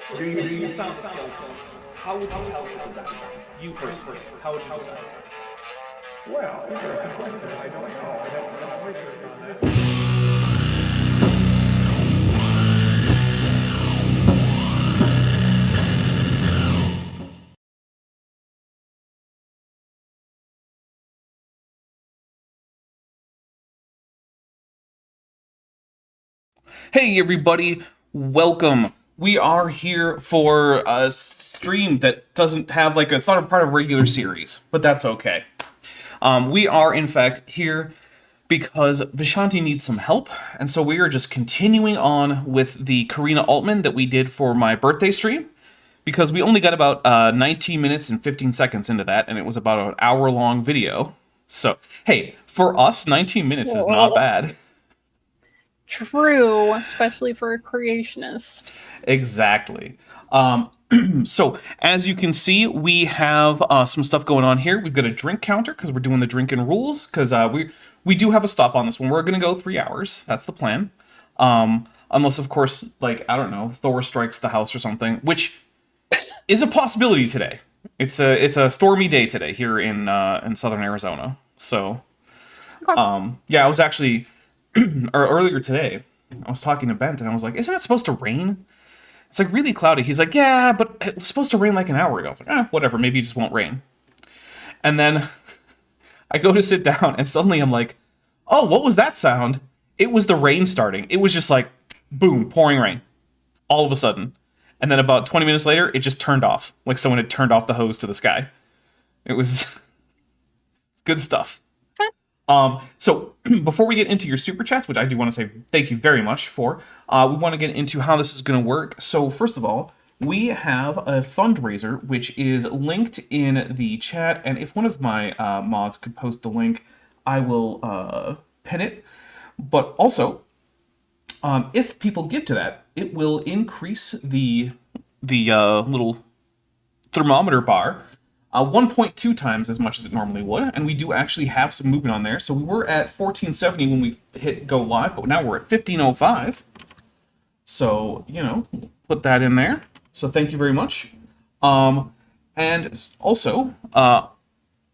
So let's say you found the skeleton. How would you tell it's a dinosaur? You personally, how would you decide? Well, interesting question. I don't know. I'd have to do some research on that. Hey everybody, welcome. We are here for a stream that doesn't have it's not a part of a regular series, but that's okay. We are in fact here because Vishanti needs some help, and so we are just continuing on with the Karina Altman that we did for my birthday stream, because we only got about 19 minutes and 15 seconds into that, and it was about an hour-long video. So, hey, for us, 19 minutes is not bad. True, especially for a creationist. Exactly. So, as you can see, we have some stuff going on here. We've got a drink counter, because we're doing the drinking rules, because we do have a stop on this one. We're going to go 3 hours. That's the plan. Unless, of course, I don't know, Thor strikes the house or something, which is a possibility today. It's a stormy day today here in southern Arizona. So, yeah, I was actually... or earlier today, I was talking to Bent, and I was like, isn't it supposed to rain? It's really cloudy. He's like, yeah, but it was supposed to rain an hour ago. I was like, whatever, maybe it just won't rain. And then I go to sit down, and suddenly I'm like, oh, what was that sound? It was the rain starting. It was just boom, pouring rain. All of a sudden. And then about 20 minutes later, it just turned off. Like someone had turned off the hose to the sky. It was good stuff. So before we get into your super chats, which I do want to say thank you very much for, we want to get into how this is going to work. So first of all, we have a fundraiser, which is linked in the chat. And if one of my mods could post the link, I will pin it. But also, if people give to that, it will increase the little thermometer bar 1.2 times as much as it normally would, and we do actually have some movement on there. So we were at 1470 when we hit go live, but now we're at 1505. So, put that in there. So thank you very much. And also,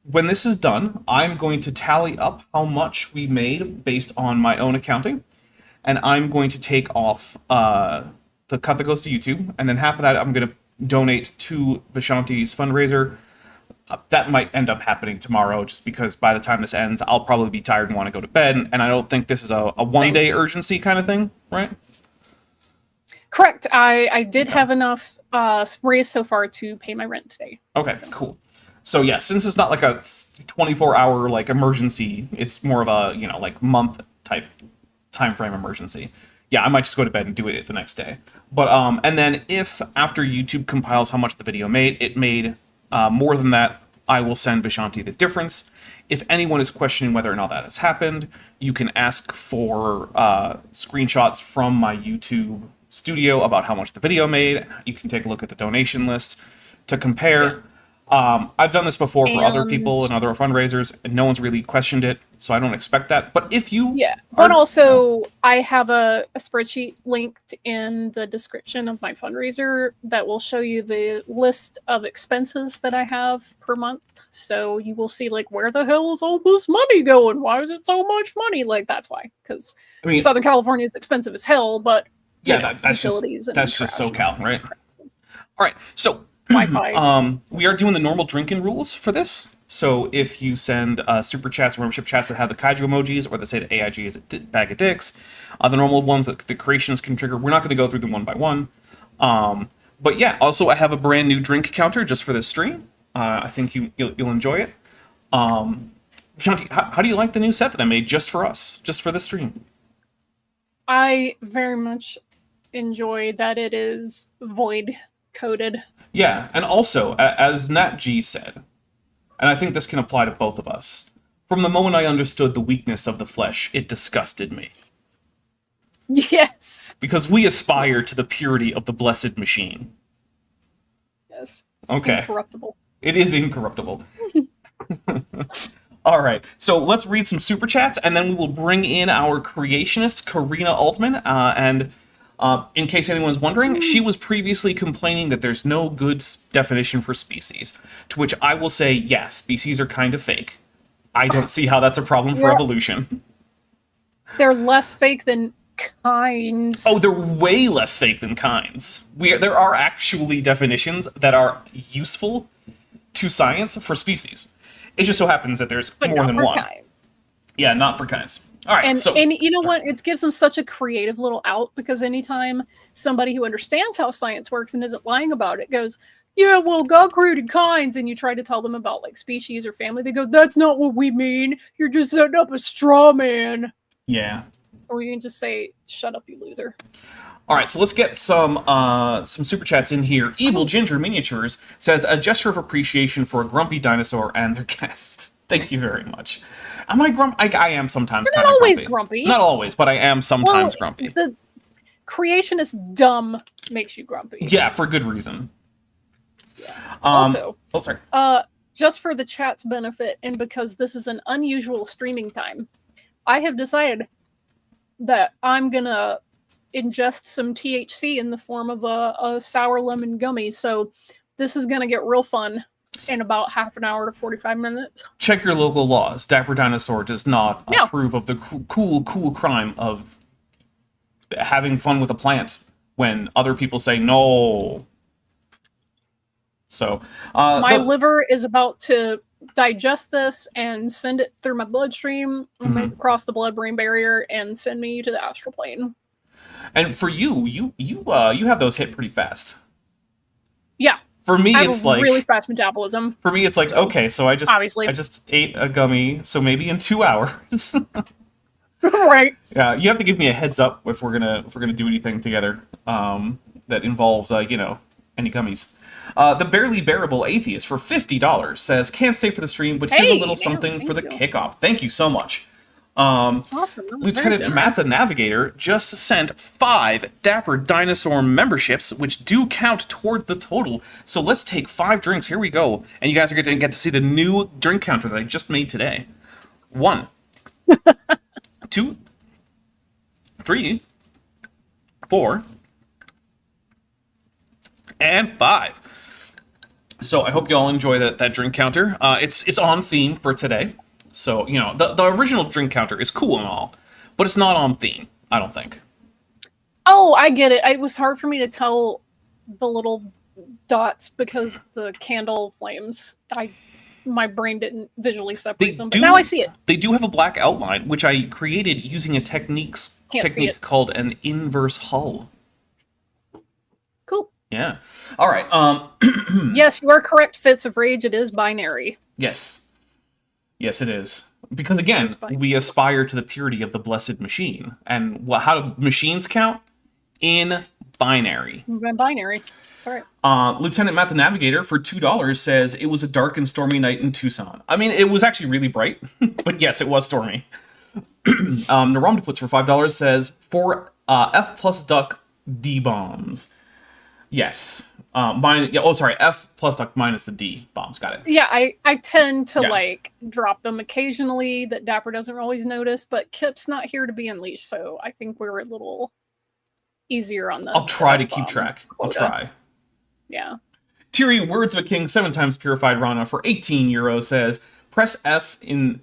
when this is done, I'm going to tally up how much we made based on my own accounting, and I'm going to take off the cut that goes to YouTube, and then half of that I'm going to donate to Vishanti's fundraiser. That might end up happening tomorrow, just because by the time this ends, I'll probably be tired and want to go to bed, and I don't think this is a one-day urgency kind of thing, right? Correct. I did have enough raised so far to pay my rent today. Okay, cool. So yeah, since it's not like a 24-hour emergency, it's more of a month type time frame emergency. Yeah, I might just go to bed and do it the next day. But and then if after YouTube compiles how much the video made, it made more than that, I will send Vishanti the difference. If anyone is questioning whether or not that has happened, you can ask for screenshots from my YouTube studio about how much the video made. You can take a look at the donation list to compare. I've done this before for other people and other fundraisers, and no one's really questioned it, so I don't expect that. But if you... Yeah, but also, I have a spreadsheet linked in the description of my fundraiser that will show you the list of expenses that I have per month. So you will see, where the hell is all this money going? Why is it so much money? That's why. Because Southern California is expensive as hell, but... Yeah, that's just SoCal, right? All right, so... Wi-Fi. We are doing the normal drinking rules for this. So if you send super chats or membership chats that have the kaiju emojis, or that say the AIG is a bag of dicks, the normal ones that the creationists can trigger, we're not going to go through them one by one. But yeah, also I have a brand new drink counter just for this stream. I think you'll enjoy it. Vishanti, how do you like the new set that I made just for us, just for this stream? I very much enjoy that it is void coded. Yeah, and also, as Nat G said, and I think this can apply to both of us, from the moment I understood the weakness of the flesh, it disgusted me. Yes. Because we aspire to the purity of the blessed machine. Yes. Okay. Incorruptible. It is incorruptible. All right, so let's read some super chats, and then we will bring in our creationist, Karina Altman, and In case anyone's wondering, she was previously complaining that there's no good definition for species, to which I will say, yeah, species are kind of fake. I don't see how that's a problem for Yeah. evolution. They're less fake than kinds. Oh, they're way less fake than kinds. There are actually definitions that are useful to science for species. It just so happens that there's but more not than for one. kind. Yeah, not for kinds. All right, And so you know what? It gives them such a creative little out, because anytime somebody who understands how science works and isn't lying about it goes, yeah, well, God created kinds, and you try to tell them about like species or family, they go, that's not what we mean. You're just setting up a straw man. yeah. Or you can just say, shut up, you loser. All right, so let's get some super chats in here. Evil Ginger Miniatures says, a gesture of appreciation for a grumpy dinosaur and their guest. Thank you very much. Am I grumpy? I am sometimes You're kind not of always grumpy. Not always, but I am sometimes Well, grumpy. the creationist dumb makes you grumpy. Yeah, for good reason. Also, oh, sorry. just for the chat's benefit, and because this is an unusual streaming time, I have decided that I'm gonna ingest some THC in the form of a sour lemon gummy. So this is gonna get real fun in about half an hour to 45 minutes. Check your local laws. Dapper Dinosaur does not No. approve of the cool crime of having fun with a plant when other people say no. So, My liver is about to digest this and send it through my bloodstream, and make it cross the blood-brain barrier, and send me to the astral plane. and for you have those hit pretty fast. Yeah, For me, I have it's a like really fast metabolism. for me, it's like okay, so I Obviously. just ate a gummy, so maybe in 2 hours. Right. Yeah, you have to give me a heads up if we're gonna do anything together that involves any gummies. The Barely Bearable Atheist for $50 says, can't stay for the stream, but here's a Hey, little man, something for the thank you. kickoff. Thank you so much. Awesome. That was very Lieutenant Matt the generous. Navigator just sent 5 Dapper Dinosaur memberships, which do count toward the total. So let's take 5 drinks. Here we go. And you guys are going to get to see the new drink counter that I just made today. 1, 2, 3, 4, and 5. So I hope you all enjoy that drink counter. It's on theme for today. So, the original drink counter is cool and all, but it's not on theme, I don't think. Oh, I get it. It was hard for me to tell the little dots because the candle flames. My brain didn't visually separate them, but now I see it. They do have a black outline, which I created using a technique it. called an inverse hull. Cool. Yeah. All right. Yes, you are correct, Fits of Rage. It is binary. Yes. Yes, it is. Because again, It's binary. we aspire to the purity of the blessed machine. And how do machines count? In binary. Binary. It's all right. Lieutenant Matt the Navigator for $2 says it was a dark and stormy night in Tucson. I mean, it was actually really bright, but yes, it was stormy. Naramdaputs for $5 says for F plus duck D bombs. Yes. F plus duck minus the D bombs. Got it. Yeah, I tend to Yeah. drop them occasionally that Dapper doesn't always notice, but Kip's not here to be unleashed, so I think we're a little easier on the. I'll try to F-bomb keep track. quota. I'll try. Yeah. Teary Words of a King 7 times purified Rana for €18 says press F in.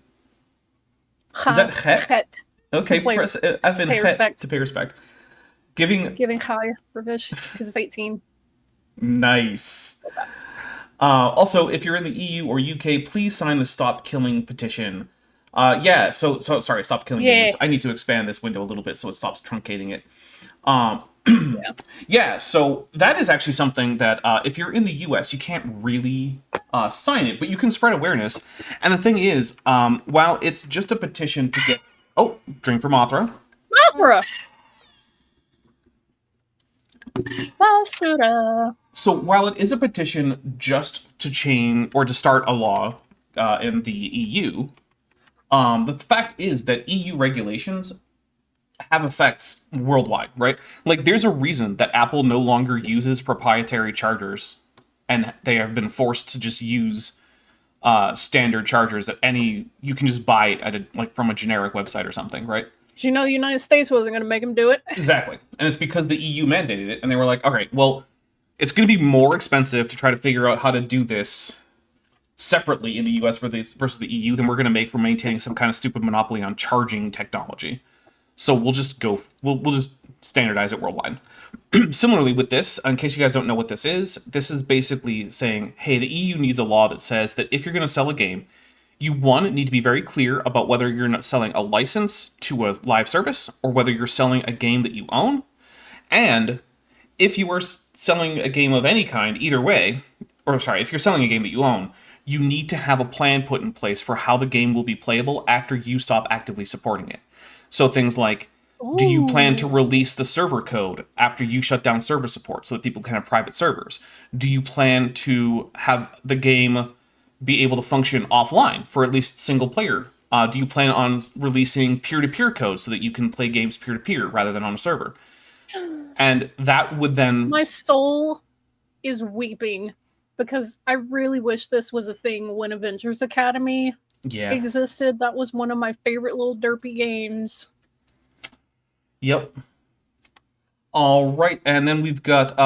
Is that het? Het. Okay, Play- press F in pay het respect. to pay respect. Giving Giving high revision because it's 18. nice. Also, if you're in the EU or UK, please sign the Stop Killing petition. Yeah. So sorry. Stop killing Yeah. games. I need to expand this window a little bit so it stops truncating it. Yeah. Yeah, so that is actually something that if you're in the US, you can't really sign it, but you can spread awareness. And the thing is, while it's just a petition to get... Oh, drink for Mothra. Mothra! Basura. So while it is a petition just to change or to start a law in the EU, the fact is that EU regulations have effects worldwide, right? Like, there's a reason that Apple no longer uses proprietary chargers, and they have been forced to just use standard chargers that you can just buy at from a generic website or something, right? You know, the United States wasn't going to make them do it. Exactly. And it's because the EU mandated it, and they were like, all right, well, it's going to be more expensive to try to figure out how to do this separately in the US versus the EU than we're going to make for maintaining some kind of stupid monopoly on charging technology. So we'll just we'll just standardize it worldwide. Similarly with this, in case you guys don't know what this is basically saying, hey, the EU needs a law that says that if you're going to sell a game, you, one, need to be very clear about whether you're not selling a license to a live service or whether you're selling a game that you own. And if you are selling a game of any kind, either way, if you're selling a game that you own, you need to have a plan put in place for how the game will be playable after you stop actively supporting it. So things like, do you plan to release the server code after you shut down server support so that people can have private servers? Do you plan to have the game be able to function offline for at least single player? Do you plan on releasing peer-to-peer code so that you can play games peer-to-peer rather than on a server? And that would then... My soul is weeping because I really wish this was a thing when Avengers Academy existed. That was one of my favorite little derpy games. Yep. All right, and then we've got...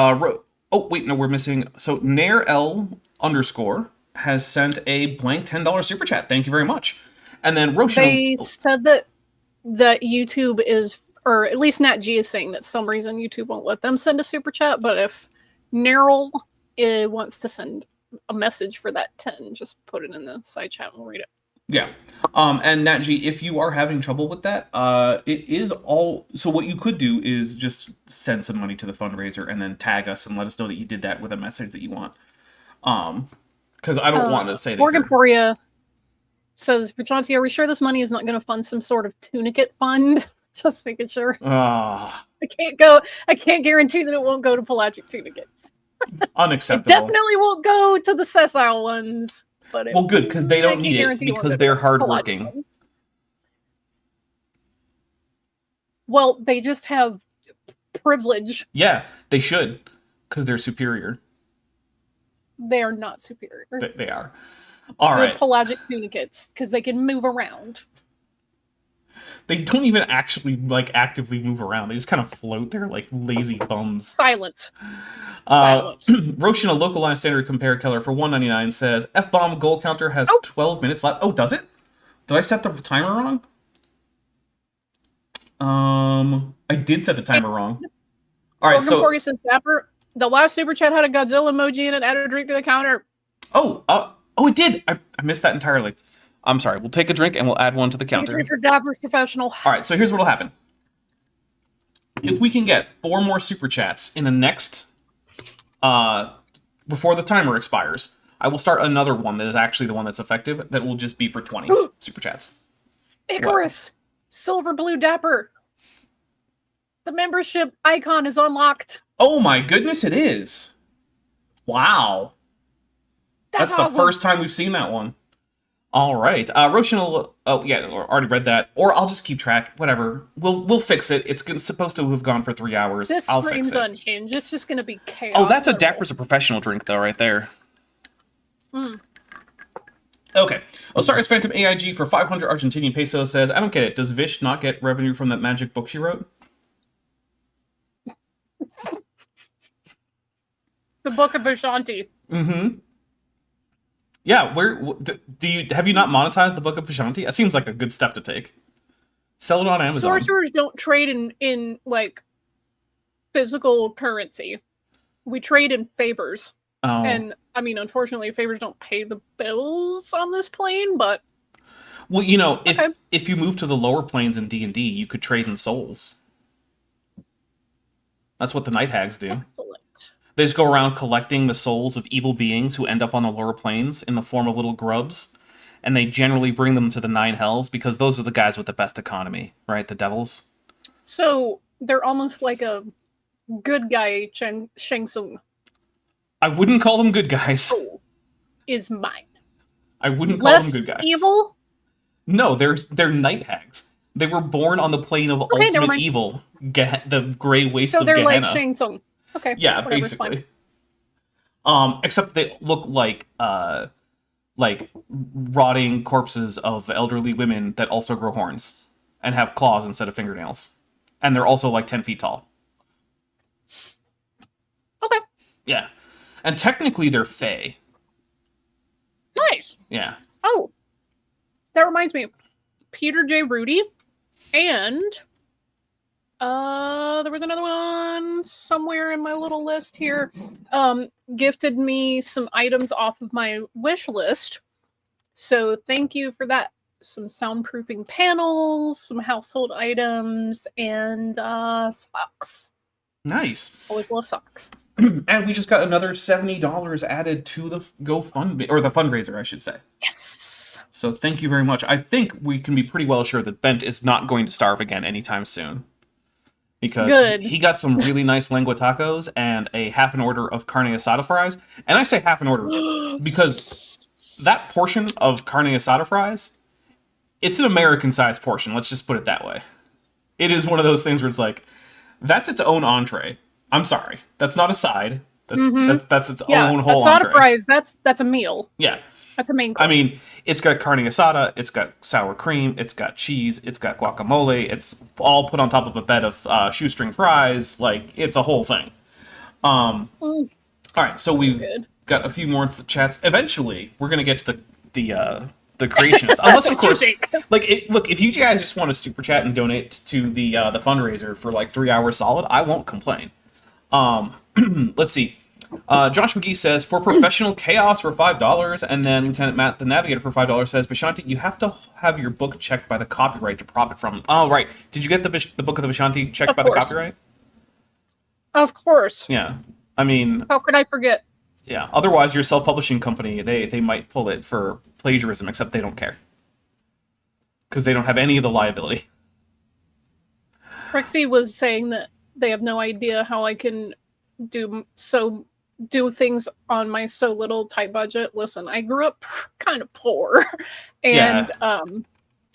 we're missing... So, NairL_ has sent a blank $10 super chat. Thank you very much. And then Roshan... They said that YouTube is, or at least Nat G is saying that some reason YouTube won't let them send a super chat, but if NairL wants to send a message for that 10, just put it in the side chat and we'll read it. Yeah. And Nat G, if you are having trouble with that, it is all... So what you could do is just send some money to the fundraiser and then tag us and let us know that you did that with a message that you want. Because I don't want to say that. Morganporia says, Vishanti, are we sure this money is not going to fund some sort of tunicate fund? Just making sure. I can't guarantee that it won't go to pelagic tunicates. Unacceptable. It definitely won't go to the sessile ones. But well, good, because they don't need it because they're hardworking. Well, they just have privilege. Yeah, they should, because they're superior. They are not superior. They are. All right. Pelagic tunicates, because they can move around. They don't even actually, actively move around. They just kind of float there like lazy bums. Silence. Roshan, a localized standard compare killer for $1.99 says, F-bomb goal counter has 12 minutes left. Oh, does it? Did I set the timer wrong? I did set the timer wrong. All right, so... says, Dapper, the last super chat had a Godzilla emoji in it. Add a drink to the counter. Oh, it did. I missed that entirely. I'm sorry. We'll take a drink and we'll add one to the counter. Drink for Dapper's professional. All right, so here's what'll happen. If we can get 4 more super chats in the next... before the timer expires, I will start another one that is actually the one that's effective. That will just be for 20 super chats. Icarus, Silver Blue Dapper. The membership icon is unlocked. Oh my goodness, it is. Wow. That's awesome. The first time we've seen that one. All right. Roshan will... Oh, yeah, already read that. Or I'll just keep track. Whatever. We'll fix it. It's supposed to have gone for 3 hours. I'll fix it. Unhinged. It's just going to be chaos. Oh, that's a Dapper's a professional drink, though, right there. Okay. Osiris Phantom AIG for 500 Argentinian pesos says, I don't get it. Does Vish not get revenue from that magic book she wrote? The Book of Vishanti. Mm-hmm. Yeah, have you not monetized the Book of Vishanti? That seems like a good step to take. Sell it on Amazon. Sorcerers don't trade in physical currency. We trade in favors. Oh. And I mean, unfortunately, favors don't pay the bills on this plane, but well, if you move to the lower planes in D&D, you could trade in souls. That's what the Night Hags do. Excellent. They just go around collecting the souls of evil beings who end up on the lower planes in the form of little grubs, and they generally bring them to the 9 hells because those are the guys with the best economy, right? The devils. So they're almost like a good guy Shang Tsung. I wouldn't call them good guys. Soul is mine. I wouldn't call them good guys. Evil? No, they're night hags. They were born on the plane of ultimate evil, the gray wastes of Gehenna. So they're like Shang Tsung. Okay. Yeah, basically. Except they look like rotting corpses of elderly women that also grow horns and have claws instead of fingernails. And they're also like 10 feet tall. Okay. Yeah. And technically they're fey. Nice. Yeah. Oh, that reminds me. Peter J. Rudy and there was another one somewhere in my little list here. Gifted me some items off of my wish list. So thank you for that. Some soundproofing panels, some household items, and socks. Nice. Always love socks. And we just got another $70 added to the GoFundMe, or the fundraiser, I should say. Yes. So thank you very much. I think we can be pretty well sure that Bent is not going to starve again anytime soon. Because Good. he got some really nice lengua tacos and a half an order of carne asada fries. And I say half an order because that portion of carne asada fries, it's an American-sized portion. Let's just put it that way. It is one of those things where it's like, that's its own entree. I'm sorry, that's not a side. That's its own whole asada entree. fries. That's a meal. Yeah. That's a main course. I mean, it's got carne asada, it's got sour cream, it's got cheese, it's got guacamole, it's all put on top of a bed of shoestring fries. Like, it's a whole thing. All right, so we've got a few more chats. Eventually, we're going to get to the Creationist. Unless, of course, look, if you guys just want to super chat and donate to the fundraiser for like 3 hours solid, I won't complain. Let's see. Josh McGee says, for professional chaos for $5, and then Lieutenant Matt the Navigator for $5 says, Vishanti, you have to have your book checked by the copyright to profit from it. Oh, right. Did you get the book of the Vishanti checked by the copyright? Of course. Yeah. I mean... How could I forget? Yeah. Otherwise, your self-publishing company, they might pull it for plagiarism, except they don't care. Because they don't have any of the liability. Trixie was saying that they have no idea how I can do things on my so little tight budget. Listen, I grew up kind of poor, and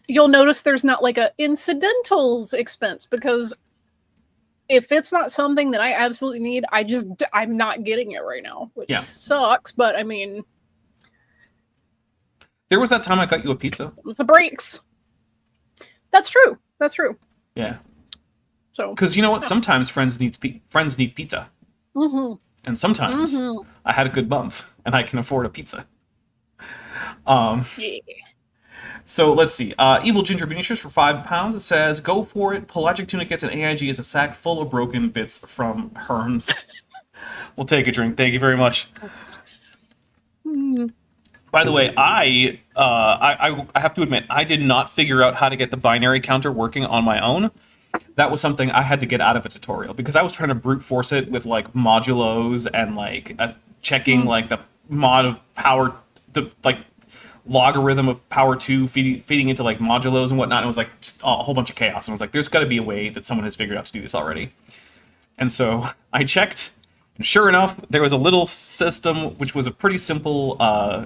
you'll notice there's not like a incidentals expense, because if it's not something that I absolutely need, I'm not getting it right now, which sucks. But I mean, there was that time I got you a pizza. It's the breaks. That's true. Yeah. So, because you know what? Sometimes friends need pizza. Mm-hmm. And sometimes I had a good month and I can afford a pizza. So let's see. Evil Ginger Benicius for £5. It says, go for it. Pelagic Tunic gets an AIG as a sack full of broken bits from Herms. We'll take a drink. Thank you very much. By the way, I have to admit, I did not figure out how to get the binary counter working on my own. That was something I had to get out of a tutorial, because I was trying to brute force it with like modulos and like checking like the mod of power, the like logarithm of power 2 feeding into like modulos and whatnot. And it was like just a whole bunch of chaos. And I was like, there's got to be a way that someone has figured out to do this already. And so I checked, and sure enough, there was a little system which was a pretty simple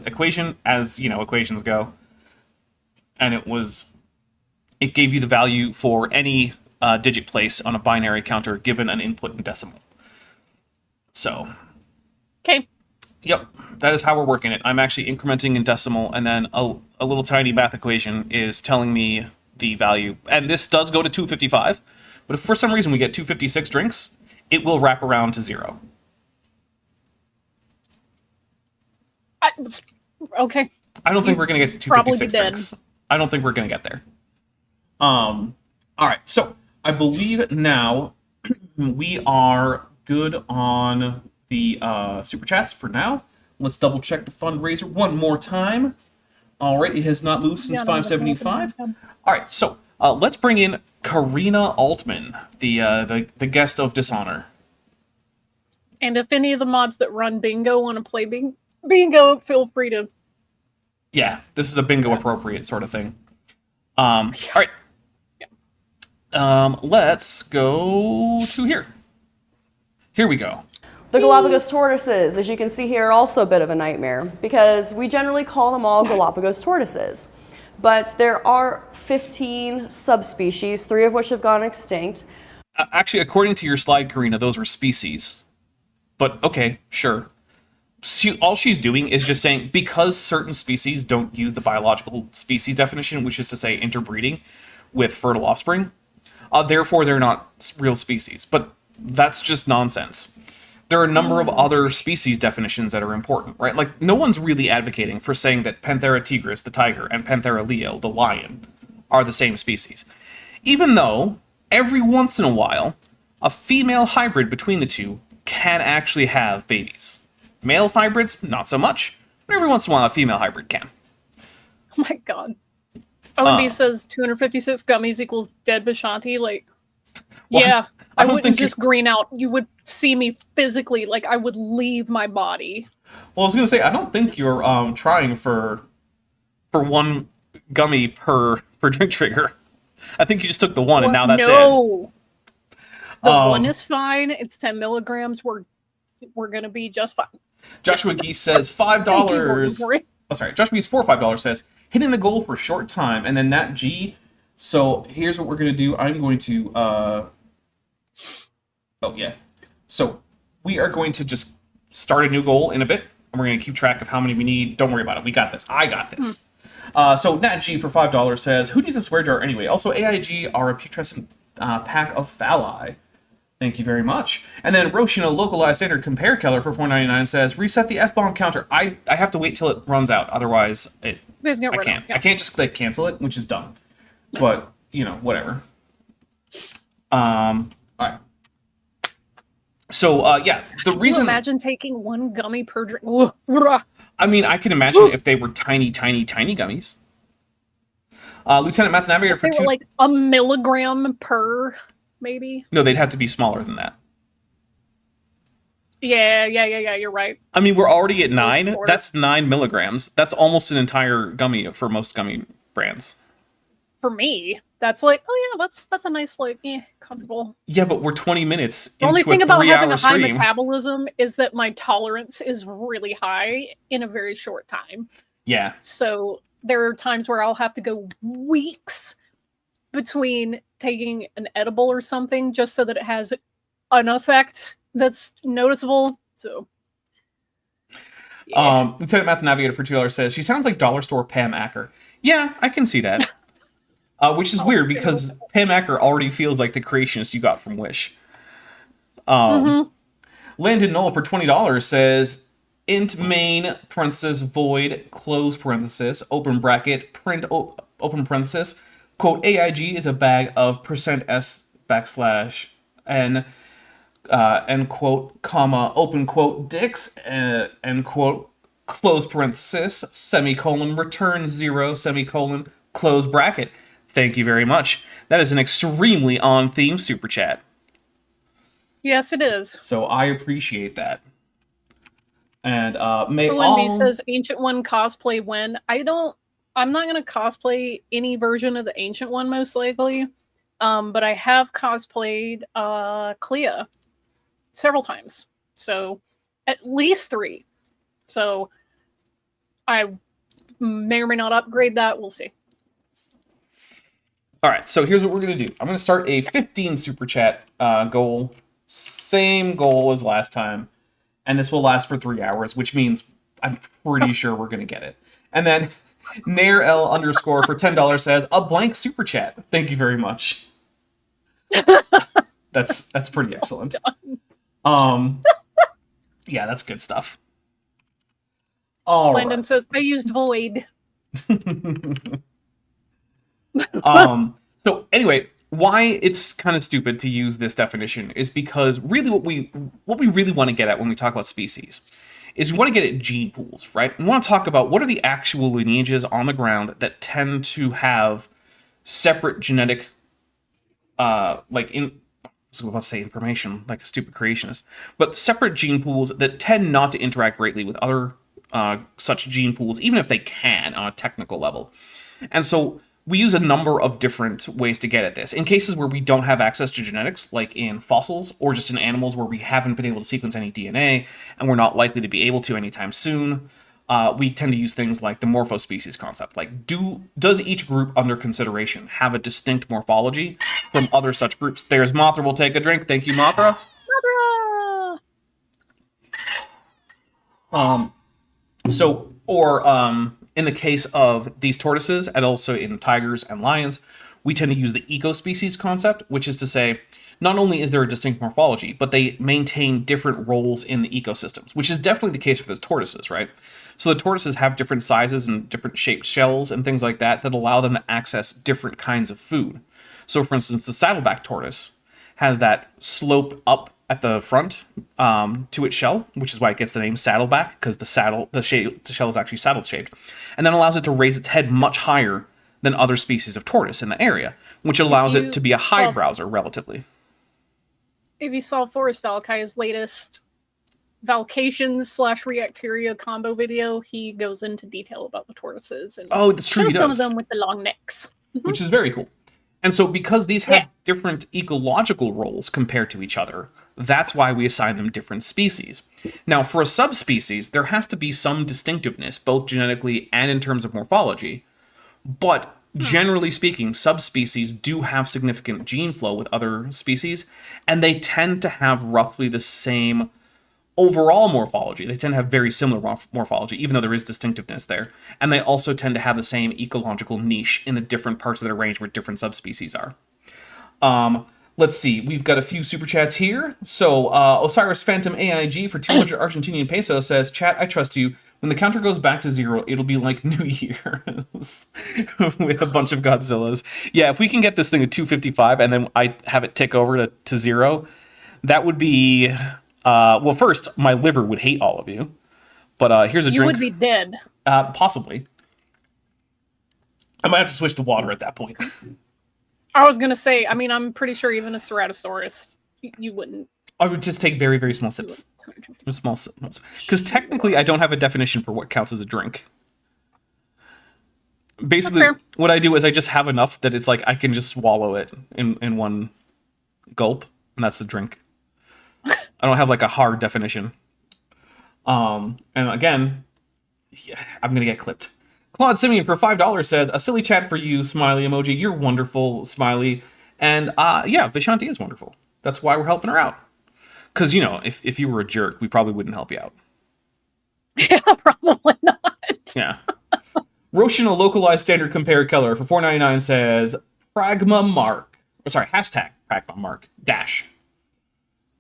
equation, as you know equations go, and it gave you the value for any digit place on a binary counter given an input in decimal. So, okay. Yep, that is how we're working it. I'm actually incrementing in decimal, and then a little tiny math equation is telling me the value. And this does go to 255, but if for some reason we get 256 drinks, it will wrap around to 0. Okay. I don't think we're going to get to 256 drinks. I don't think we're going to get there. All right, so I believe now we are good on the super chats for now. Let's double check the fundraiser one more time. All right, it has not moved since 575. All right, so let's bring in Karina Altman, the guest of dishonor. And if any of the mods that run bingo want to play bingo, feel free to. Yeah, this is a bingo appropriate sort of thing. All right. Let's go to here. Here we go. The Galapagos tortoises, as you can see here, are also a bit of a nightmare, because we generally call them all Galapagos tortoises. But there are 15 subspecies, 3 of which have gone extinct. Actually, according to your slide, Karina, those were species. But okay, sure. all she's doing is just saying because certain species don't use the biological species definition, which is to say interbreeding with fertile offspring, therefore they're not real species. But that's just nonsense. There are a number of other species definitions that are important, right? Like, no one's really advocating for saying that Panthera tigris, the tiger, and Panthera leo, the lion, are the same species. Even though, every once in a while, a female hybrid between the two can actually have babies. Male hybrids, not so much. But every once in a while, a female hybrid can. Oh my god. OMB says 256 gummies equals dead Vishanti. Like, Well, yeah, I I don't wouldn't think you're- just green out. You would see me physically, like, I would leave my body. Well, I was going to say, I don't think you're trying for one gummy per drink trigger. I think you just took the one, and now that's it. No. The Um, one is fine. It's 10 milligrams. We're gonna be just fine. Joshua Geese says Thank you, Morgan $5. for it. Oh, sorry. Joshua Geese $5 says hitting the goal for a short time, and then Nat G. So here's what we're gonna do. I'm going to. Oh yeah. So we are going to just start a new goal in a bit, and we're gonna keep track of how many we need. Don't worry about it. We got this. I got this. So Nat G for $5 says, "Who needs a swear jar anyway?" Also, AIG are a putrescent pack of phalli. Thank you very much. And then Roshin, a localized standard compare killer for $4.99 says, reset the F-bomb counter. I have to wait till it runs out. Otherwise, I can't. I can't just like cancel it, which is dumb. But, you know, whatever. All right. So, yeah, the Can you reason... imagine taking one gummy per drink? Ugh. I mean, I can imagine if they were tiny, tiny, tiny gummies. Lieutenant Math Navigator for They two... were like a milligram per, maybe? No, they'd have to be smaller than that. Yeah, you're right. I mean, we're already at 9. Quarter. That's 9 milligrams. That's almost an entire gummy for most gummy brands. For me, that's like, oh yeah, that's a nice, like, comfortable. Yeah, but we're 20 minutes The only into thing a about having 3-hour a high stream. metabolism is that my tolerance is really high in a very short time. Yeah. So there are times where I'll have to go weeks between taking an edible or something just so that it has an effect that's noticeable. So yeah. Lieutenant Math Navigator for $2 says, she sounds like dollar store Pam Acker. Yeah, I can see that. Which is weird because Pam Acker already feels like the creationist you got from Wish. Landon Noel for $20 says, int main parenthesis void close parenthesis open bracket print open parenthesis quote AIG is a bag of %s backslash n end quote comma open quote dicks end quote close parenthesis semicolon return 0 semicolon close bracket. Thank you very much. That is an extremely on-theme super chat. Yes, it is. So I appreciate that. And may Lindy all... says Ancient One cosplay when. I'm not gonna cosplay any version of the Ancient One most likely. But I have cosplayed Clea several times. So at least 3. So I may or may not upgrade that. We'll see. All right, so here's what we're going to do. I'm going to start a 15 super chat goal. Same goal as last time. And this will last for 3 hours, which means I'm pretty sure we're going to get it. And then Nair L underscore for $10 says, a blank super chat. Thank you very much. That's pretty excellent. Yeah, that's good stuff. All Landon right. says, I used Void. So anyway, why it's kind of stupid to use this definition is because really what we really want to get at when we talk about species is we want to get at gene pools, right? We want to talk about what are the actual lineages on the ground that tend to have separate genetic, I was about to say information, like a stupid creationist, but separate gene pools that tend not to interact greatly with other such gene pools, even if they can on a technical level. And so we use a number of different ways to get at this. In cases where we don't have access to genetics, like in fossils, or just in animals where we haven't been able to sequence any DNA, and we're not likely to be able to anytime soon, we tend to use things like the morphospecies concept. Like, does each group under consideration have a distinct morphology from other such groups? There's Mothra will take a drink. Thank you, Mothra. Mothra! In the case of these tortoises, and also in tigers and lions, we tend to use the ecospecies concept, which is to say, not only is there a distinct morphology, but they maintain different roles in the ecosystems, which is definitely the case for those tortoises, right? So the tortoises have different sizes and different shaped shells and things like that allow them to access different kinds of food. So, for instance, the saddleback tortoise has that slope up at the front to its shell, which is why it gets the name saddleback, because the shell is actually saddle shaped, and then allows it to raise its head much higher than other species of tortoise in the area, which allows it to be a high browser relatively. If you saw Forrest Valkai's latest Valcations/Reacteria combo video, he goes into detail about the tortoises and that's true. shows some of them with the long necks, which is very cool. And so because these have different ecological roles compared to each other, that's why we assign them different species. Now, for a subspecies, there has to be some distinctiveness, both genetically and in terms of morphology. But generally speaking, subspecies do have significant gene flow with other species, and they tend to have roughly the same overall morphology. They tend to have very similar morphology, even though there is distinctiveness there. And they also tend to have the same ecological niche in the different parts of their range where different subspecies are. Let's see. We've got a few super chats here. So Osiris Phantom AIG for 200 Argentinian pesos says, "Chat, I trust you. When the counter goes back to 0, it'll be like New Year's with a bunch of Godzillas." Yeah, if we can get this thing to 255 and then I have it tick over to 0, that would be... well, first, my liver would hate all of you. But here's a drink. You would be dead. Possibly. I might have to switch to water at that point. I was going to say, I mean, I'm pretty sure even a Ceratosaurus, you wouldn't. I would just take very, very small sips. Small sips. Because technically, I don't have a definition for what counts as a drink. Basically, what I do is I just have enough that it's like I can just swallow it in one gulp, and that's the drink. I don't have like a hard definition. And again, I'm going to get clipped. Claude Simeon for $5 says, "A silly chat for you, smiley emoji. You're wonderful, smiley." And yeah, Vishanti is wonderful. That's why we're helping her out. Because, you know, if you were a jerk, we probably wouldn't help you out. Yeah, probably not. Yeah. Roshan, a localized standard compare color for $4.99 says, Pragma Mark. Oh, sorry, hashtag Pragma Mark dash.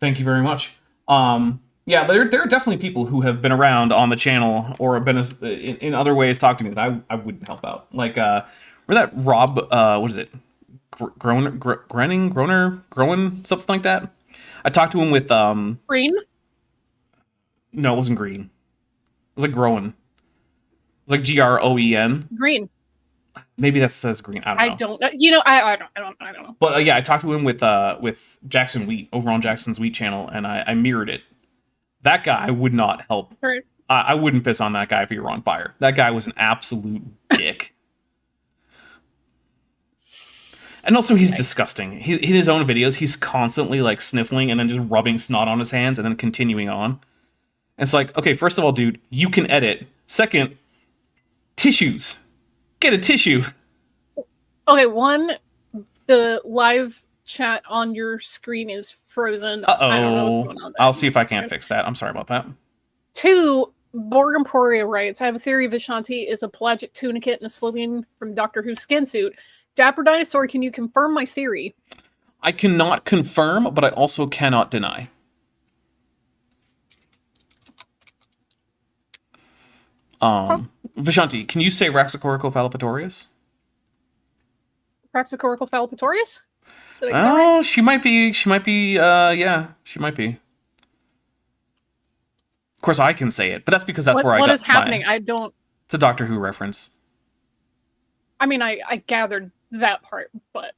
Thank you very much. Yeah, there are definitely people who have been around on the channel or have been in other ways talk to me that I wouldn't help out. Like, where that Rob, what is it? Groner, something like that. I talked to him with Green? No, it wasn't green. It was like Groen. It was like Groen. Green. Maybe that says green. I don't know. You know, I don't know. But yeah, I talked to him with Jackson Wheat over on Jackson's Wheat channel, and I mirrored it. That guy would not help. Right. I wouldn't piss on that guy if he were on fire. That guy was an absolute dick. And also, he's disgusting. In his own videos, he's constantly like sniffling and then just rubbing snot on his hands and then continuing on. And it's like, okay, first of all, dude, you can edit. Second, tissues. Get a tissue. Okay, one, the live chat on your screen is frozen. I don't know what's going on there. I'll see if I can't fix that. I'm sorry about that. 2, Borg Emporia writes, "I have a theory Vishanti is a pelagic tunicate and a Slytherin from Doctor Who's skin suit. Dapper Dinosaur, can you confirm my theory?" I cannot confirm, but I also cannot deny. Vishanti, can you say Raxacorical Fallopatorius? Raxacorical Fallopatorius? Oh, she might be, yeah, she might be. Of course, I can say it, but that's because that's where I got What is happening? I don't... It's a Doctor Who reference. I mean, I gathered that part, but...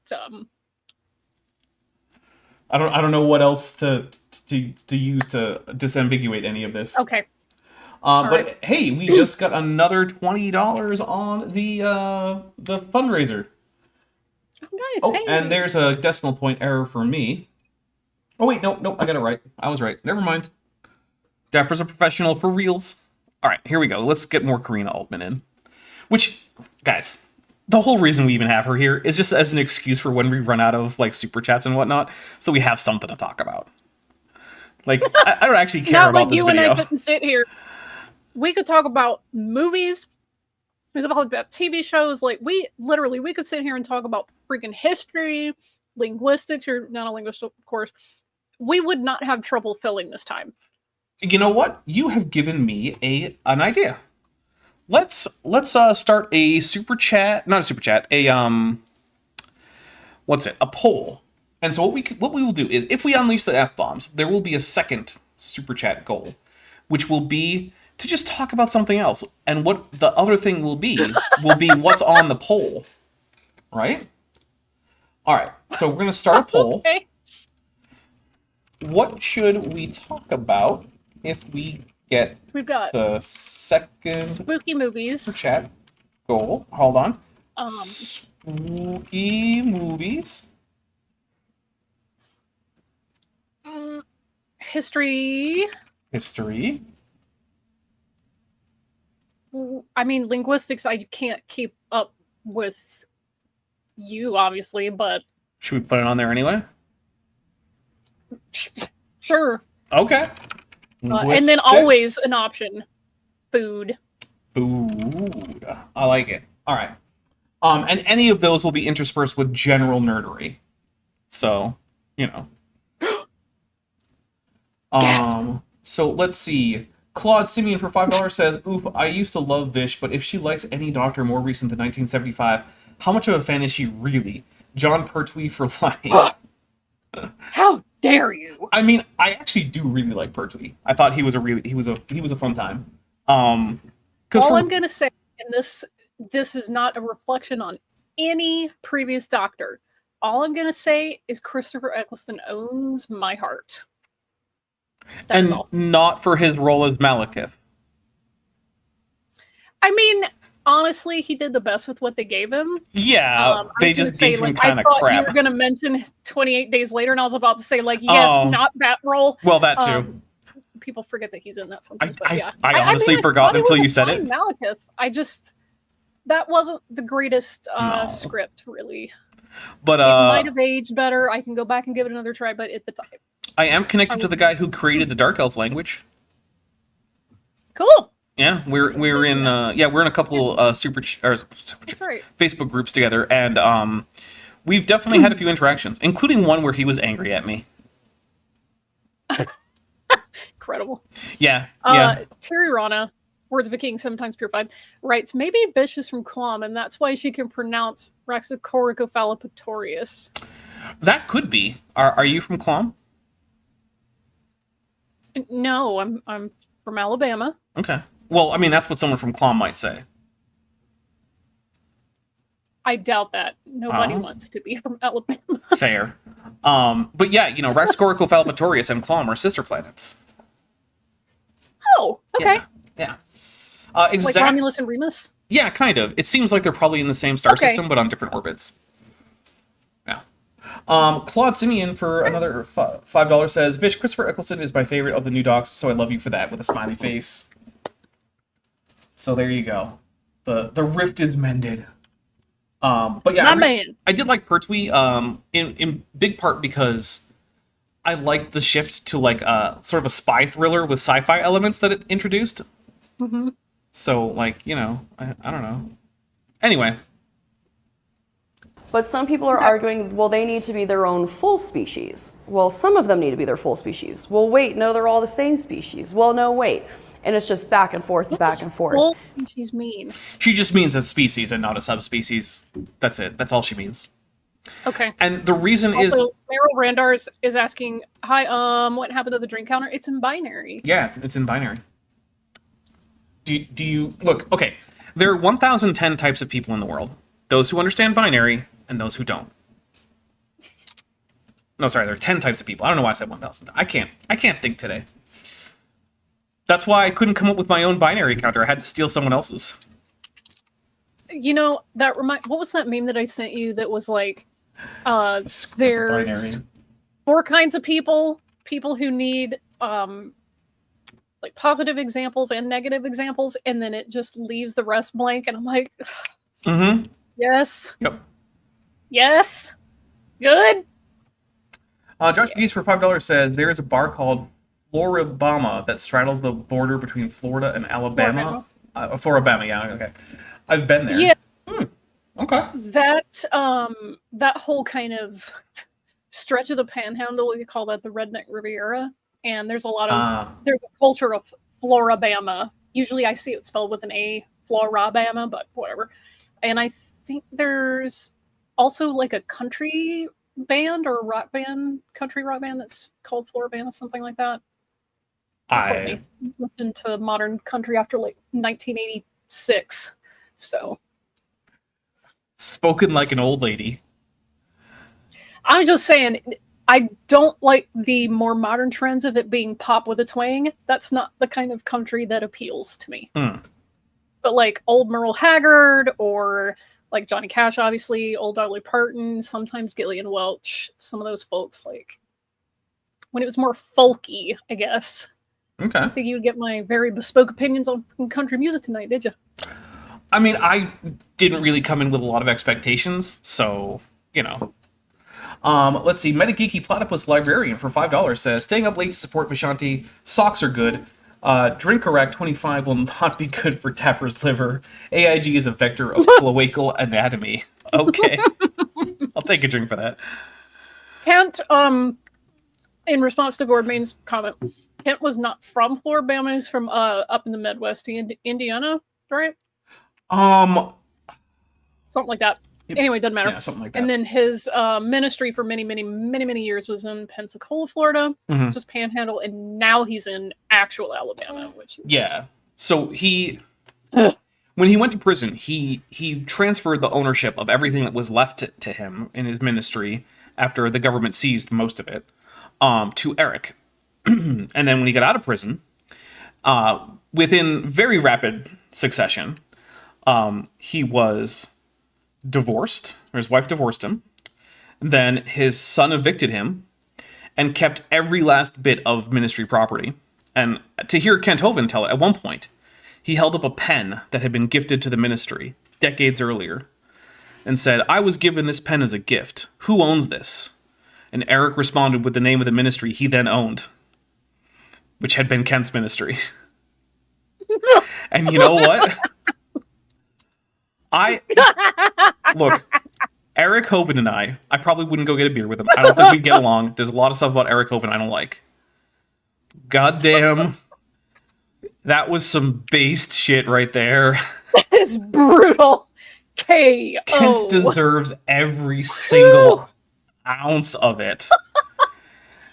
I don't know what else to use to disambiguate any of this. Okay. But right. Hey, we just got another $20 on the fundraiser. Oh, nice. Oh, hey. And there's a decimal point error for me. Oh wait, no, I got it right. I was right. Never mind. Dapper's a professional for reals. All right, here we go. Let's get more Karina Altman in. Which, guys, the whole reason we even have her here is just as an excuse for when we run out of like super chats and whatnot, so we have something to talk about. Like, I don't actually care Not about like this you video. and I couldn't sit here. we could talk about movies. We could talk about TV shows. Like we could sit here and talk about freaking history, linguistics. You're not a linguist, of course. We would not have trouble filling this time. You know what? You have given me an idea. Let's start a super chat, not a super chat, a poll. And so what we will do is, if we unleash the F-bombs, there will be a second super chat goal, which will be to just talk about something else. And what the other thing will be what's on the poll. Right? All right. So we're going to start a poll. Okay. What should we talk about if we get So we've got the second spooky movies. super chat goal? Hold on. Um, Spooky movies. History. History. I mean, linguistics, I can't keep up with you, obviously, but Should we put it on there anyway? sure. Okay. And then always an option, food. Food. I like it. All right. And any of those will be interspersed with general nerdery. So, you know. So let's see. Claude Simeon for $5 says, "Oof, I used to love Vish, but if she likes any Doctor more recent than 1975, how much of a fan is she really? John Pertwee for life." How dare you? I mean, I actually do really like Pertwee. I thought he was a fun time. Because All I'm gonna say, and this is not a reflection on any previous Doctor. All I'm gonna say is Christopher Eccleston owns my heart. That's and all. not for his role as Malekith. I mean, honestly, he did the best with what they gave him. Yeah, they just gave him kind of I thought crap. you were gonna mention 28 Days Later, and I was about to say, like, yes, not that role. Well, that too. People forget that he's in that sometimes. But yeah, I honestly forgot thought until was you a said fine it. Malekith. That wasn't the greatest script, really. But It might have aged better. I can go back and give it another try, but at the time, I am connected to the guy who created the Dark Elf language. cool. Yeah, we're in a couple That's right. Facebook groups together, and we've definitely had a few interactions, including one where he was angry at me. Incredible. Yeah. Terry Rana, Words of a King, sometimes purified, writes, maybe Bish is from Clom, and that's why she can pronounce Raxacoricophalopatorius. That could be. Are you from Clom? No, I'm from Alabama. Okay. Well, I mean, that's what someone from Clom might say. I doubt that. Nobody wants to be from Alabama. Fair. But yeah, Raxacoricophalopatorius and Clom are sister planets. Oh, okay. Yeah. Like Romulus and Remus? Yeah, kind of. It seems like they're probably in the same star Okay. system, but on different orbits. Yeah. Claude Simeon for another $5 says, "Vish, Christopher Eccleston is my favorite of the new docs, so I love you for that," with a smiley face. So there you go. The rift is mended. But yeah, Man. I did like Pertwee, in big part because I liked the shift to like sort of a spy thriller with sci-fi elements that it introduced. Mm-hmm. So like, I don't know. Anyway. But some people are arguing, well, they need to be their own full species. Well, some of them need to be their full species. Well, wait, no, they're all the same species. Well, no, wait. And it's just back and forth, back and forth. Full species mean? She just means a species and not a subspecies. That's it. That's all she means. Okay. And the reason is... Also, Meryl Randars is asking, hi, what happened to the drink counter? It's in binary. Yeah, it's in binary. Do you... Look, okay. There are 1,010 types of people in the world. Those who understand binary and those who don't. No, sorry, there are 10 types of people. I don't know why I said 1,000. I can't think today. That's why I couldn't come up with my own binary counter. I had to steal someone else's. What was that meme that I sent you that was like, there's Binary. 4 kinds of people who need like positive examples and negative examples, and then it just leaves the rest blank, and I'm like, Mm-hmm. yes. Yep. Yes. Good. Josh Bees for $5 says, "There is a bar called Floribama that straddles the border between Florida and Alabama. Floribama, yeah, okay. I've been there. Yeah, Okay. that whole kind of stretch of the Panhandle, we call that the Redneck Riviera, and there's a culture of Floribama. Usually, I see it spelled with an A, Floribama, but whatever. And I think there's also like a country band or a rock band, country rock band that's called Floribama, something like that. I listened to modern country after like 1986, so spoken like an old lady. I'm just saying, I don't like the more modern trends of it being pop with a twang. That's not the kind of country that appeals to me. But like old Merle Haggard, or like Johnny Cash, obviously, old Dolly Parton, sometimes Gillian Welch, some of those folks, like when it was more folky, I guess. Okay. I think you would get my very bespoke opinions on country music tonight, did you? I mean, I didn't really come in with a lot of expectations, so, you know. Let's see. Metageeky Platypus Librarian for $5 says, staying up late to support Vishanti. Socks are good. Drink correct 25 will not be good for Tapper's liver. AIG is a vector of cloacal anatomy. Okay. I'll take a drink for that. Kent, in response to Gordmain's comment, Kent was not from Floribama. He's from up in the Midwest, Indiana, right? Something like that. Anyway, doesn't matter. Yeah, something like that. And then his ministry for many years was in Pensacola, Florida, just Panhandle, and now he's in actual Alabama, which is... Yeah. So when he went to prison, he transferred the ownership of everything that was left to him in his ministry after the government seized most of it, to Eric. And then when he got out of prison, within very rapid succession, he was divorced, or his wife divorced him. Then his son evicted him and kept every last bit of ministry property. And to hear Kent Hovind tell it, at one point, he held up a pen that had been gifted to the ministry decades earlier and said, "I was given this pen as a gift. Who owns this?" And Eric responded with the name of the ministry he then owned, which had been Kent's ministry. And you know what? Look, Eric Hovind and I probably wouldn't go get a beer with him. I don't think we'd get along. There's a lot of stuff about Eric Hovind I don't like. Goddamn. That was some based shit right there. That is brutal. K.O. Kent deserves every single ounce of it.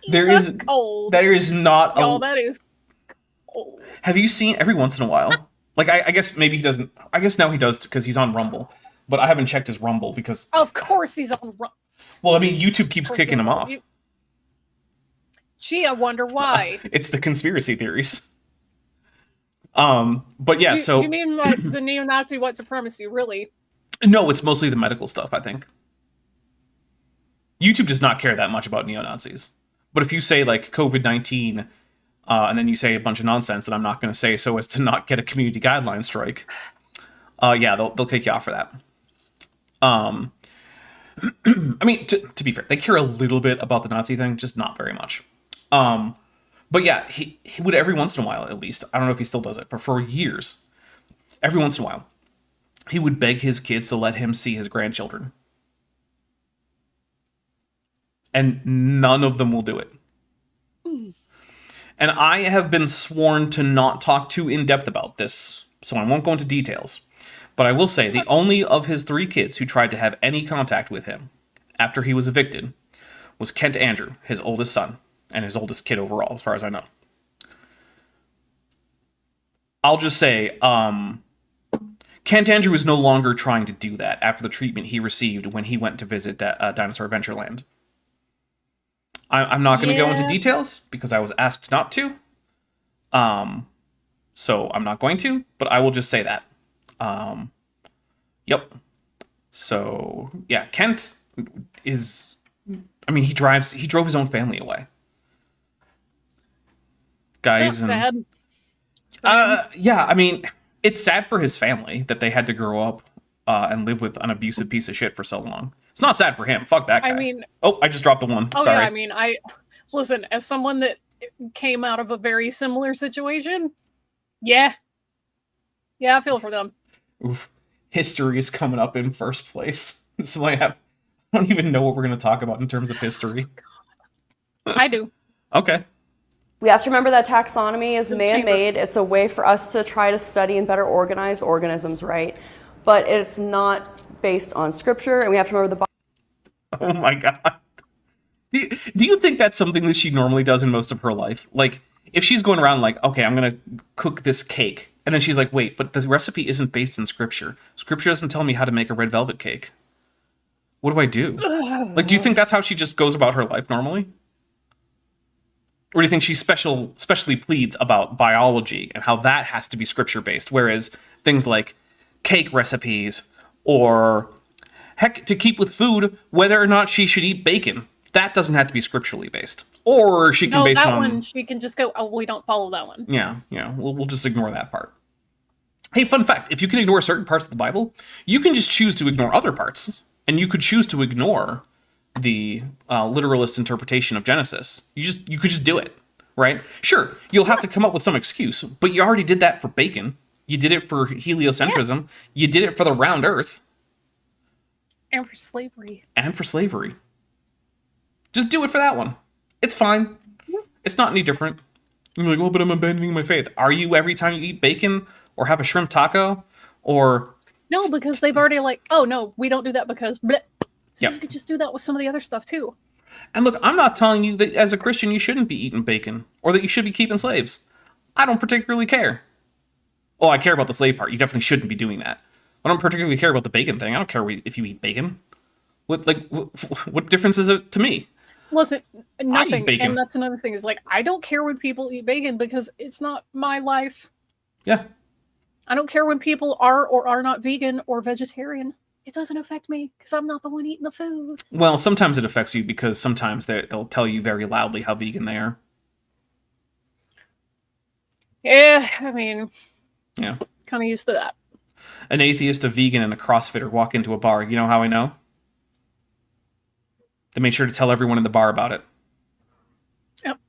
There is cold. There is not Y'all, that is cold. Have you seen every once in a while? Like, I guess maybe he doesn't. I guess now he does because he's on Rumble. But I haven't checked his Rumble because... Of course he's on Rumble. Well, I mean, YouTube keeps kicking him off. Gee, I wonder why. It's the conspiracy theories. But yeah, so... You mean like the neo-Nazi white supremacy, really? No, it's mostly the medical stuff, I think. YouTube does not care that much about neo-Nazis. But if you say, like, COVID-19... and then you say a bunch of nonsense that I'm not going to say so as to not get a community guideline strike. Yeah, they'll kick you off for that. I mean, to be fair, they care a little bit about the Nazi thing, just not very much. But yeah, he would every once in a while, at least. I don't know if he still does it, but for years, every once in a while, he would beg his kids to let him see his grandchildren. And none of them will do it. And I have been sworn to not talk too in-depth about this, so I won't go into details. But I will say, the only of his 3 kids who tried to have any contact with him after he was evicted was Kent Andrew, his oldest son, and his oldest kid overall, as far as I know. I'll just say, Kent Andrew is no longer trying to do that after the treatment he received when he went to visit Dinosaur Adventureland. I'm not going to go into details because I was asked not to. So I'm not going to, but I will just say that. Yep. So yeah, Kent is, I mean, he drove his own family away. Guys. That's sad. Yeah, I mean, it's sad for his family that they had to grow up and live with an abusive piece of shit for so long. It's not sad for him. Fuck that guy. I mean... Oh, I just dropped the one. Oh, Sorry. yeah, I mean, listen, as someone that came out of a very similar situation. Yeah. Yeah, I feel for them. Oof. History is coming up in first place. So I don't even know what we're going to talk about in terms of history. I do. Okay. We have to remember that taxonomy is The man-made. It's a way for us to try to study and better organize organisms, right? But it's not based on scripture, and we have to remember the Oh my god. Do you think that's something that she normally does in most of her life? Like, if she's going around like, okay, I'm going to cook this cake, and then she's like, wait, but the recipe isn't based in scripture. Scripture doesn't tell me how to make a red velvet cake. What do I do? Like, do you think that's how she just goes about her life normally? Or do you think she specially pleads about biology and how that has to be scripture-based, whereas things like cake recipes or, heck, to keep with food, whether or not she should eat bacon, that doesn't have to be scripturally based. Or she can No, base that on... one, she can just go, oh, we don't follow that one. Yeah, we'll just ignore that part. Hey, fun fact, if you can ignore certain parts of the Bible, you can just choose to ignore other parts. And you could choose to ignore the literalist interpretation of Genesis. You could just do it, right? Sure, you'll have to come up with some excuse, but you already did that for bacon. You did it for heliocentrism. Yeah. You did it for the round earth. And for slavery. And for slavery. Just do it for that one. It's fine. It's not any different. You're like, well, but I'm abandoning my faith. Are you every time you eat bacon or have a shrimp taco or... No, because they've already like, oh no, we don't do that because bleh. So Yep. you could just do that with some of the other stuff too. And look, I'm not telling you that as a Christian you shouldn't be eating bacon or that you should be keeping slaves. I don't particularly care. Oh, I care about the slave part. You definitely shouldn't be doing that. I don't particularly care about the bacon thing. I don't care if you eat bacon. What difference is it to me? Listen, nothing. bacon. And that's another thing is like, I don't care when people eat bacon because it's not my life. Yeah. I don't care when people are or are not vegan or vegetarian. It doesn't affect me because I'm not the one eating the food. Well, sometimes it affects you because sometimes they'll tell you very loudly how vegan they are. Yeah, I mean, Yeah. kind of used to that. An atheist, a vegan, and a CrossFitter walk into a bar. You know how I know? They made sure to tell everyone in the bar about it. Yep.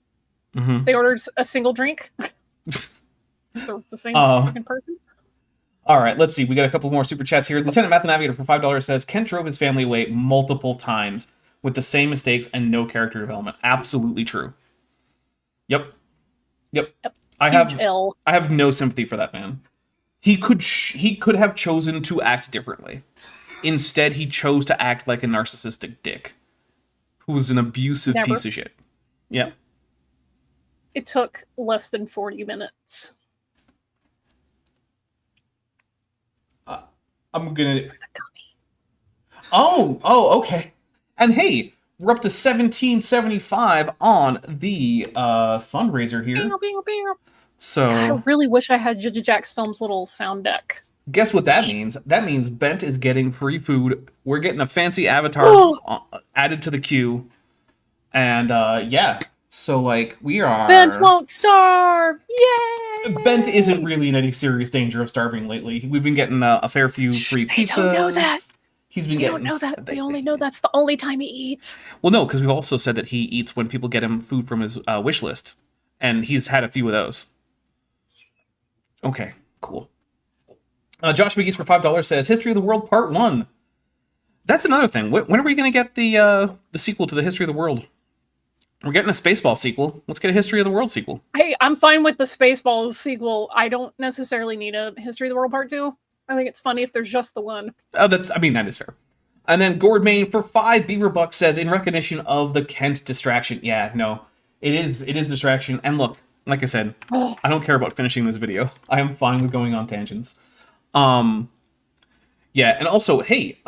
Mm-hmm. They ordered a single drink. They're the same fucking person. All right, let's see. We got a couple more super chats here. Lieutenant Math the Navigator for $5 says, Kent drove his family away multiple times with the same mistakes and no character development. Absolutely true. Yep. I have no sympathy for that man. He could have chosen to act differently. Instead, he chose to act like a narcissistic dick who was an abusive piece of shit. Yep. It took less than 40 minutes. I'm gonna... For the gummy. Oh, okay. And hey, we're up to 1775 on the fundraiser here. Beow, beow, beow. So God, I really wish I had Jack's Film's little sound deck. guess what that means? That means Bent is getting free food. We're getting a fancy avatar added to the queue. And yeah, so like we are... Bent won't starve! Yay! Bent isn't really in any serious danger of starving lately. We've been getting a fair few free pizzas. They don't know that. He's been They getting... don't know that. They only know that's the only time he eats. Well, no, because we've also said that he eats when people get him food from his wish list. And he's had a few of those. Okay, cool. Josh McGee's for $5 says, History of the World Part 1. That's another thing. When are we going to get the sequel to the History of the World? We're getting a Spaceball sequel. Let's get a History of the World sequel. Hey, I'm fine with the Spaceballs sequel. I don't necessarily need a History of the World Part 2. I think it's funny if there's just the one. Oh, that is fair. And then Gord Main for $5 Beaver Bucks says, in recognition of the Kent distraction. Yeah, no, it is distraction. And look, like I said, I don't care about finishing this video. I am fine with going on tangents. Yeah, and also, hey,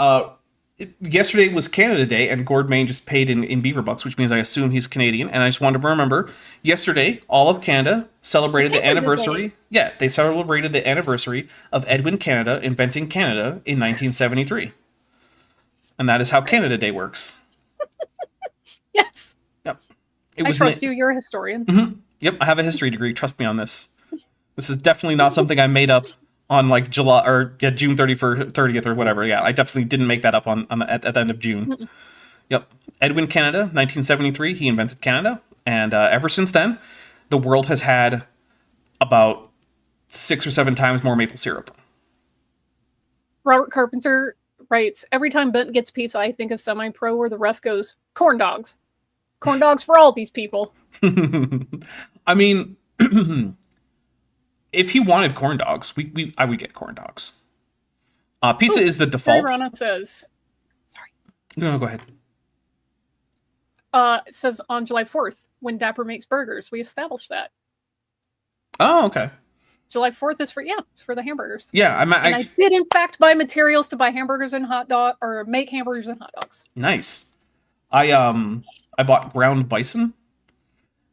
yesterday was Canada Day, and Gord Main just paid in Beaver Bucks, which means I assume he's Canadian. And I just wanted to remember, yesterday, all of Canada celebrated the anniversary. Yeah, they celebrated the anniversary of Edwin Canada inventing Canada in 1973. And that is how Canada Day works. Yes. Yep. I trust you. You're a historian. Mm-hmm. Yep, I have a history degree. Trust me on this. This is definitely not something I made up on like July or June 30th or whatever. Yeah, I definitely didn't make that up at the end of June. Yep. Edwin Canada, 1973. He invented Canada. And ever since then, the world has had about 6 or 7 times more maple syrup. Robert Carpenter writes, every time Bent gets pizza, I think of semi-pro where the ref goes, corn dogs. Corn dogs for all these people. I mean, if he wanted corn dogs, I would get corn dogs. Pizza is the default. Rana says, sorry. No, go ahead. It says on July 4th, when Dapper makes burgers. We established that. Oh, okay. July 4th is it's for the hamburgers. Yeah, I did in fact buy materials to buy hamburgers and hot dog or make hamburgers and hot dogs. Nice. I bought ground bison.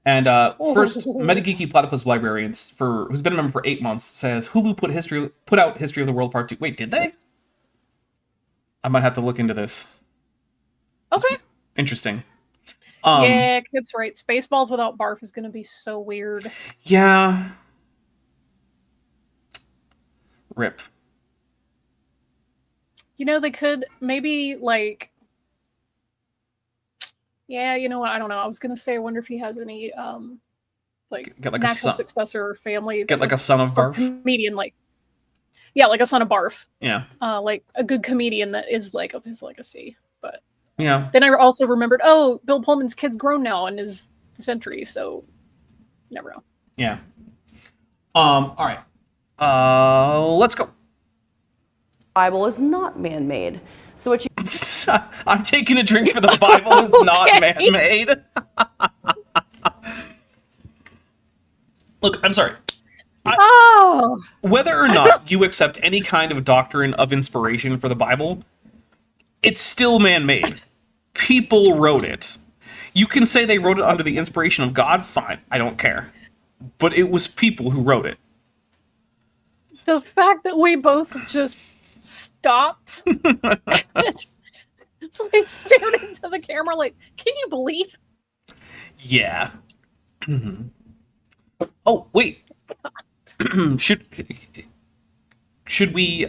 And first, Metageeky Platypus Librarians, who's been a member for 8 months, says Hulu put out History of the World Part 2. Wait, did they? I might have to look into this. Okay. Interesting. Yeah, Kip's right. Spaceballs without barf is going to be so weird. Yeah. Rip. You know, they could maybe, like... Yeah, you know what? I don't know. I was going to say, I wonder if he has any, get like natural successor or family. Get like a son of barf? Comedian, like... Yeah, like a son of barf. Yeah. Like a good comedian that is, like, of his legacy. But... Yeah. Then I also remembered, Bill Pullman's kid's grown now and is the century, so never know. Yeah. All right. Let's go. Bible is not man-made. So what you I'm taking a drink for the Bible is not man-made. Look, I'm sorry. Whether or not you accept any kind of doctrine of inspiration for the Bible, it's still man-made. People wrote it. You can say they wrote it under the inspiration of God, fine, I don't care. But it was people who wrote it. The fact that we both just stopped and like stared into the camera like, can you believe? Yeah. Oh, wait. Should we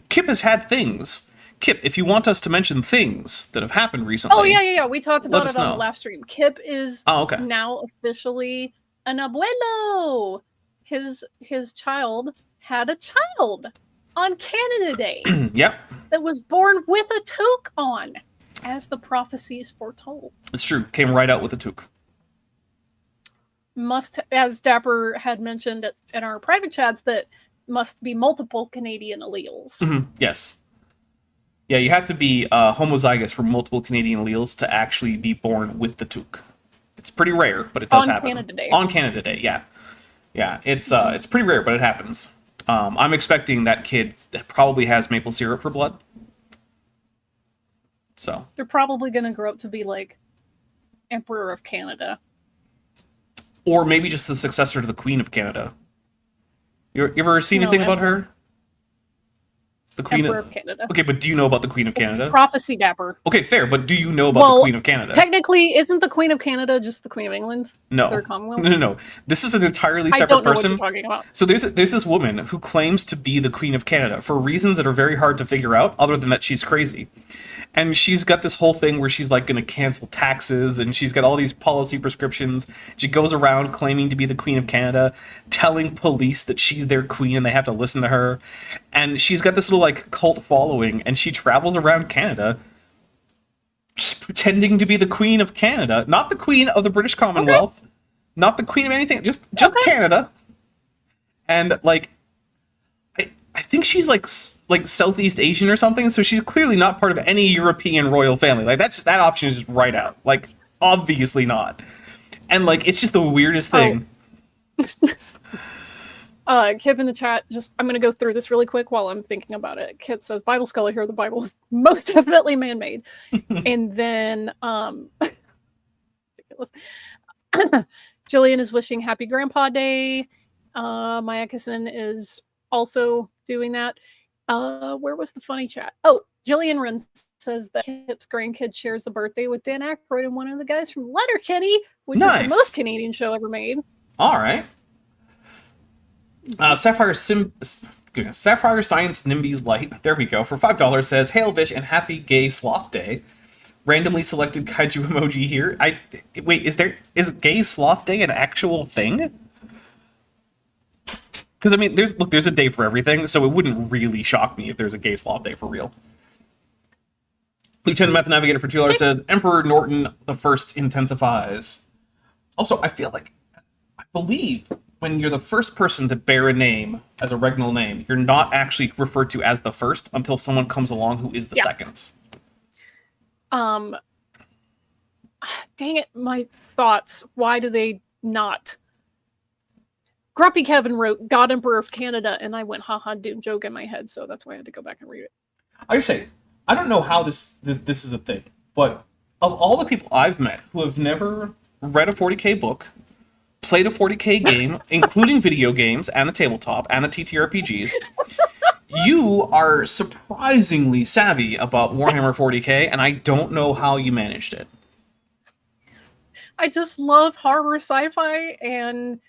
Kip has had things. Kip, if you want us to mention things that have happened recently. Oh yeah. We talked about it on know. the last stream. Kip is now officially an abuelo. His child had a child on Canada Day. Yep. That was born with a toque on, as the prophecies foretold. It's true. Came right out with a toque. As Dapper had mentioned in our private chats, that must be multiple Canadian alleles. Mm-hmm. Yes. Yeah, you have to be homozygous for multiple Canadian alleles to actually be born with the toque. It's pretty rare, but it does happen. On Canada Day, yeah. Yeah, it's pretty rare, but it happens. I'm expecting that kid probably has maple syrup for blood. So they're probably going to grow up to be like Emperor of Canada. Or maybe just the successor to the Queen of Canada. You ever seen anything about her? The Queen Emperor of Canada. Okay, but do you know about the Queen of Canada? Prophecy Dapper. Okay, fair, but do you know about the Queen of Canada? Technically, isn't the Queen of Canada just the Queen of England? No. Is there a Commonwealth? No. This is an entirely separate person. I don't know what you're talking about. So there's this woman who claims to be the Queen of Canada for reasons that are very hard to figure out, other than that she's crazy. And she's got this whole thing where she's like going to cancel taxes, and she's got all these policy prescriptions. She goes around claiming to be the Queen of Canada, telling police that she's their queen and they have to listen to her. And she's got this little like cult following, and she travels around Canada just pretending to be the Queen of Canada, not the Queen of the British Commonwealth, not the Queen of anything, just Canada. And like I think she's like Southeast Asian or something, so she's clearly not part of any European royal family. Like that option is just right out. Like obviously not. And like it's just the weirdest thing. Kip in the chat, I'm going to go through this really quick while I'm thinking about it. Kip says, Bible scholar here, the Bible is most definitely man-made. And then, ridiculous. Jillian is wishing Happy Grandpa Day. Maya Kissin is also doing that. Where was the funny chat? Oh, Jillian Wren says that Kip's grandkid shares a birthday with Dan Aykroyd and one of the guys from Letterkenny, which is the most Canadian show ever made. All right. Sapphire Science NIMBY's Light, there we go, for $5 says, Hail Vish and Happy Gay Sloth Day. Randomly selected kaiju emoji here. Wait, is Gay Sloth Day an actual thing? Because I mean, there's a day for everything, so it wouldn't really shock me if there's a Gay Sloth Day for real. Lieutenant Meth Navigator for $2 says Emperor Norton the First intensifies. Also, I believe when you're the first person to bear a name as a regnal name, you're not actually referred to as the first until someone comes along who is the second. Dang it, my thoughts. Why do they not? Grumpy Kevin wrote God Emperor of Canada, and I went haha doing joke in my head, so that's why I had to go back and read it. I just say, I don't know how this is a thing, but of all the people I've met who have never read a 40K book, played a 40K game, including video games and the tabletop and the TTRPGs, you are surprisingly savvy about Warhammer 40K, and I don't know how you managed it. I just love horror sci-fi, and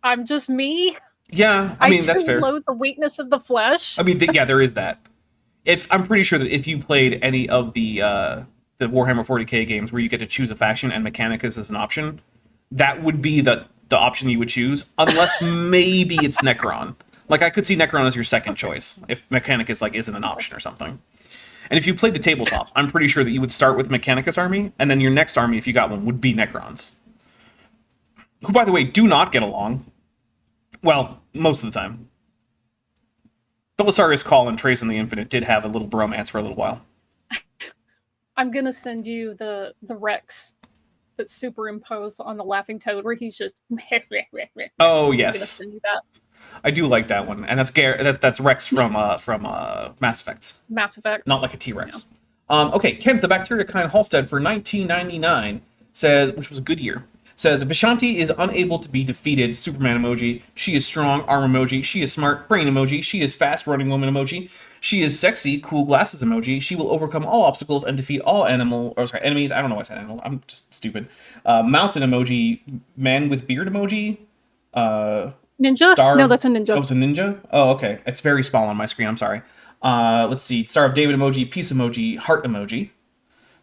I'm just me. Yeah, I mean, that's fair. I loathe the weakness of the flesh. I mean, yeah, there is that. I'm pretty sure that if you played any of the Warhammer 40K games where you get to choose a faction and Mechanicus is an option, that would be the option you would choose, unless maybe it's Necron. Like, I could see Necron as your second choice if Mechanicus isn't an option or something. And if you played the tabletop, I'm pretty sure that you would start with Mechanicus army, and then your next army, if you got one, would be Necrons. Who, by the way, do not get along. Well, most of the time. Belisarius Call and Trace in the Infinite did have a little bromance for a little while. I'm gonna send you the Rex that's superimposed on the Laughing Toad, where he's just. Oh I'm yes, gonna send you that. I do like that one, and that's Rex from Mass Effect. Mass Effect. Not like a T-Rex. Yeah. Okay, Kent the Bacteria Kind Halstead for 1999 says, which was a good year. Says, Vishanti is unable to be defeated, Superman emoji. She is strong, arm emoji. She is smart, brain emoji. She is fast, running woman emoji. She is sexy, cool glasses emoji. She will overcome all obstacles and defeat all enemies. I don't know why I said animal. I'm just stupid. Mountain emoji, man with beard emoji. Ninja? No, that's a ninja. Oh, it's a ninja? Oh, okay. It's very small on my screen. I'm sorry. Let's see. Star of David emoji, peace emoji, heart emoji.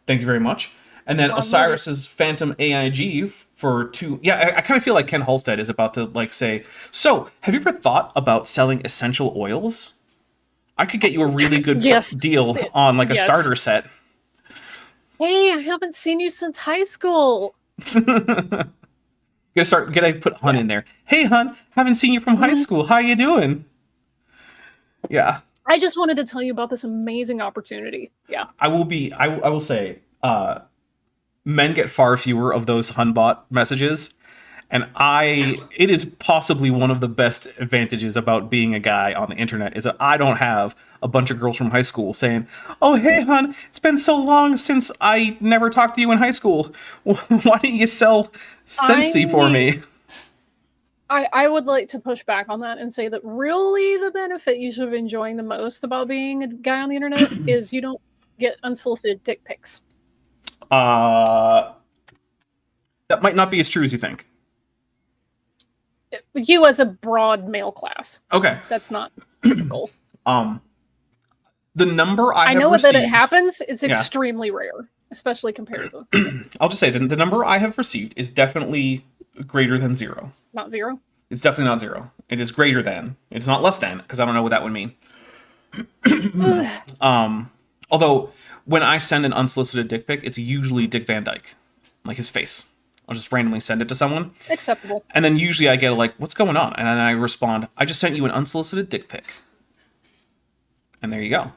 Thank you very much. And then Osiris's Phantom AIG for 2. Yeah, I kind of feel like Ken Halstead is about to say, so have you ever thought about selling essential oils? I could get you a really good deal on a starter set. Hey, I haven't seen you since high school. Gotta put Hun in there. Hey Hun, haven't seen you from high school. How you doing? Yeah. I just wanted to tell you about this amazing opportunity. Yeah. I will say, men get far fewer of those Hunbot messages, and it is possibly one of the best advantages about being a guy on the internet is that I don't have a bunch of girls from high school saying, oh, hey, hun, it's been so long since I never talked to you in high school. Why don't you sell Sensi for me? I would like to push back on that and say that really the benefit you should be enjoying the most about being a guy on the internet is you don't get unsolicited dick pics. That might not be as true as you think. You as a broad male class. Okay. That's not typical. The number I have know received, that it happens. It's extremely rare, especially compared to... I'll just say, the number I have received is definitely greater than 0. Not 0? It's definitely not 0. It is greater than. It's not less than, because I don't know what that would mean. Although, when I send an unsolicited dick pic, it's usually Dick Van Dyke. Like his face. I'll just randomly send it to someone. Acceptable. And then usually I get what's going on? And then I respond, I just sent you an unsolicited dick pic. And there you go.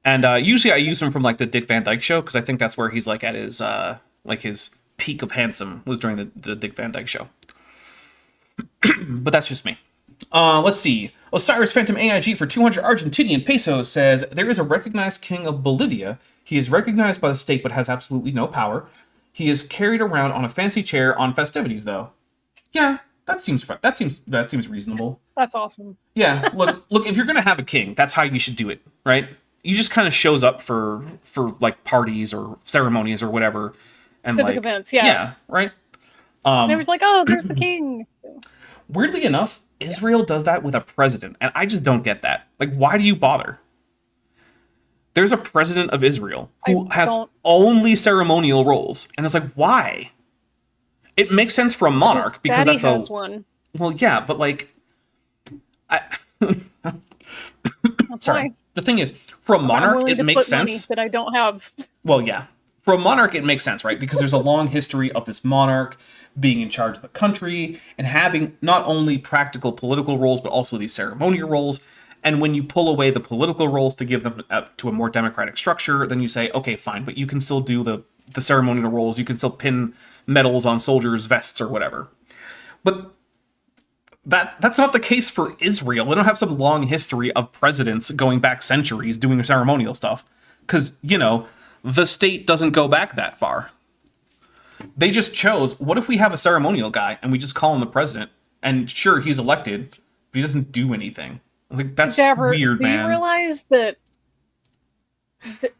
And usually I use him from the Dick Van Dyke show, because I think that's where he's at his his peak of handsome was during the Dick Van Dyke show. But that's just me. Let's see. Osiris Phantom AIG for 200 Argentinian pesos says, there is a recognized king of Bolivia. He is recognized by the state but has absolutely no power. He is carried around on a fancy chair on festivities, though. Yeah, that seems reasonable. That's awesome. Yeah, look, if you're gonna have a king, that's how you should do it, right? He just kind of shows up for parties or ceremonies or whatever, and civic events. Yeah, right. And everyone's like, oh, there's the king. Weirdly enough, Israel does that with a president, and I just don't get that. Why do you bother? There's a president of Israel who I has don't- only ceremonial roles, and it's like, why? It makes sense for a monarch because Daddy that's has a one. well, yeah, but like, I That's sorry. why The thing is, for a I'm monarch, willing it to makes put money sense. that I don't have. Well, yeah. For a monarch, it makes sense, right? Because there's a long history of this monarch being in charge of the country and having not only practical political roles, but also these ceremonial roles. And when you pull away the political roles to give them up to a more democratic structure, then you say, okay, fine, but you can still do the ceremonial roles. You can still pin medals on soldiers' vests or whatever. But that's not the case for Israel. They don't have some long history of presidents going back centuries doing ceremonial stuff. Because, the state doesn't go back that far. They just chose, what if we have a ceremonial guy and we just call him the president? And sure, he's elected, but he doesn't do anything. Like, that's Jabber, weird, do man. you realize that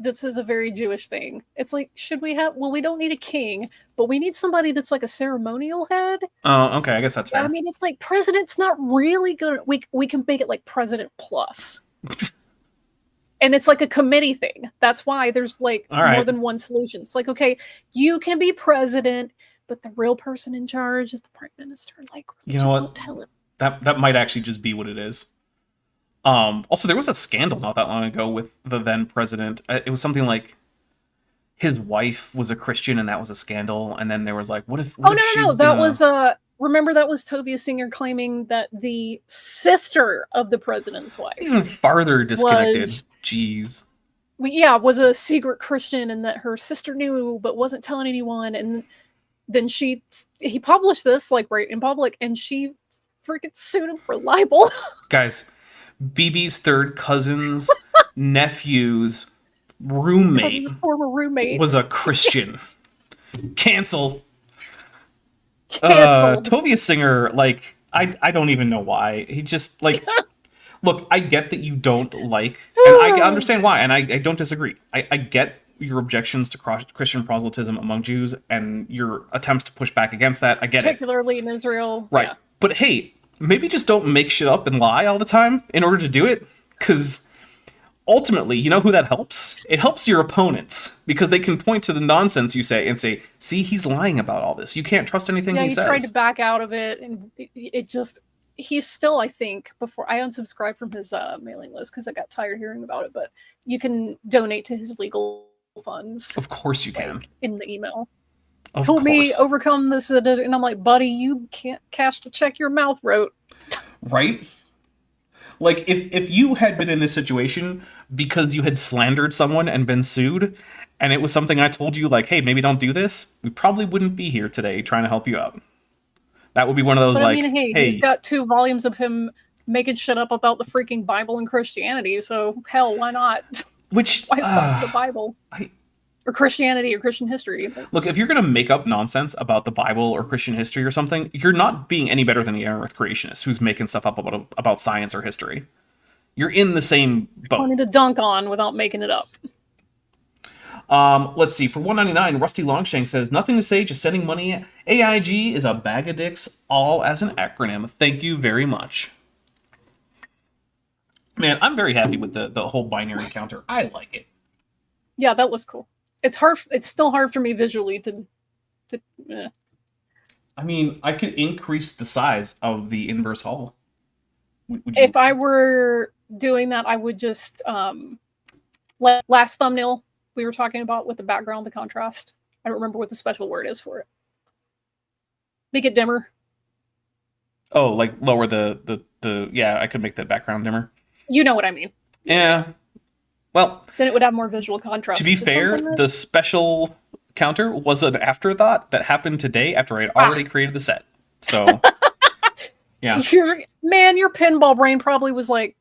this is a very Jewish thing? It's like, should we have? Well, we don't need a king, but we need somebody that's like a ceremonial head. Oh, okay, I guess that's fair. I mean, it's like president's not really good. We can make it like president plus. And it's like a committee thing. That's why there's like All right. more than one solution. It's like, okay, you can be president, but the real person in charge is the prime minister. Like, You know just what? don't tell him. That might actually just be what it is. Also, there was a scandal not that long ago with the then president. It was something like his wife was a Christian, and that was a scandal. And then there was like, what if? Oh no! That was remember that was Tovia Singer claiming that the sister of the president's wife even farther disconnected. was- Jeez. was a secret Christian, and that her sister knew but wasn't telling anyone. And then he published this like right in public, and she freaking sued him for libel. Guys, BB's third cousin's nephew's roommate His former roommate was a Christian. Cancel. canceled. Tovia Singer, like, I don't even know why. He just, like, look, I get that you don't like, and I understand why, and I don't disagree. I get your objections to Christian proselytism among Jews and your attempts to push back against that. I get it. Particularly in Israel. Right. Yeah. But hey, maybe just don't make shit up and lie all the time in order to do it. Because ultimately, you know who that helps? It helps your opponents. Because they can point to the nonsense you say and say, see, he's lying about all this. You can't trust anything Yeah, he he says. tried to back out of it, and it just... He's still, I think, before I unsubscribed from his mailing list because I got tired hearing about it, but you can donate to his legal funds. Of course you can. Like, in the email. Of Help course. me overcome this, and I'm like, buddy, you can't cash the check your mouth wrote. Right? Like, if you had been in this situation because you had slandered someone and been sued, and it was something I told you, like, hey, maybe don't do this, we probably wouldn't be here today trying to help you out. That would be one of those, But like, I mean, hey, he's got 2 volumes of him making shit up about the freaking Bible and Christianity, so hell, why not? which, Why stop the Bible? Or Christianity or Christian history. But look, if you're going to make up nonsense about the Bible or Christian history or something, you're not being any better than the Earth creationist who's making stuff up about science or history. You're in the same boat. wanting to dunk on without making it up. Let's see. For $1.99, Rusty Longshank says, nothing to say, just sending money. AIG is a bag of dicks, all as an acronym. Thank you very much. Man, I'm very happy with the whole binary counter. I like it. Yeah, that was cool. It's hard. It's still hard for me visually to I mean, I could increase the size of the inverse hull. Would you- If I were doing that, I would just last thumbnail we were talking about with the background, the contrast. I don't remember what the special word is for it. Make it dimmer. Oh, like lower the yeah, I could make the background dimmer. You know what I mean. Yeah. Well, Then it would have more visual contrast. to be Is fair, something that- the special counter was an afterthought that happened today after I had already created the set. So, yeah. your pinball brain probably was like,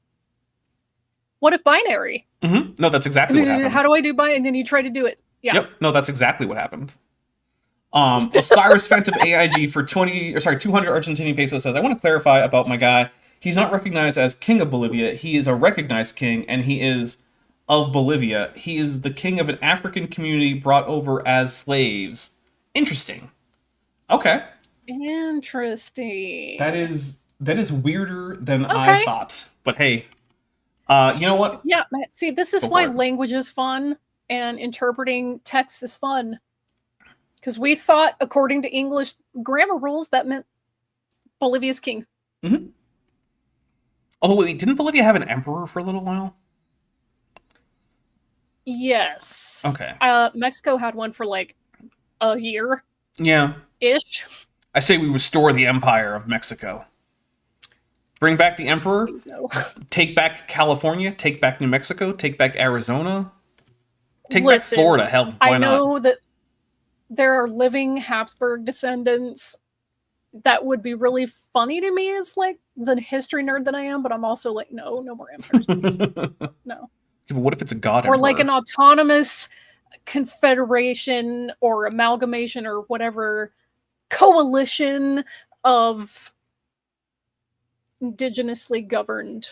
what if binary? No, that's exactly what happened. How do I do binary? And then you try to do it. Yeah. Yep. No, that's exactly what happened. Osiris Phantom AIG for 200 Argentinian pesos says, I want to clarify about my guy. He's not recognized as king of Bolivia. He is a recognized king, and he is of Bolivia. He is the king of an African community brought over as slaves. Interesting. Okay. Interesting. That is weirder than I thought. But hey, You know what? Yeah, see, this is Go why for it. language is fun and interpreting text is fun. Because we thought, according to English grammar rules, that meant Bolivia's king. Although, wait, didn't Bolivia have an emperor for a little while? Yes. Okay. Mexico had one for like a year Yeah. ish. I say we restore the empire of Mexico. Bring back the emperor. Please no. Take back California. Take back New Mexico. Take back Arizona. Take Listen, back Florida. Hell, why I know not? that there are living Habsburg descendants that would be really funny to me as like the history nerd that I am, but I'm also like, no more empires, please. No. But what if it's a god Or emperor? like an autonomous confederation or amalgamation or whatever coalition of indigenously governed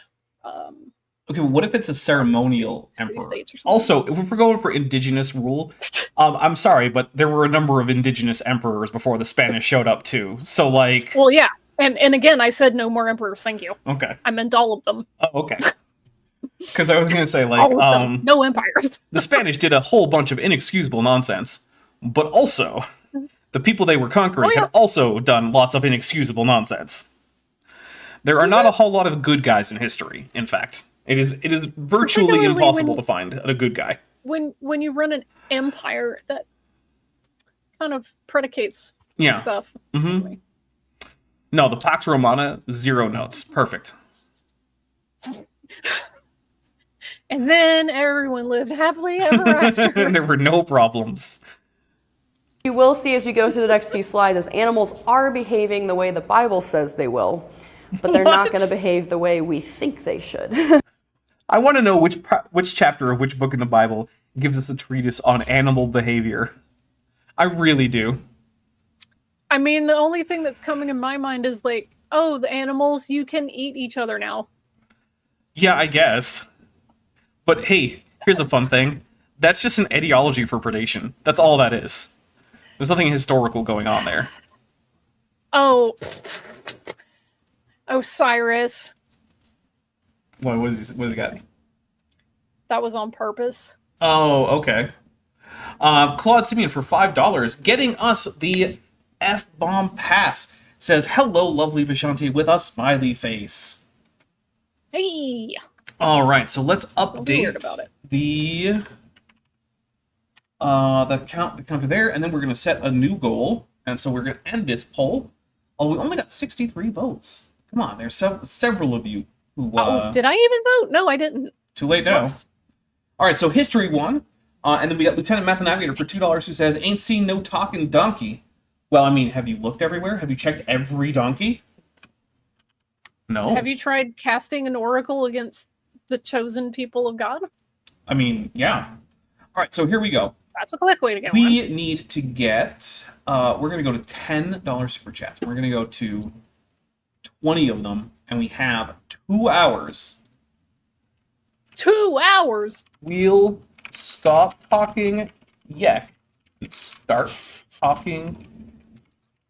Okay, but what if it's a ceremonial city emperor? states or something. Also, if we're going for indigenous rule, I'm sorry, but there were a number of indigenous emperors before the Spanish showed up too. So, like, Well, yeah. And again, I said no more emperors, thank you. okay, I meant all of them. oh, okay. Because I was gonna say, like, All of them. No empires. the Spanish did a whole bunch of inexcusable nonsense, but also the people they were conquering Oh, yeah. had also done lots of inexcusable nonsense. There are not a whole lot of good guys in history. In fact, it is virtually Particularly impossible when- to find a good guy. When you run an empire, that kind of predicates Yeah. stuff. Mhm. Anyway. No, the Pax Romana, 0 notes. Perfect. And then everyone lived happily ever after. There were no problems. You will see as we go through the next few slides is animals are behaving the way the Bible says they will, but they're not What? going to behave the way we think they should. I want to know which chapter of which book in the Bible gives us a treatise on animal behavior. I really do. I mean, the only thing that's coming in my mind is like, oh, the animals, you can eat each other now. Yeah, I guess. But hey, here's a fun thing. That's just an ideology for predation. That's all that is. There's nothing historical going on there. Oh, Osiris. What has he got? That was on purpose. Oh, okay. Claude Simeon for $5, getting us the F-bomb pass. Says, hello, lovely Vishanti, with a smiley face. Hey. All right, so let's Don't be weird update about it. the counter there, and then we're going to set a new goal. And so we're going to end this poll. Oh, we only got 63 votes. Come on, there's several of you who Oh, did I even vote? No, I didn't. too late now. Whoops. All right, so history won, and then we got Lieutenant Math Navigator for $2 who says, "Ain't seen no talking donkey." Well, I mean, have you looked everywhere? Have you checked every donkey? No. Have you tried casting an oracle against the chosen people of God? I mean, yeah. All right, so here we go. That's a quick way to get one. We need to get, we're going to go to $10 super chats. We're going to go to 20 of them, and we have 2 hours. 2 hours. We'll stop talking yak and start talking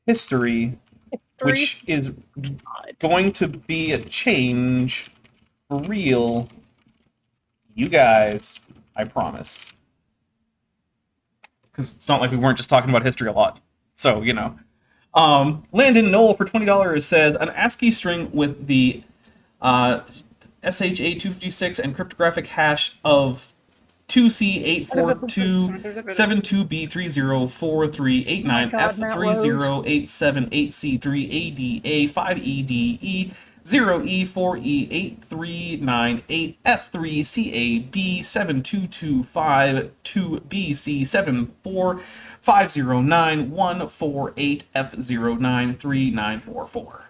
history, It's three. which is God. going to be a change for real. You guys, I promise. Because it's not like we weren't just talking about history a lot. So, you know. Landon Knoll for $20 says, an ASCII string with the SHA-256 and cryptographic hash of 2C84272B304389F30878C3ADA5EDE 0E4E83972252BC74225091488F093944.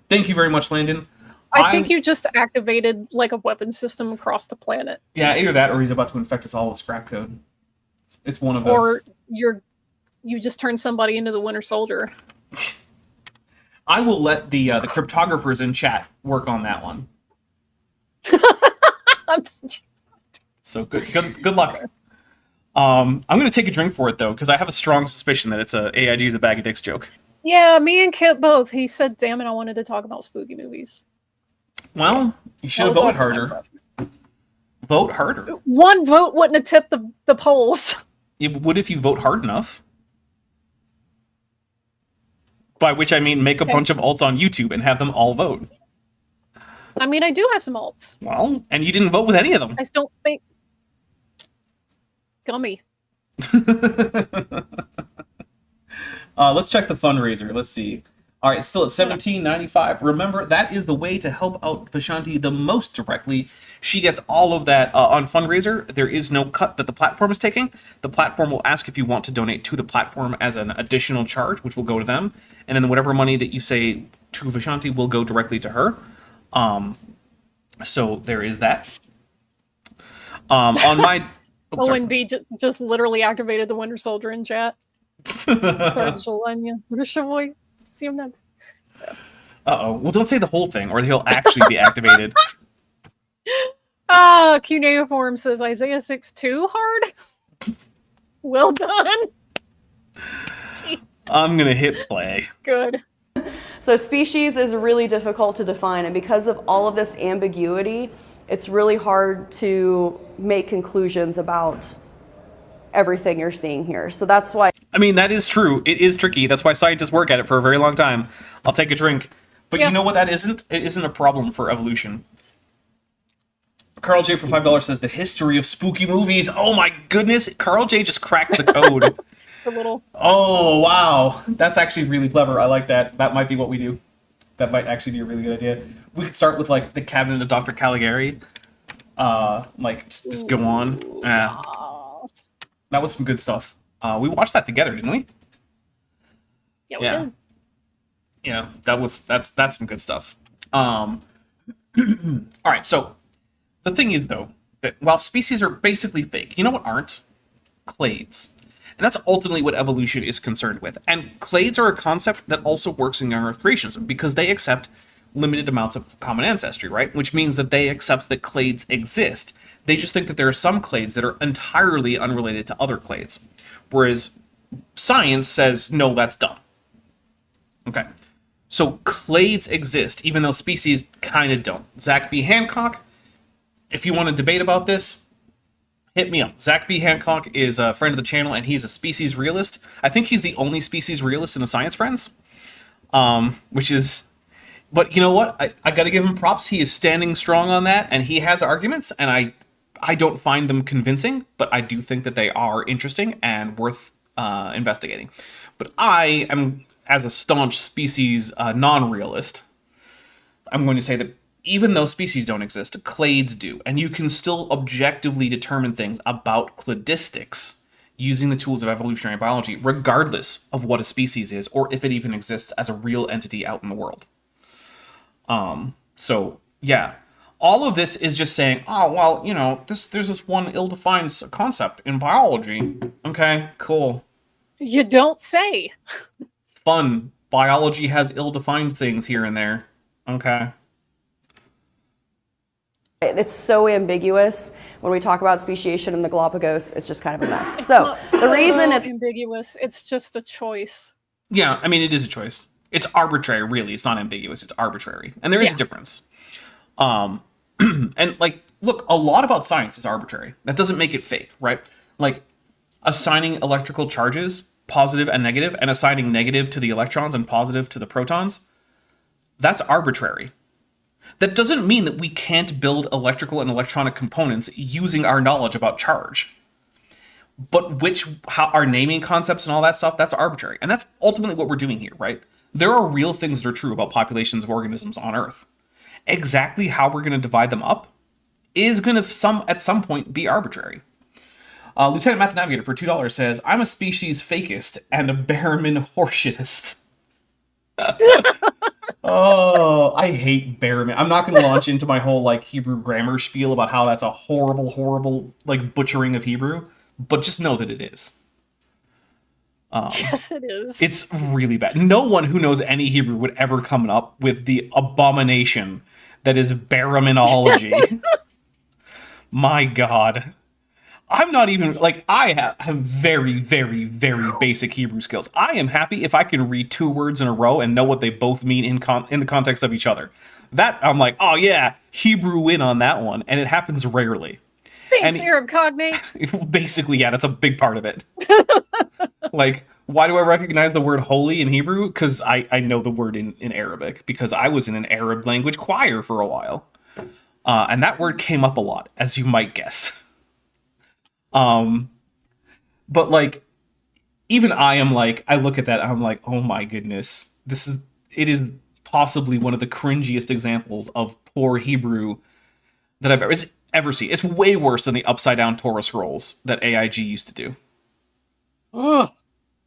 Thank you very much, Landon. I think you just activated like a weapon system across the planet. Yeah, either that or he's about to infect us all with scrap code. It's one of those. Or you just turned somebody into the Winter Soldier. I will let the cryptographers in chat work on that one. I'm just, So good luck. I'm gonna take a drink for it though, because I have a strong suspicion that it's AIG is a bag of dicks joke. yeah, me and Kip both. He said, damn it, I wanted to talk about spooky movies. Well, you should have That was voted also my harder. preference. Vote harder. One vote wouldn't have tipped the polls. It would if you vote hard enough. By which I mean make a bunch of alts on YouTube and have them all vote. I mean, I do have some alts. Well, and you didn't vote with any of them. I just don't think... Gummy. Let's check the fundraiser. Let's see. All right, it's still at $17.95. Remember, that is the way to help out Vishanti the most directly. She gets all of that on Fundraiser. There is no cut that the platform is taking. The platform will ask if you want to donate to the platform as an additional charge, which will go to them. And then whatever money that you say to Vishanti will go directly to her. So there is that. On my... ONB just literally activated the Winter Soldier in chat. Uh-oh. Well, don't say the whole thing, or he'll actually be activated. Cuneiform says Isaiah 6:2 hard. Well done. Jeez. I'm gonna hit play. Good. So species is really difficult to define, and because of all of this ambiguity, it's really hard to make conclusions about everything you're seeing here. So that's why... I mean, that is true. It is tricky. That's why scientists work at it for a very long time. I'll take a drink. But you know what that isn't? It isn't a problem for evolution. Carl J for $5 says, the history of spooky movies. Oh my goodness. Carl J just cracked the code. A little. Oh, wow. That's actually really clever. I like that. That might be what we do. That might actually be a really good idea. We could start with, like, the Cabinet of Dr. Caligari. Just go on. That was some good stuff. We watched that together, didn't we? Yeah, we did. Yeah, that's some good stuff. All right, so the thing is, though, that while species are basically fake, you know what aren't? Clades. And that's ultimately what evolution is concerned with. And clades are a concept that also works in young Earth creationism because they accept limited amounts of common ancestry, right? Which means that they accept that clades exist. They just think that there are some clades that are entirely unrelated to other clades. Whereas science says, no, that's dumb. Okay. So clades exist, even though species kind of don't. Zach B. Hancock, if you want to debate about this, hit me up. Zach B. Hancock is a friend of the channel, and he's a species realist. I think he's the only species realist in the Science Friends. Which is... But you know what? I got to give him props. He is standing strong on that, and he has arguments, and I don't find them convincing, but I do think that they are interesting and worth investigating. But I am, as a staunch species non-realist, I'm going to say that even though species don't exist, clades do, and you can still objectively determine things about cladistics using the tools of evolutionary biology, regardless of what a species is, or if it even exists as a real entity out in the world. So, yeah. All of this is just saying, oh, well, you know, there's this one ill-defined concept in biology. Okay, cool. You don't say. Fun. Biology has ill-defined things here and there. Okay. It's so ambiguous. When we talk about speciation in the Galapagos, it's just kind of a mess. So the reason it's ambiguous, it's just a choice. Yeah, I mean, it is a choice. It's arbitrary, really. It's not ambiguous. It's arbitrary. And there is a difference. And, like, look, a lot about science is arbitrary. That doesn't make it fake, right? Like, assigning electrical charges, positive and negative, and assigning negative to the electrons and positive to the protons, that's arbitrary. That doesn't mean that we can't build electrical and electronic components using our knowledge about charge. But how our naming concepts and all that stuff, that's arbitrary. And that's ultimately what we're doing here, right? There are real things that are true about populations of organisms on Earth. Exactly how we're going to divide them up is going to at some point be arbitrary. Lieutenant Math Navigator for $2 says, I'm a species fakist and a Berriman horseshitist. Oh, I hate Berriman. I'm not going to launch into my whole like Hebrew grammar spiel about how that's a horrible, horrible like butchering of Hebrew, but just know that it is. Yes, it is. It's really bad. No one who knows any Hebrew would ever come up with the abomination that is Berrimanology. My God. I'm not even, like, I have very, very, very basic Hebrew skills. I am happy if I can read two words in a row and know what they both mean in the context of each other. That, I'm like, oh yeah, Hebrew win on that one. And it happens rarely. Thanks, Arab cognates. Basically, yeah, that's a big part of it. Like, why do I recognize the word holy in Hebrew? Because I know the word in Arabic, because I was in an Arab language choir for a while. And that word came up a lot, as you might guess. But like, even I am like, I look at that, and I'm like, oh my goodness, it is possibly one of the cringiest examples of poor Hebrew that I've ever seen. It's way worse than the upside down Torah scrolls that AIG used to do. Ugh.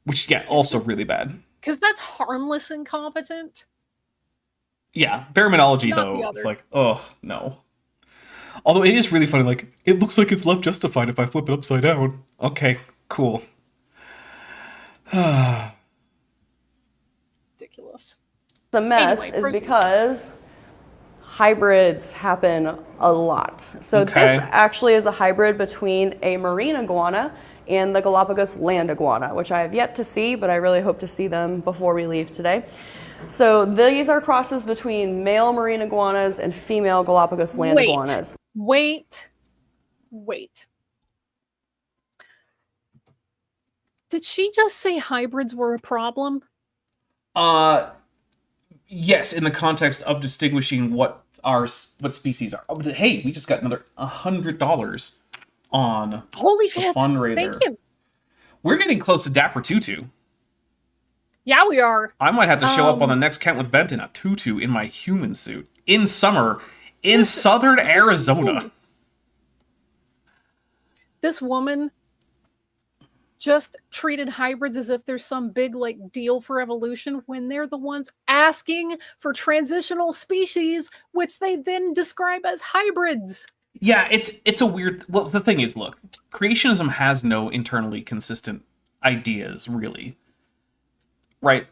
Which, yeah, also really bad. Because that's harmless and competent. Yeah, baraminology, Not though, the it's other. like, ugh, no. Although it is really funny, like, it looks like it's left justified if I flip it upside down. Okay, cool. Ridiculous. The mess Anyway, is proceed. because hybrids happen a lot. So Okay. this actually is a hybrid between a marine iguana and the Galapagos land iguana, which I have yet to see, but I really hope to see them before we leave today. So these are crosses between male marine iguanas and female Galapagos land iguanas. Wait. Did she just say hybrids were a problem? Yes, in the context of distinguishing what species are. Oh, but hey, we just got another $100 on Holy the shit. fundraiser. Thank you. We're getting close to Dapper Tutu. Yeah, we are. I might have to show up on the next Count with Bent in a tutu in my human suit in summer in southern Arizona. This woman just treated hybrids as if there's some big like deal for evolution when they're the ones asking for transitional species, which they then describe as hybrids. Yeah, it's a weird. Well, the thing is, look, creationism has no internally consistent ideas, really. Right?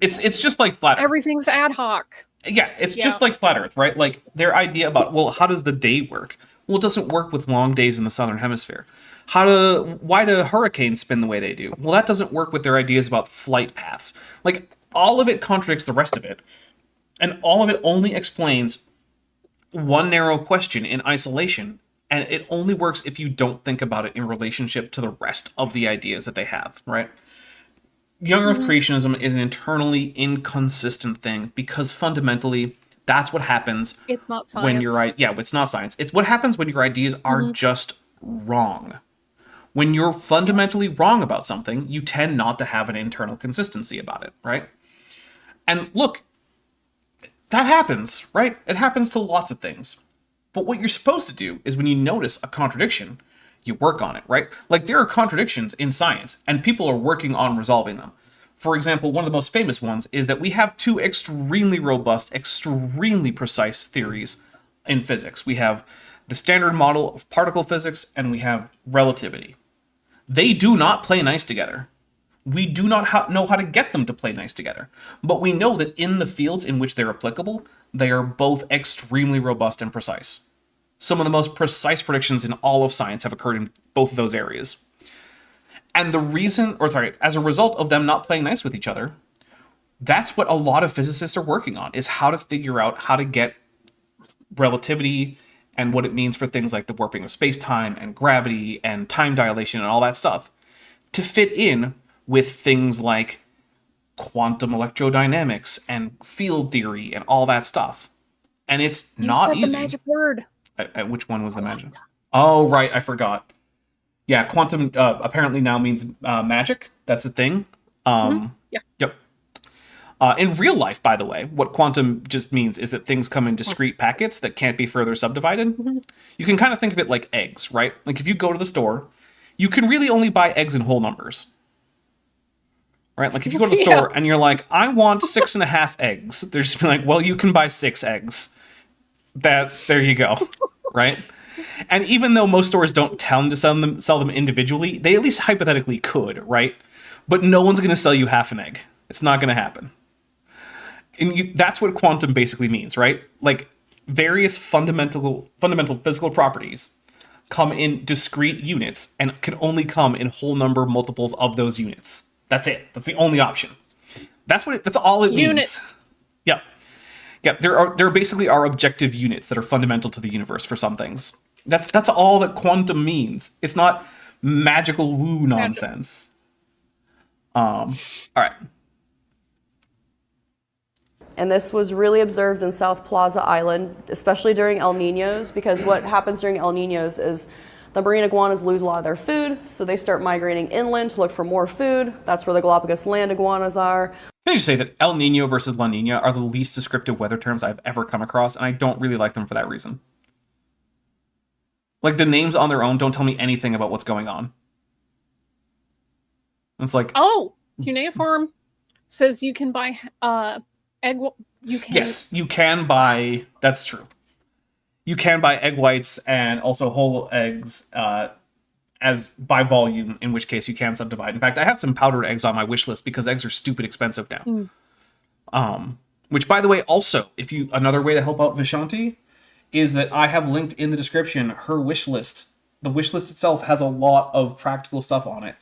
It's just like flat Earth. Everything's ad hoc. Yeah, it's just like flat Earth, right? Like their idea about, well, how does the day work? Well, it doesn't work with long days in the southern hemisphere. Why do hurricanes spin the way they do? Well, that doesn't work with their ideas about flight paths. Like all of it contradicts the rest of it, and all of it only explains one narrow question in isolation, and it only works if you don't think about it in relationship to the rest of the ideas that they have, right? Young Earth creationism is an internally inconsistent thing because fundamentally that's what happens It's not science. when it's not science. It's what happens when your ideas are just wrong. When you're fundamentally wrong about something, you tend not to have an internal consistency about it, right? And look, that happens, right? It happens to lots of things. But what you're supposed to do is when you notice a contradiction, you work on it, right? Like there are contradictions in science and people are working on resolving them. For example, one of the most famous ones is that we have two extremely robust, extremely precise theories in physics. We have the standard model of particle physics and we have relativity. They do not play nice together. We do not know how to get them to play nice together. But we know that in the fields in which they're applicable, they are both extremely robust and precise. Some of the most precise predictions in all of science have occurred in both of those areas. And as a result of them not playing nice with each other, that's what a lot of physicists are working on, is how to figure out how to get relativity and what it means for things like the warping of space-time and gravity and time dilation and all that stuff to fit in with things like quantum electrodynamics and field theory and all that stuff. And it's not easy. The magic word. Which one was the magic? Oh, right, I forgot. Yeah, quantum apparently now means magic. That's a thing. Yeah. Yep. In real life, by the way, what quantum just means is that things come in discrete packets that can't be further subdivided. You can kind of think of it like eggs, right? Like if you go to the store, you can really only buy eggs in whole numbers. Right? Like if you go to the store and you're like, I want 6.5 eggs, they're just be like, well, you can buy 6 eggs. There you go. Right? And even though most stores don't tell them to sell them individually, they at least hypothetically could, right? But no one's going to sell you half an egg. It's not going to happen. And that's what quantum basically means, right? Like various fundamental physical properties come in discrete units and can only come in whole number multiples of those units. That's it. That's the only option. That's all it means. Units. Yep. There basically are objective units that are fundamental to the universe for some things. That's all that quantum means. It's not magical woo nonsense. All right. And this was really observed in South Plaza Island, especially during El Ninos, because what happens during El Ninos is the marine iguanas lose a lot of their food, so they start migrating inland to look for more food. That's where the Galapagos land iguanas are. Can I just say that El Nino versus La Nina are the least descriptive weather terms I've ever come across, and I don't really like them for that reason. Like, the names on their own don't tell me anything about what's going on. It's like... Oh, Cuneiform says you can buy egg... You can... Yes, you can buy... That's true. You can buy egg whites and also whole eggs as by volume, in which case you can subdivide. In fact, I have some powdered eggs on my wish list because eggs are stupid expensive now. Which, by the way, also, if you another way to help out Vishanti is that I have linked in the description her wish list. The wish list itself has a lot of practical stuff on it.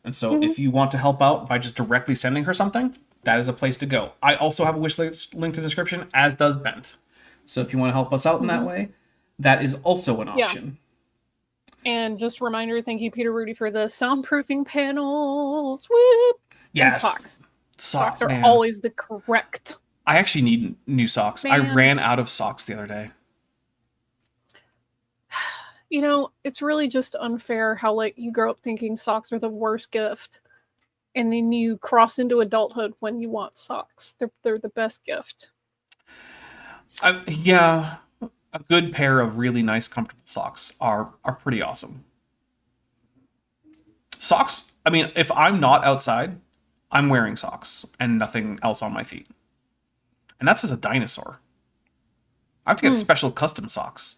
And so if you want to help out by just directly sending her something, that is a place to go. I also have a wish list linked in the description, as does Bent. So if you want to help us out in that way, that is also an option. And just a reminder, thank you, Peter Rudy, for the soundproofing panels. Whoop! Yes. And socks. Socks are man. always the correct. I actually need new socks. I Man. ran out of socks the other day. You know, it's really just unfair how, like, you grow up thinking socks are the worst gift, and then you cross into adulthood when you want socks. They're the best gift. Yeah, a good pair of really nice, comfortable socks are pretty awesome. Socks, I mean, if I'm not outside, I'm wearing socks and nothing else on my feet. And that's as a dinosaur. I have to get special custom socks.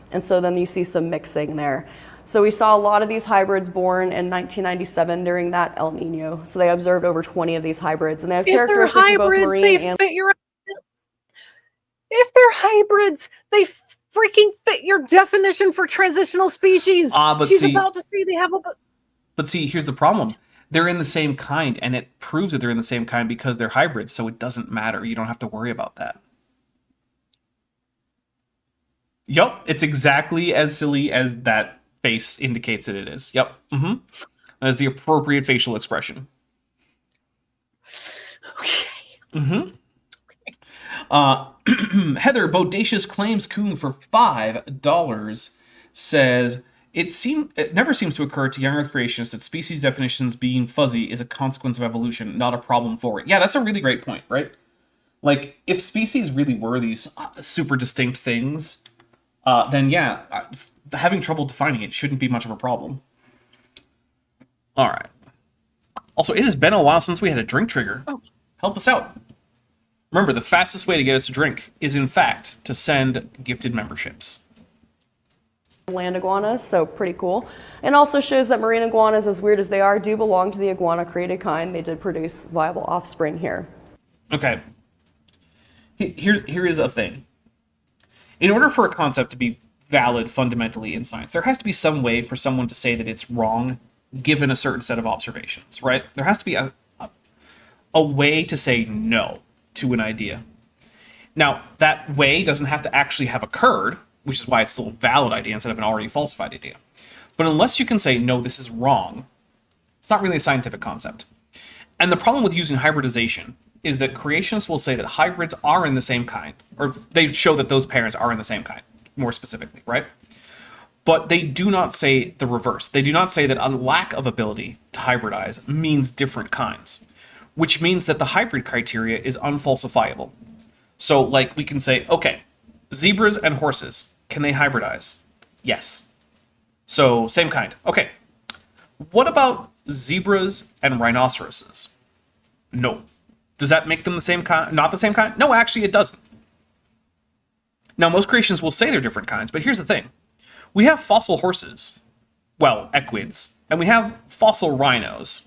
And so then you see some mixing there. So we saw a lot of these hybrids born in 1997 during that El Nino. So they observed over 20 of these hybrids, and they have If they're characteristics of both hybrids, marine they and... fit your... If they're hybrids, they freaking fit your definition for transitional species. But She's see- about to say they have a... But see, here's the problem. They're in the same kind, and it proves that they're in the same kind because they're hybrids, so it doesn't matter. You don't have to worry about that. Yup, it's exactly as silly as that face indicates that it is. Yep. That is the appropriate facial expression. Okay. Heather Bodacious claims Coon for $5 says it never seems to occur to young Earth creationists that species definitions being fuzzy is a consequence of evolution, not a problem for it. Yeah, that's a really great point, right? Like, if species really were these super distinct things, then yeah, having trouble defining it shouldn't be much of a problem. All right. Also, it has been a while since we had a drink trigger. Oh. Help us out. Remember, the fastest way to get us a drink is, in fact, to send gifted memberships. land iguanas, so pretty cool. And also shows that marine iguanas, as weird as they are, do belong to the iguana created kind. They did produce viable offspring here. Okay. Here is a thing. In order for a concept to be valid fundamentally in science, there has to be some way for someone to say that it's wrong given a certain set of observations, right? There has to be a way to say no to an idea. Now, that way doesn't have to actually have occurred, which is why it's still a valid idea instead of an already falsified idea. But unless you can say, no, this is wrong, it's not really a scientific concept. And the problem with using hybridization is that creationists will say that hybrids are in the same kind, or they show that those parents are in the same kind, more specifically, right? But they do not say the reverse. They do not say that a lack of ability to hybridize means different kinds, which means that the hybrid criteria is unfalsifiable. So, like, we can say, okay, zebras and horses, can they hybridize? Yes. So, same kind. Okay. What about zebras and rhinoceroses? No. Does that make them the same kind? Not the same kind? No, actually, it doesn't. Now, most creationists will say they're different kinds, but here's the thing. We have fossil horses, well, equids, and we have fossil rhinos.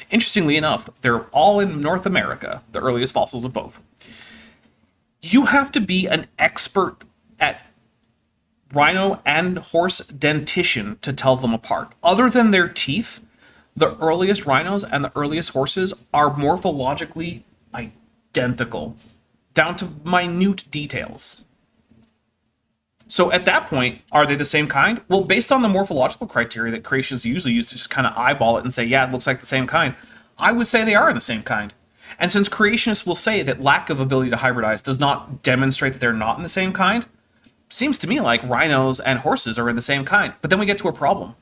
Interestingly enough, they're all in North America, the earliest fossils of both. You have to be an expert at rhino and horse dentition to tell them apart. Other than their teeth, the earliest rhinos and the earliest horses are morphologically identical, down to minute details. So at that point, are they the same kind? Well, based on the morphological criteria that creationists usually use to just kind of eyeball it and say, yeah, it looks like the same kind, I would say they are the same kind. And since creationists will say that lack of ability to hybridize does not demonstrate that they're not in the same kind, seems to me like rhinos and horses are in the same kind. But then we get to a problem.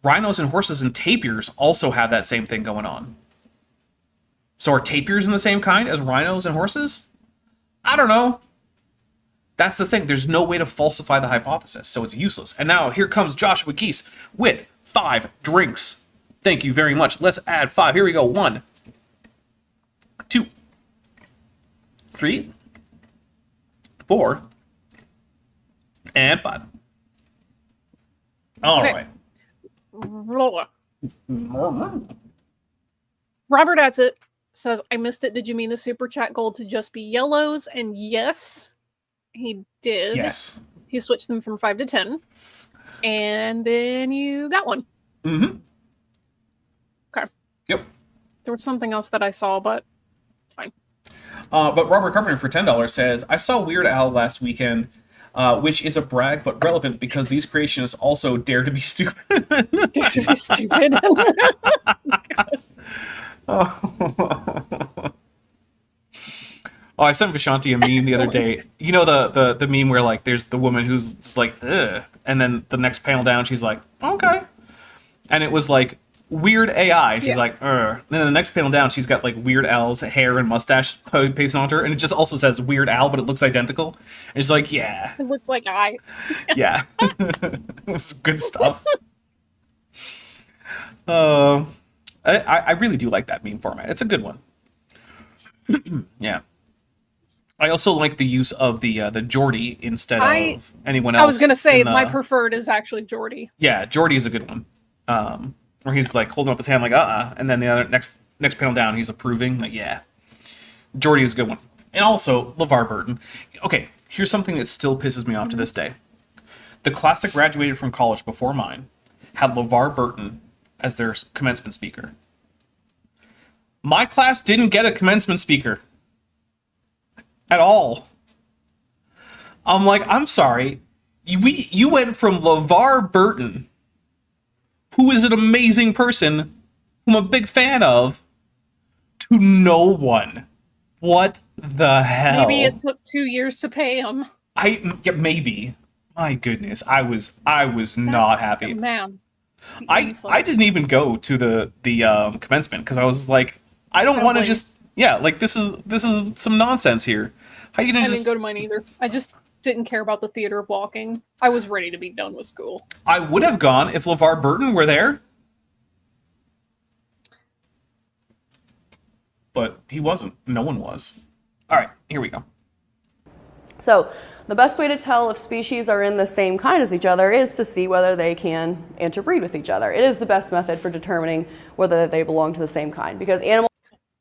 Rhinos and horses and tapirs also have that same thing going on. So are tapirs in the same kind as rhinos and horses? I don't know. That's the thing. There's no way to falsify the hypothesis, so it's useless. And now here comes Joshua Geese with 5 drinks. Thank you very much. Let's add 5. Here we go. 1, 2, 3, 4, and 5. All Okay. right. Robert Adsit says, I missed it. Did you mean the super chat goal to just be yellows? And yes, he did. Yes. He switched them from 5 to 10. And then you got one. Mm-hmm. Okay. Yep. There was something else that I saw, but it's fine. But Robert Carpenter for $10 says, I saw Weird Al last weekend, which is a brag but relevant because these creationists also dare to be stupid. Dare to be stupid. Oh, I sent Vishanti a meme the other day. You know the meme where like there's the woman who's just like, ugh, and then the next panel down she's like, okay. And it was like Weird AI. She's like, ugh. Then in the next panel down she's got like Weird Al's hair and mustache pasted onto her, and it just also says Weird Al, but it looks identical. And she's like, yeah. It looked like I. Yeah. It was good stuff. I really do like that meme format. It's a good one. Yeah. I also like the use of the Geordie instead of anyone else. I was going to say, in the- my preferred is actually Geordie. Yeah, Geordie is a good one. Where he's like holding up his hand like, and then the other next panel down, he's approving. Like, yeah. Geordie is a good one. And also, LeVar Burton. Okay, here's something that still pisses me off to this day. The class that graduated from college before mine had LeVar Burton as their commencement speaker. My class didn't get a commencement speaker. At all. I'm like, I'm sorry. You went from LeVar Burton, who is an amazing person, who I'm a big fan of, to no one. What the hell? Maybe it took 2 years to pay him. Yeah, maybe. My goodness, I was not happy. Man. I didn't even go to the commencement because I was like, I don't want to just like this is some nonsense here. How you gonna I just? didn't go to mine either. I just didn't care about the theater of walking. I was ready to be done with school. I would have gone if LeVar Burton were there, but he wasn't. No one was. All right, here we go. So the best way to tell if species are in the same kind as each other is to see whether they can interbreed with each other. It is the best method for determining whether they belong to the same kind, because animals...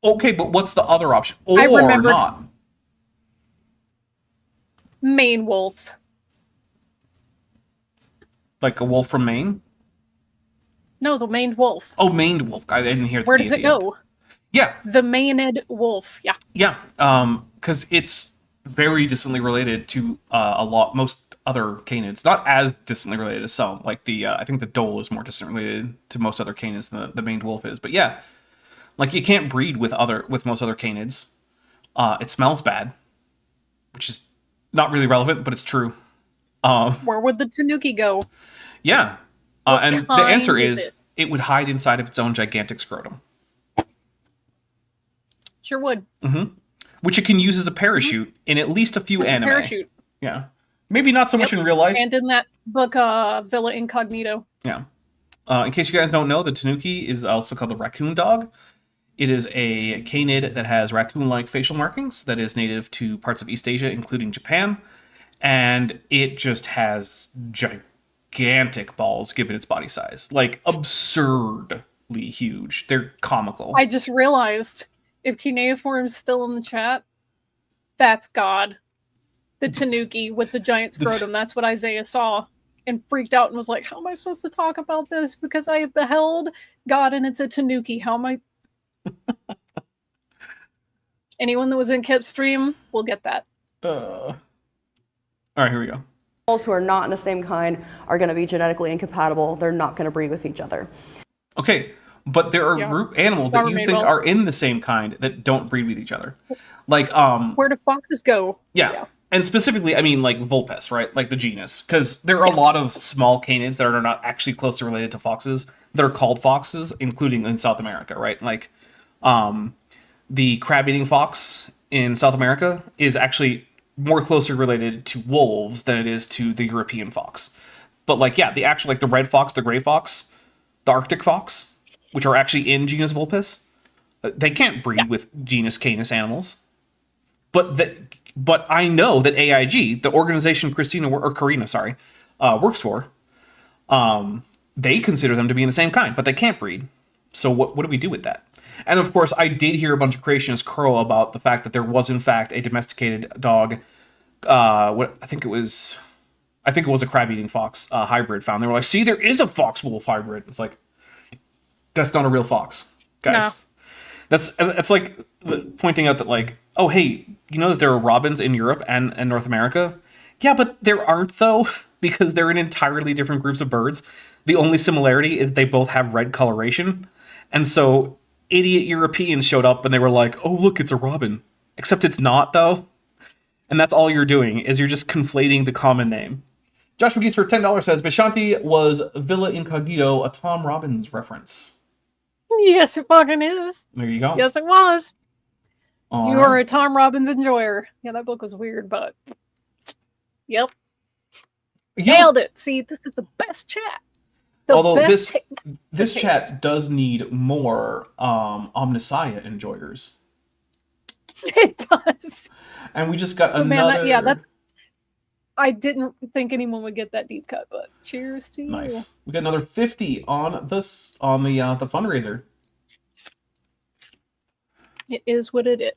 Okay, but what's the other option? Or I remembered- not? Maine wolf. Like a wolf from Maine? No, the maned wolf. Oh, maned wolf. I didn't hear the Where does it go? Yeah. The maned wolf. Yeah. Yeah. Because it's very distantly related to most other canids. Not as distantly related as some. Like I think the dole is more distantly related to most other canids than the maned wolf is. But yeah, like you can't breed with most other canids. It smells bad, which is not really relevant, but it's true. Where would the tanuki go? Yeah. And the answer kind is it would hide inside of its own gigantic scrotum. Sure would. Which it can use as a parachute in at least a few anime. Parachute. Yeah. Maybe not so much in real life. And in that book, Villa Incognito. Yeah. In case you guys don't know, the tanuki is also called the raccoon dog. It is a canid that has raccoon-like facial markings that is native to parts of East Asia, including Japan. And it just has gigantic balls given its body size. Like, absurdly huge. They're comical. I just realized, if cuneiform's still in the chat, that's God. The tanuki with the giant scrotum. That's what Isaiah saw and freaked out and was like, how am I supposed to talk about this? Because I have beheld God and it's a tanuki. How am I... Anyone that was in Kip's stream will get that. All All right, here we go. Animals who are not in the same kind are going to be genetically incompatible. They're not going to breed with each other. Okay, but there are Yeah. group animals that you Government think will- are in the same kind that don't breed with each other. Like, Where do foxes go? yeah. And specifically, I mean, like Vulpes, right? Like the genus. Because there are a lot of small canids that are not actually closely related to foxes that are called foxes, including in South America, right? Like, the crab-eating fox in South America is actually more closely related to wolves than it is to the European fox. But, like, yeah, the actual, like, the red fox, the gray fox, the Arctic fox, which are actually in genus Vulpes, they can't breed with genus Canis animals. But I know that AIG, the organization Karina, works for, they consider them to be in the same kind, but they can't breed. So what do we do with that? And of course, I did hear a bunch of creationists crow about the fact that there was in fact a domesticated dog. I think it was a crab-eating fox hybrid found. They were like, "See, there is a fox-wolf hybrid." It's like, that's not a real fox, guys. No. That's like pointing out that, like, oh, hey, you know that there are robins in Europe and North America? Yeah, but there aren't, though, because they're in entirely different groups of birds. The only similarity is they both have red coloration. And so idiot Europeans showed up and they were like, oh, look, it's a robin. Except it's not, though. And that's all you're doing, is you're just conflating the common name. Joshua Geese for $10 says, Vishanti was Villa Incognito, a Tom Robbins reference. Yes, it fucking is. There you go. Yes, it was. All You right. are a Tom Robbins enjoyer. Yeah, that book was weird, but yep. Yeah. Nailed it. See, this is the best chat. The Although best this taste. chat does need more Omnissiah enjoyers. It does. And we just got Oh, another... man, that's... I didn't think anyone would get that deep cut, but cheers to you. Nice. We got another 50 on the fundraiser. It is what it is.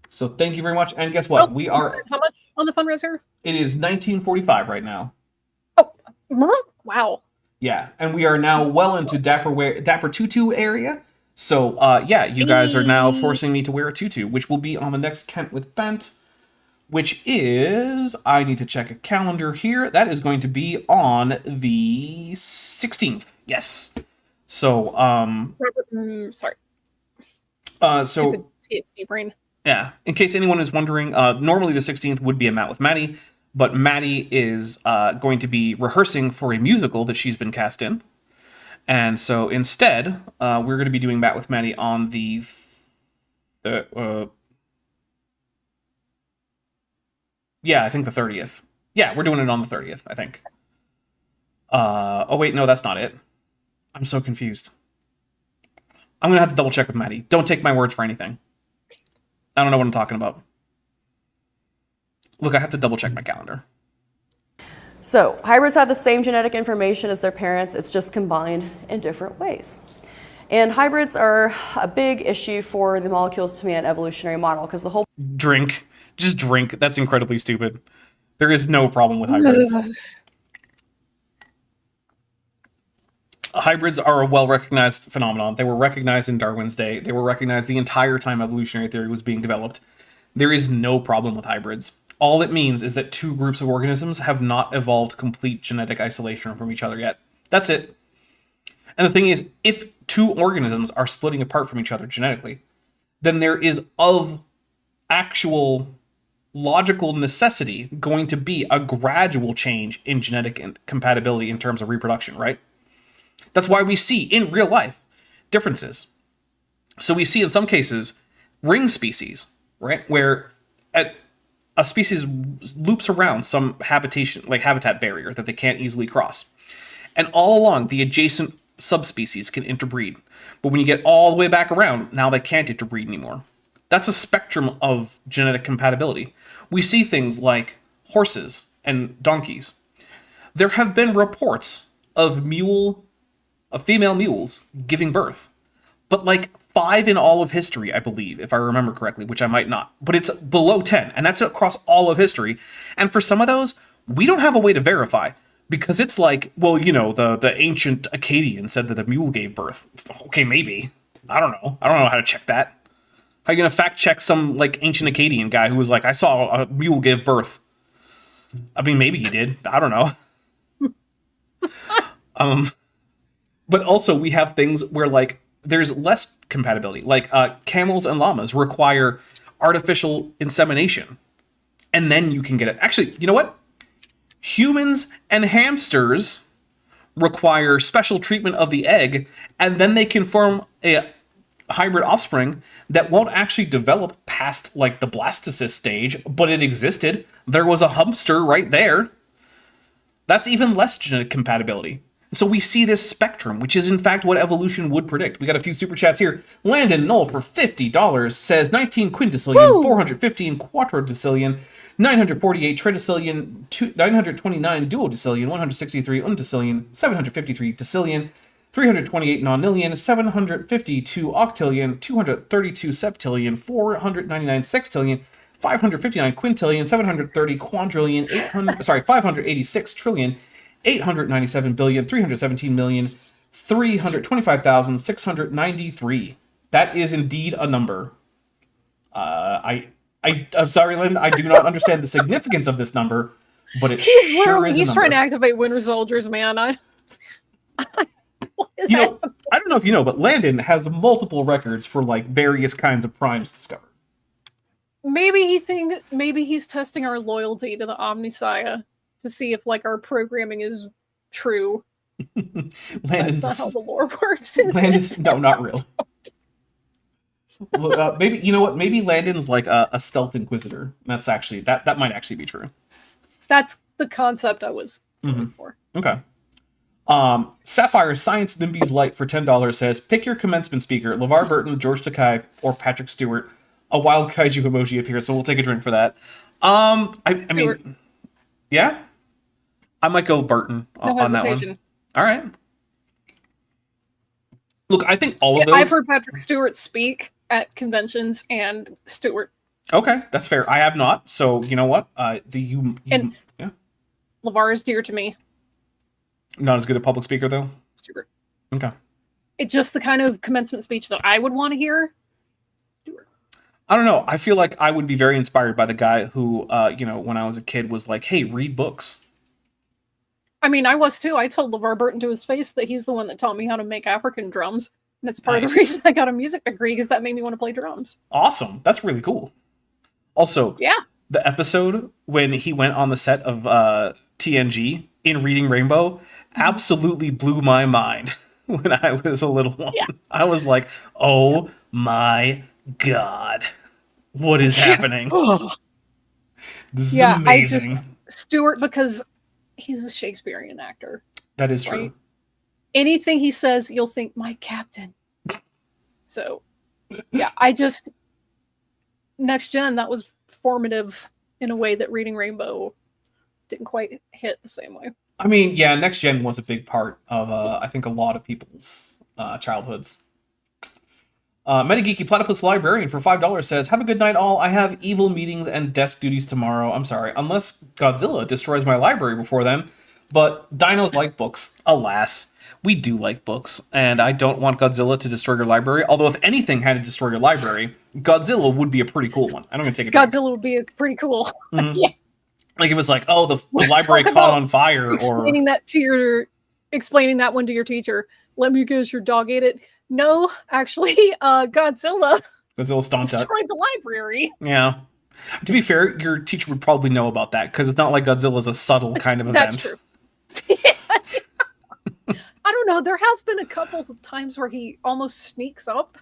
So thank you very much. And guess what? Oh, We are... How much on the fundraiser? It is 1945 right now. Oh, wow. Yeah, and we are now well into Dapper Tutu area. So, yeah, you guys are now forcing me to wear a tutu, which will be on the next Kent with Bent, which is... I need to check a calendar here. That is going to be on the 16th. Yes. So, Sorry. So... Stupid THC brain. Yeah, in case anyone is wondering, normally the 16th would be a Matt with Maddie, but Maddie is going to be rehearsing for a musical that she's been cast in. And so instead, we're going to be doing Matt with Maddie on the... yeah, I think the 30th. Yeah, we're doing it on the 30th, I think. Oh, wait, no, that's not it. I'm so confused. I'm going to have to double check with Maddie. Don't take my words for anything. I don't know what I'm talking about. Look, I have to double check my calendar. So, hybrids have the same genetic information as their parents, it's just combined in different ways. And hybrids are a big issue for the molecules to man evolutionary model, because the whole Drink. Just drink. That's incredibly stupid. There is no problem with hybrids. Hybrids are a well-recognized phenomenon. They were recognized in Darwin's day. They were recognized the entire time evolutionary theory was being developed. There is no problem with hybrids. All it means is that two groups of organisms have not evolved complete genetic isolation from each other yet. That's it. And the thing is, if two organisms are splitting apart from each other genetically, then there is of actual logical necessity going to be a gradual change in genetic compatibility in terms of reproduction, right? That's why we see, in real life, differences. So we see, in some cases, ring species, right? Where a species loops around some habitat barrier that they can't easily cross. And all along, the adjacent subspecies can interbreed. But when you get all the way back around, now they can't interbreed anymore. That's a spectrum of genetic compatibility. We see things like horses and donkeys. There have been reports of female mules giving birth. But like 5 in all of history, I believe, if I remember correctly, which I might not. But it's below 10, and that's across all of history. And for some of those, we don't have a way to verify. Because it's like, well, you know, the ancient Akkadian said that a mule gave birth. Okay, maybe. I don't know. I don't know how to check that. How are you going to fact check some, like, ancient Akkadian guy who was like, I saw a mule give birth? I mean, maybe he did. I don't know. But also we have things where like there's less compatibility. Like camels and llamas require artificial insemination, and then you can get it. Actually, you know what? Humans and hamsters require special treatment of the egg, and then they can form a hybrid offspring that won't actually develop past like the blastocyst stage, but it existed. There was a hamster right there. That's even less genetic compatibility. So we see this spectrum, which is in fact what evolution would predict. We got a few super chats here. Landon Knoll for $50 says 19 quintessillion, Woo! 415 quattrodecillion, 948 tridecillion, 929 duodecillion, 163 undecillion, 753 decillion, 328 nonillion, 752 octillion, 232 septillion, 499 sextillion, 559 quintillion, 730 quadrillion, 586 trillion, 897 billion, 317 million, 325,693. That is indeed a number. I'm sorry, Lynn, I do not understand the significance of this number, but it sure is a He's number. trying to activate Winter Soldiers, man. What is You that? know, I don't know if you know, but Landon has multiple records for like various kinds of primes discovered. Maybe he's testing our loyalty to the Omnissiah to see if like our programming is true. Landon's That's not how the lore works, is Landon's it? no, not real. Well, maybe you know what? Maybe Landon's like a stealth inquisitor. That's actually that might actually be true. That's the concept I was going for. Okay. Sapphire Science Nimby's Light for $10 says, pick your commencement speaker, LeVar Burton, George Takei, or Patrick Stewart. A wild kaiju emoji appears, so we'll take a drink for that. I mean, yeah, I might go Burton No on that hesitation. one. All right. Look, I think all of those. I've heard Patrick Stewart speak at conventions, and Stewart. Okay, that's fair. I have not, so you know what? And- yeah, LeVar is dear to me. not as good a public speaker though. Stewart. Okay. It's just the kind of commencement speech that I would want to hear. Stewart. I don't know. I feel like I would be very inspired by the guy who, when I was a kid was like, hey, read books. I mean, I was too. I told LeVar Burton to his face that he's the one that taught me how to make African drums. And that's part of Nice. the reason I got a music degree, because that made me want to play drums. Awesome. That's really cool. Also, Yeah. the episode when he went on the set of TNG in Reading Rainbow absolutely blew my mind when I was a little one. Yeah. I was like, oh my God. What is happening? This is amazing. Stewart, because he's a Shakespearean actor. That is true. Right? Anything he says, you'll think, my captain. So, yeah, Next Gen, that was formative in a way that Reading Rainbow didn't quite hit the same way. I mean, yeah, Next Gen was a big part of, I think, a lot of people's childhoods. Metageeky Platypus Librarian for $5 says, have a good night all. I have evil meetings and desk duties tomorrow. I'm sorry, unless Godzilla destroys my library before then. But dinos like books. Alas, we do like books. And I don't want Godzilla to destroy your library. Although if anything had to destroy your library, Godzilla would be a pretty cool one. I'm going to take a drink. Godzilla would be pretty cool. Mhm. Yeah. Like if it was like, oh, the library Talk caught about on fire, or explaining that one to your teacher. Let me guess, your dog ate it. No, actually, Godzilla Godzilla stomped out. destroyed the librry. Yeah. To be fair, your teacher would probably know about that because it's not like Godzilla's a subtle kind of event. That's true. I don't know. There has been a couple of times where he almost sneaks up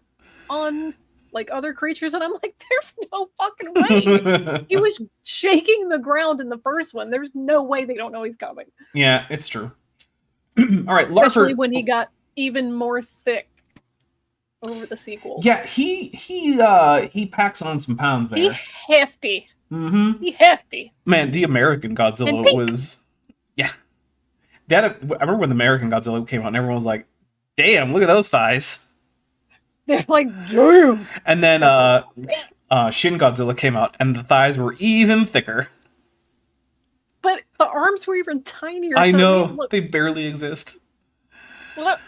on like other creatures, and I'm like, there's no fucking way. He was shaking the ground in the first one. There's no way they don't know he's coming. Yeah, it's true. All right, Especially Larper. when he got even more thick over the sequels. Yeah, he packs on some pounds He there. hefty. Mm-hmm. He hefty. Man, the American And Godzilla pink. was, yeah. I remember when the American Godzilla came out, and everyone was like, "Damn, look at those thighs." They're like, damn. And then Shin Godzilla came out, and the thighs were even thicker. But the arms were even tinier. I so know, it made it they barely exist. look,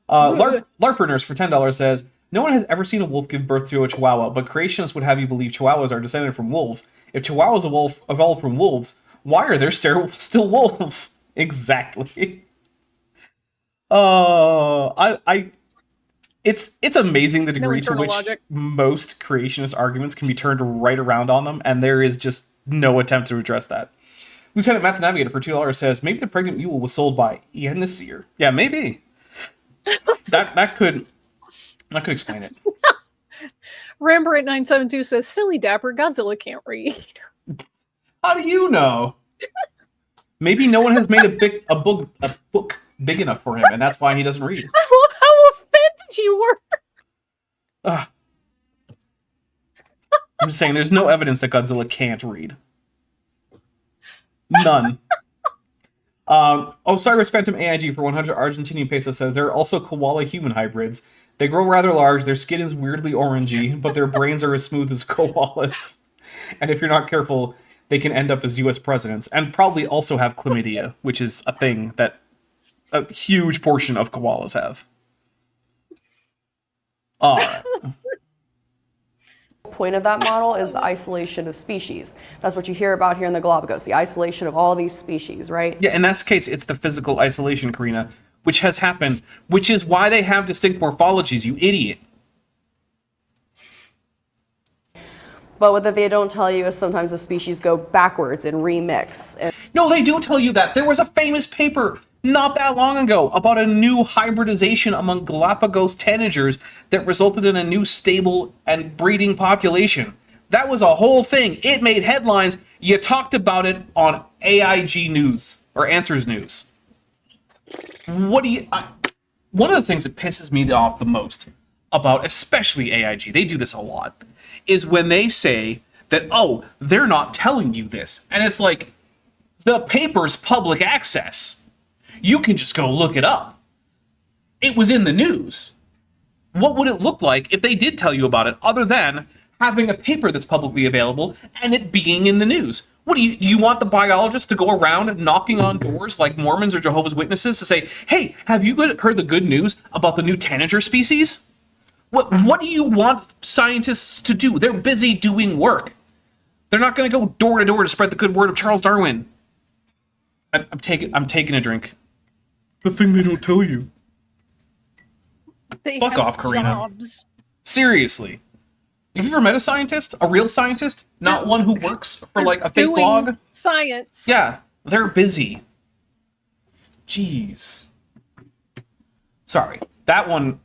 Larperners for $10 says, no one has ever seen a wolf give birth to a chihuahua, but creationists would have you believe chihuahuas are descended from wolves. If Chihuahuas evolved from wolves, why are there still wolves? Exactly. It's amazing the No degree to internal which logic. most creationist arguments can be turned right around on them, and there is just no attempt to address that. Lieutenant Matt the Navigator for $2 says, maybe the pregnant mule was sold by Ian the Seer. Yeah, maybe. that could explain it. Rambert972 says, silly dapper, Godzilla can't read. How do you know? Maybe no one has made a book big enough for him, and that's why he doesn't read. I love how offended you were. Ugh. I'm just saying, there's no evidence that Godzilla can't read. None. Osiris Phantom AIG for 100 Argentinian pesos says, there are also koala human hybrids. They grow rather large, their skin is weirdly orangey, but their brains are as smooth as koalas. And if you're not careful, they can end up as US presidents, and probably also have chlamydia, which is a thing that a huge portion of koalas have. Alright. Point of that model is the isolation of species. That's what you hear about here in the Galapagos, the isolation of all these species, right? Yeah, in that case, it's the physical isolation, Karina, which has happened, which is why they have distinct morphologies, you idiot. But what they don't tell you is sometimes the species go backwards and remix. And No, they do tell you that. There was a famous paper not that long ago about a new hybridization among Galapagos tanagers that resulted in a new stable and breeding population. That was a whole thing. It made headlines. You talked about it on AIG News, or Answers News. One of the things that pisses me off the most about, especially AIG, they do this a lot, is when they say that, oh, they're not telling you this. And it's like, the paper's public access. You can just go look it up. It was in the news. What would it look like if they did tell you about it, other than having a paper that's publicly available and it being in the news? What do you want the biologists to go around knocking on doors like Mormons or Jehovah's Witnesses to say, hey, have you heard the good news about the new tanager species? What do you want scientists to do? They're busy doing work. They're not going to go door to door to spread the good word of Charles Darwin. I'm taking a drink. The thing they don't tell you. They Fuck have off, Karina. jobs. Seriously. Have you ever met a scientist? A real scientist? Not one who works for like a fake Doing blog? science. Yeah, they're busy. Jeez. Sorry. That one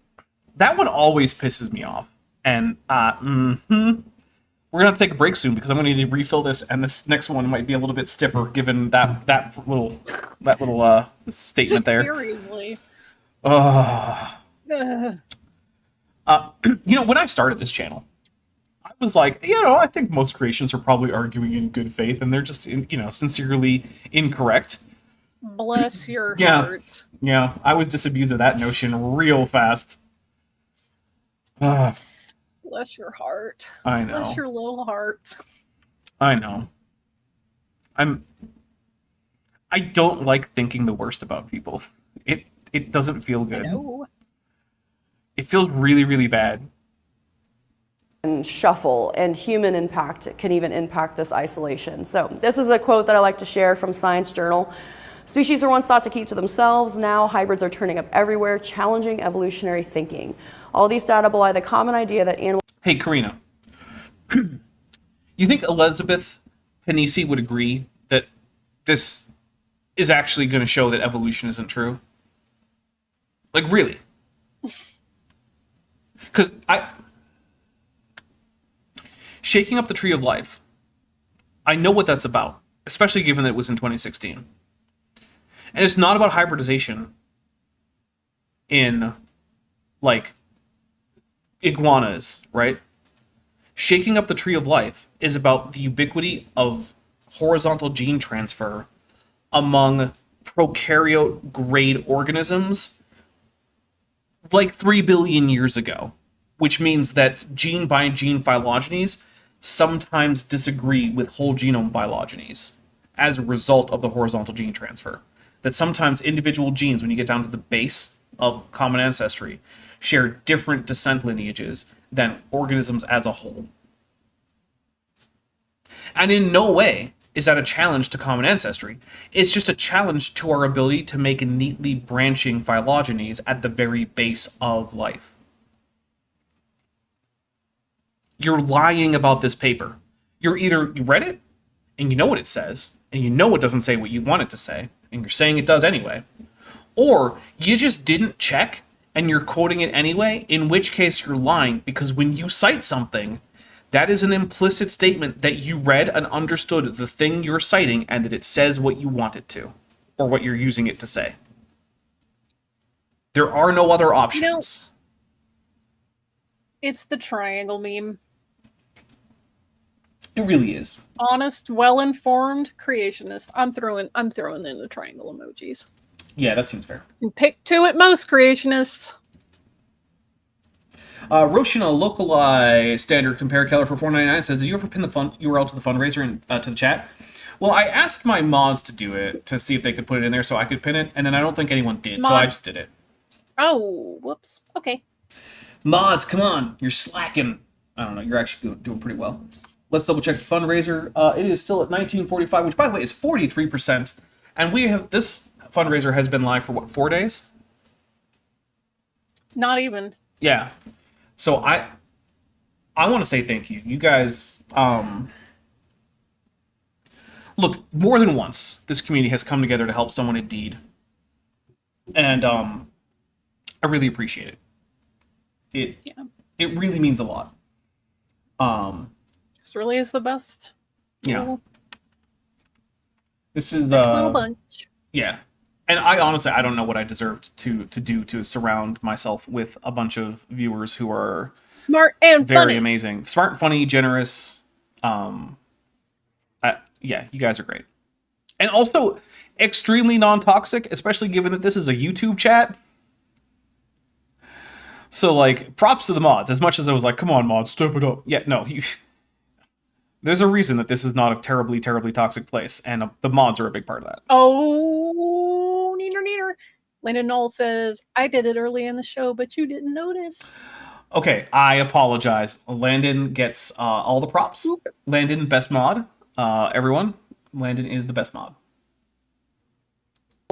always pisses me off. And we're gonna have to take a break soon because I'm gonna need to refill this, and this next one might be a little bit stiffer given that little statement there. Seriously. When I started this channel, I was like, I think most creations are probably arguing in good faith, and they're just, sincerely incorrect. Bless your Yeah. heart. Yeah, I was disabused of that notion real fast. Bless your heart. I know. Bless your little heart. I know. I don't like thinking the worst about people. It doesn't feel good. No. It feels really, really bad. and shuffle, and human impact can even impact this isolation. So this is a quote that I like to share from Science Journal. Species were once thought to keep to themselves. Now hybrids are turning up everywhere, challenging evolutionary thinking. All these data belie the common idea that animals... Hey, Karina. You think Elizabeth Panisi would agree that this is actually going to show that evolution isn't true? Like, really? Because shaking up the tree of life, I know what that's about, especially given that it was in 2016. And it's not about hybridization in, like, iguanas, right? Shaking up the tree of life is about the ubiquity of horizontal gene transfer among prokaryote grade organisms like 3 billion years ago, which means that gene by gene phylogenies sometimes disagree with whole genome phylogenies as a result of the horizontal gene transfer. That sometimes individual genes, when you get down to the base of common ancestry, share different descent lineages than organisms as a whole. And in no way is that a challenge to common ancestry. It's just a challenge to our ability to make neatly branching phylogenies at the very base of life. You're lying about this paper. You read it, and you know what it says, and you know it doesn't say what you want it to say, and you're saying it does anyway. Or you just didn't check, and you're quoting it anyway, in which case you're lying, because when you cite something, that is an implicit statement that you read and understood the thing you're citing, and that it says what you want it to, or what you're using it to say. There are no other options. It's the triangle meme. It really is. Honest, well-informed creationist. I'm throwing in the triangle emojis. Yeah, that seems fair. And pick two at most, creationists. Roshina Locali Standard Compare Keller for $4.99 says, did you ever pin the URL to the fundraiser and to the chat? Well, I asked my mods to do it, to see if they could put it in there so I could pin it, and then I don't think anyone did, so I just did it. Oh, whoops. Okay. Mods, come on. You're slacking. I don't know. You're actually doing pretty well. Let's double check the fundraiser. It is still at 1945, which, by the way, is 43%. And this fundraiser has been live for, what, 4 days? Not even. Yeah. So I want to say thank you. You guys, look, more than once, this community has come together to help someone in need. And I really appreciate it. It really means a lot. This really is the best. Yeah. This is Next little bunch. Yeah. And I honestly, I don't know what I deserved to do to surround myself with a bunch of viewers who are smart and very funny. amazing. Smart, funny, generous. Yeah, you guys are great. And also extremely non-toxic, especially given that this is a YouTube chat. So, like, props to the mods. As much as I was like, come on, mods, step it up. Yeah, no, there's a reason that this is not a terribly, terribly toxic place, and the mods are a big part of that. Oh, neener. Landon Knoll says, I did it early in the show, but you didn't notice. Okay, I apologize. Landon gets all the props. Oop. Landon, best mod. Everyone, Landon is the best mod.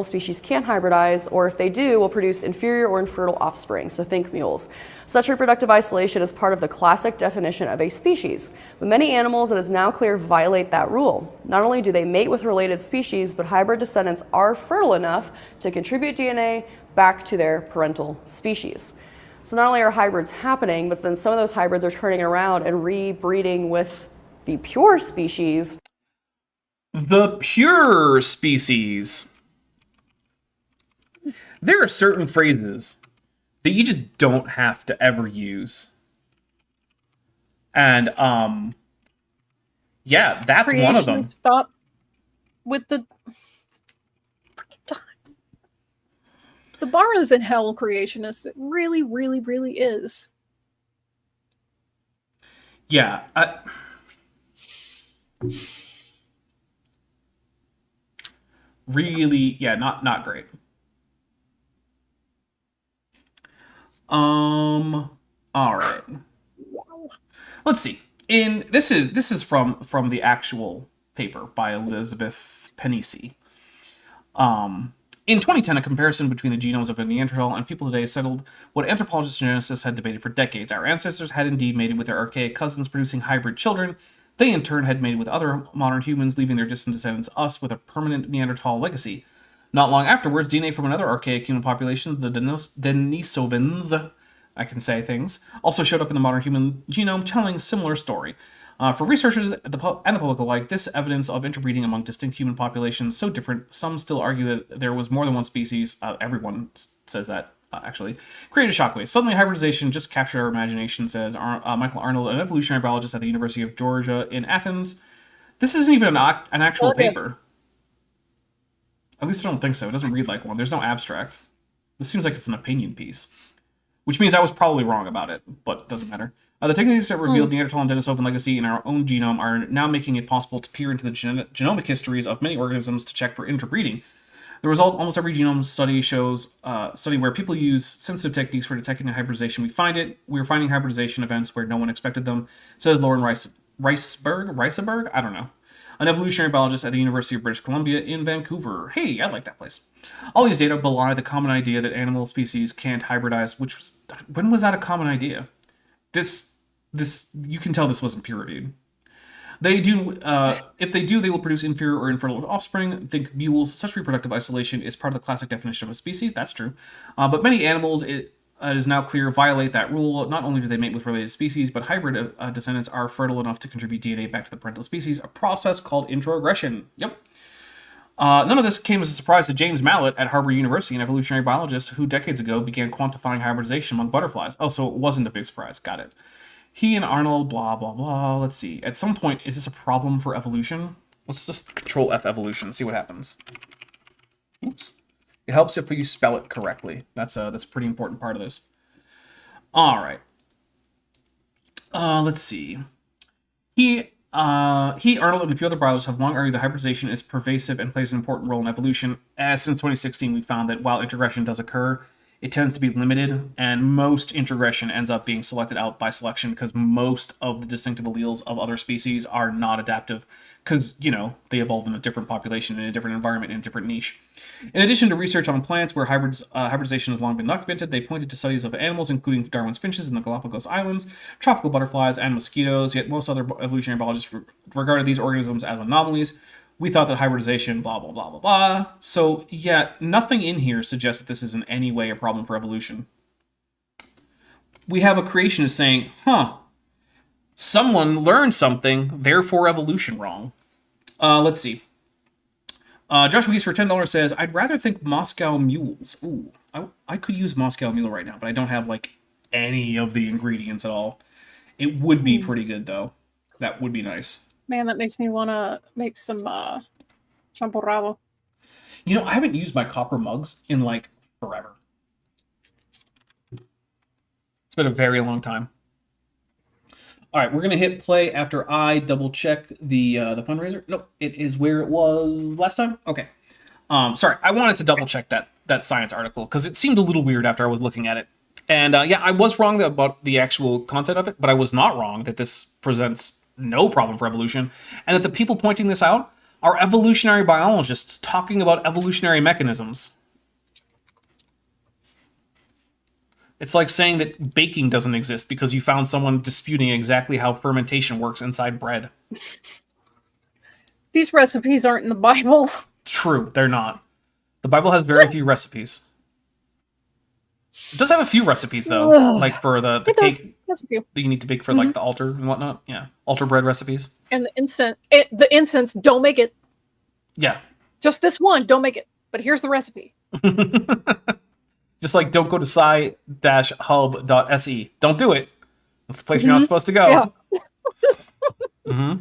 Species can't hybridize, or if they do, will produce inferior or infertile offspring, so think mules. Such reproductive isolation is part of the classic definition of a species, but many animals, it is now clear, violate that rule. Not only do they mate with related species, but hybrid descendants are fertile enough to contribute DNA back to their parental species. So not only are hybrids happening, but then some of those hybrids are turning around and rebreeding with the pure species. The pure species. There are certain phrases that you just don't have to ever use. And, yeah, that's one of them. Stop with the time. The bar is in hell, creationist. It really, really, really is. Yeah. Really, yeah, not great. All right. Wow. Let's see. This is from the actual paper by Elizabeth Pennisi. In 2010, a comparison between the genomes of a Neanderthal and people today settled what anthropologists and geneticists had debated for decades. Our ancestors had indeed mated with their archaic cousins, producing hybrid children. They, in turn, had mated with other modern humans, leaving their distant descendants, us, with a permanent Neanderthal legacy. Not long afterwards, DNA from another archaic human population, the Denisovans, I can say things, also showed up in the modern human genome, telling a similar story. For researchers and the public alike, this evidence of interbreeding among distinct human populations so different, some still argue that there was more than one species, everyone says that, actually, created shockwaves. Suddenly, hybridization just captured our imagination, says Michael Arnold, an evolutionary biologist at the University of Georgia in Athens. This isn't even an actual paper. At least I don't think so. It doesn't read like one. There's no abstract. This seems like it's an opinion piece. Which means I was probably wrong about it, but it doesn't matter. The techniques that revealed Neanderthal and Denisovan legacy in our own genome are now making it possible to peer into the genomic histories of many organisms to check for interbreeding. The result, almost every genome study shows study where people use sensitive techniques for detecting hybridization. We're finding hybridization events where no one expected them, says Lauren Rice Riceberg? I don't know. An evolutionary biologist at the University of British Columbia in Vancouver. Hey, I like that place. All these data belie the common idea that animal species can't hybridize, when was that a common idea? This, you can tell this wasn't peer reviewed. They do, if they do, they will produce inferior or infertile offspring. Think mules. Such reproductive isolation is part of the classic definition of a species. That's true. But many animals, it is now clear, violate that rule. Not only do they mate with related species, but hybrid descendants are fertile enough to contribute DNA back to the parental species, a process called introgression. Yep. None of this came as a surprise to James Mallet at Harvard University, an evolutionary biologist who decades ago began quantifying hybridization among butterflies. Oh, so it wasn't a big surprise. Got it. He and Arnold, blah, blah, blah. Let's see. At some point, is this a problem for evolution? Let's just control F evolution, see what happens. Oops. It helps if you spell it correctly. That's a pretty important part of this. All right. Let's see. Arnold, and a few other biologists have long argued that hybridization is pervasive and plays an important role in evolution. Since 2016, we found that while integration does occur, it tends to be limited, and most integration ends up being selected out by selection because most of the distinctive alleles of other species are not adaptive because, you know, they evolved in a different population, in a different environment, in a different niche. In addition to research on plants where hybridization has long been documented, they pointed to studies of animals, including Darwin's finches in the Galapagos Islands, tropical butterflies, and mosquitoes, yet most other evolutionary biologists regarded these organisms as anomalies. We thought that hybridization, blah, blah, blah, blah, blah. So, yeah, nothing in here suggests that this is in any way a problem for evolution. We have a creationist saying, someone learned something, therefore evolution wrong. Let's see. Josh Wees for $10 says, I'd rather think Moscow mules. Ooh, I could use Moscow mule right now, but I don't have, like, any of the ingredients at all. It would be pretty good, though. That would be nice. Man, that makes me want to make some champurrado. You know, I haven't used my copper mugs in, like, forever. It's been a very long time. All right, we're going to hit play after I double-check the fundraiser. Nope, it is where it was last time? Okay. Sorry, I wanted to double-check that science article, because it seemed a little weird after I was looking at it. And, yeah, I was wrong about the actual content of it, but I was not wrong that this presents no problem for evolution, and that the people pointing this out are evolutionary biologists talking about evolutionary mechanisms. It's like saying that baking doesn't exist because you found someone disputing exactly how fermentation works inside bread. These recipes aren't in the Bible. True, they're not. The Bible has very few recipes. It does have a few recipes, though, like for the cake That's a few. that you need to bake for like the altar and whatnot. Yeah, altar bread recipes. And the incense, don't make it. Yeah. Just this one, don't make it. But here's the recipe. Just like don't go to sci-hub.se. Don't do it. That's the place you're not supposed to go. Yeah.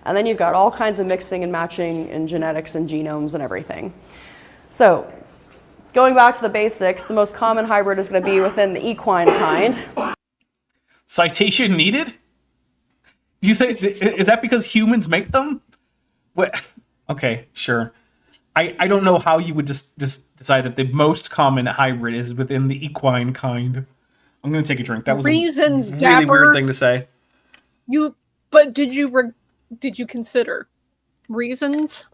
And then you've got all kinds of mixing and matching in genetics and genomes and everything. So, going back to the basics, the most common hybrid is going to be within the equine kind. Citation needed? You say, is that because humans make them? What? Okay, sure. I don't know how you would just decide that the most common hybrid is within the equine kind. I'm going to take a drink. That was Reasons, a really Dapper. weird thing to say. But did you consider reasons?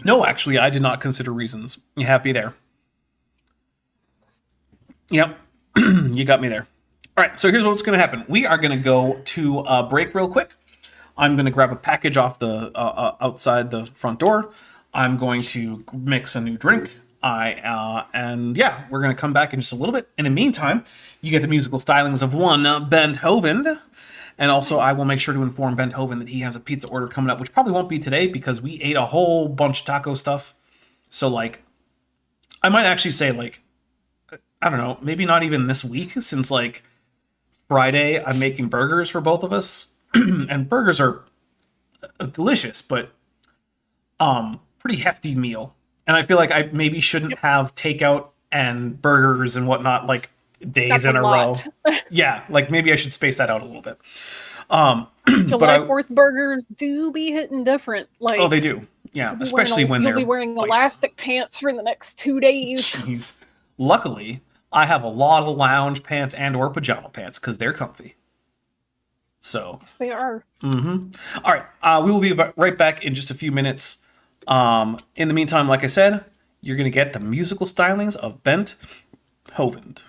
No, actually, I did not consider reasons. You have me there. Yep, you got me there. All right, so here's what's going to happen. We are going to go to a break real quick. I'm going to grab a package off the outside the front door. I'm going to mix a new drink. And yeah, we're going to come back in just a little bit. In the meantime, you get the musical stylings of one Benthoven. And also, I will make sure to inform Benthoven that he has a pizza order coming up, which probably won't be today because we ate a whole bunch of taco stuff. So, like, I might actually say, like, I don't know, maybe not even this week, since, like, Friday I'm making burgers for both of us. And burgers are delicious, but pretty hefty meal. And I feel like I maybe shouldn't have takeout and burgers and whatnot, like, days That's in a row. lot. Yeah, like maybe I should space that out a little bit. July 4th burgers do be hitting different. Like, Oh, they do. Yeah, especially when you'll they're be wearing like, elastic pants for the next 2 days. Jeez. Luckily, I have a lot of lounge pants and or pajama pants because they're comfy. So, Yes, they are. all right, we will be right back in just a few minutes. In the meantime, like I said, you're going to get the musical stylings of Bent Hovend.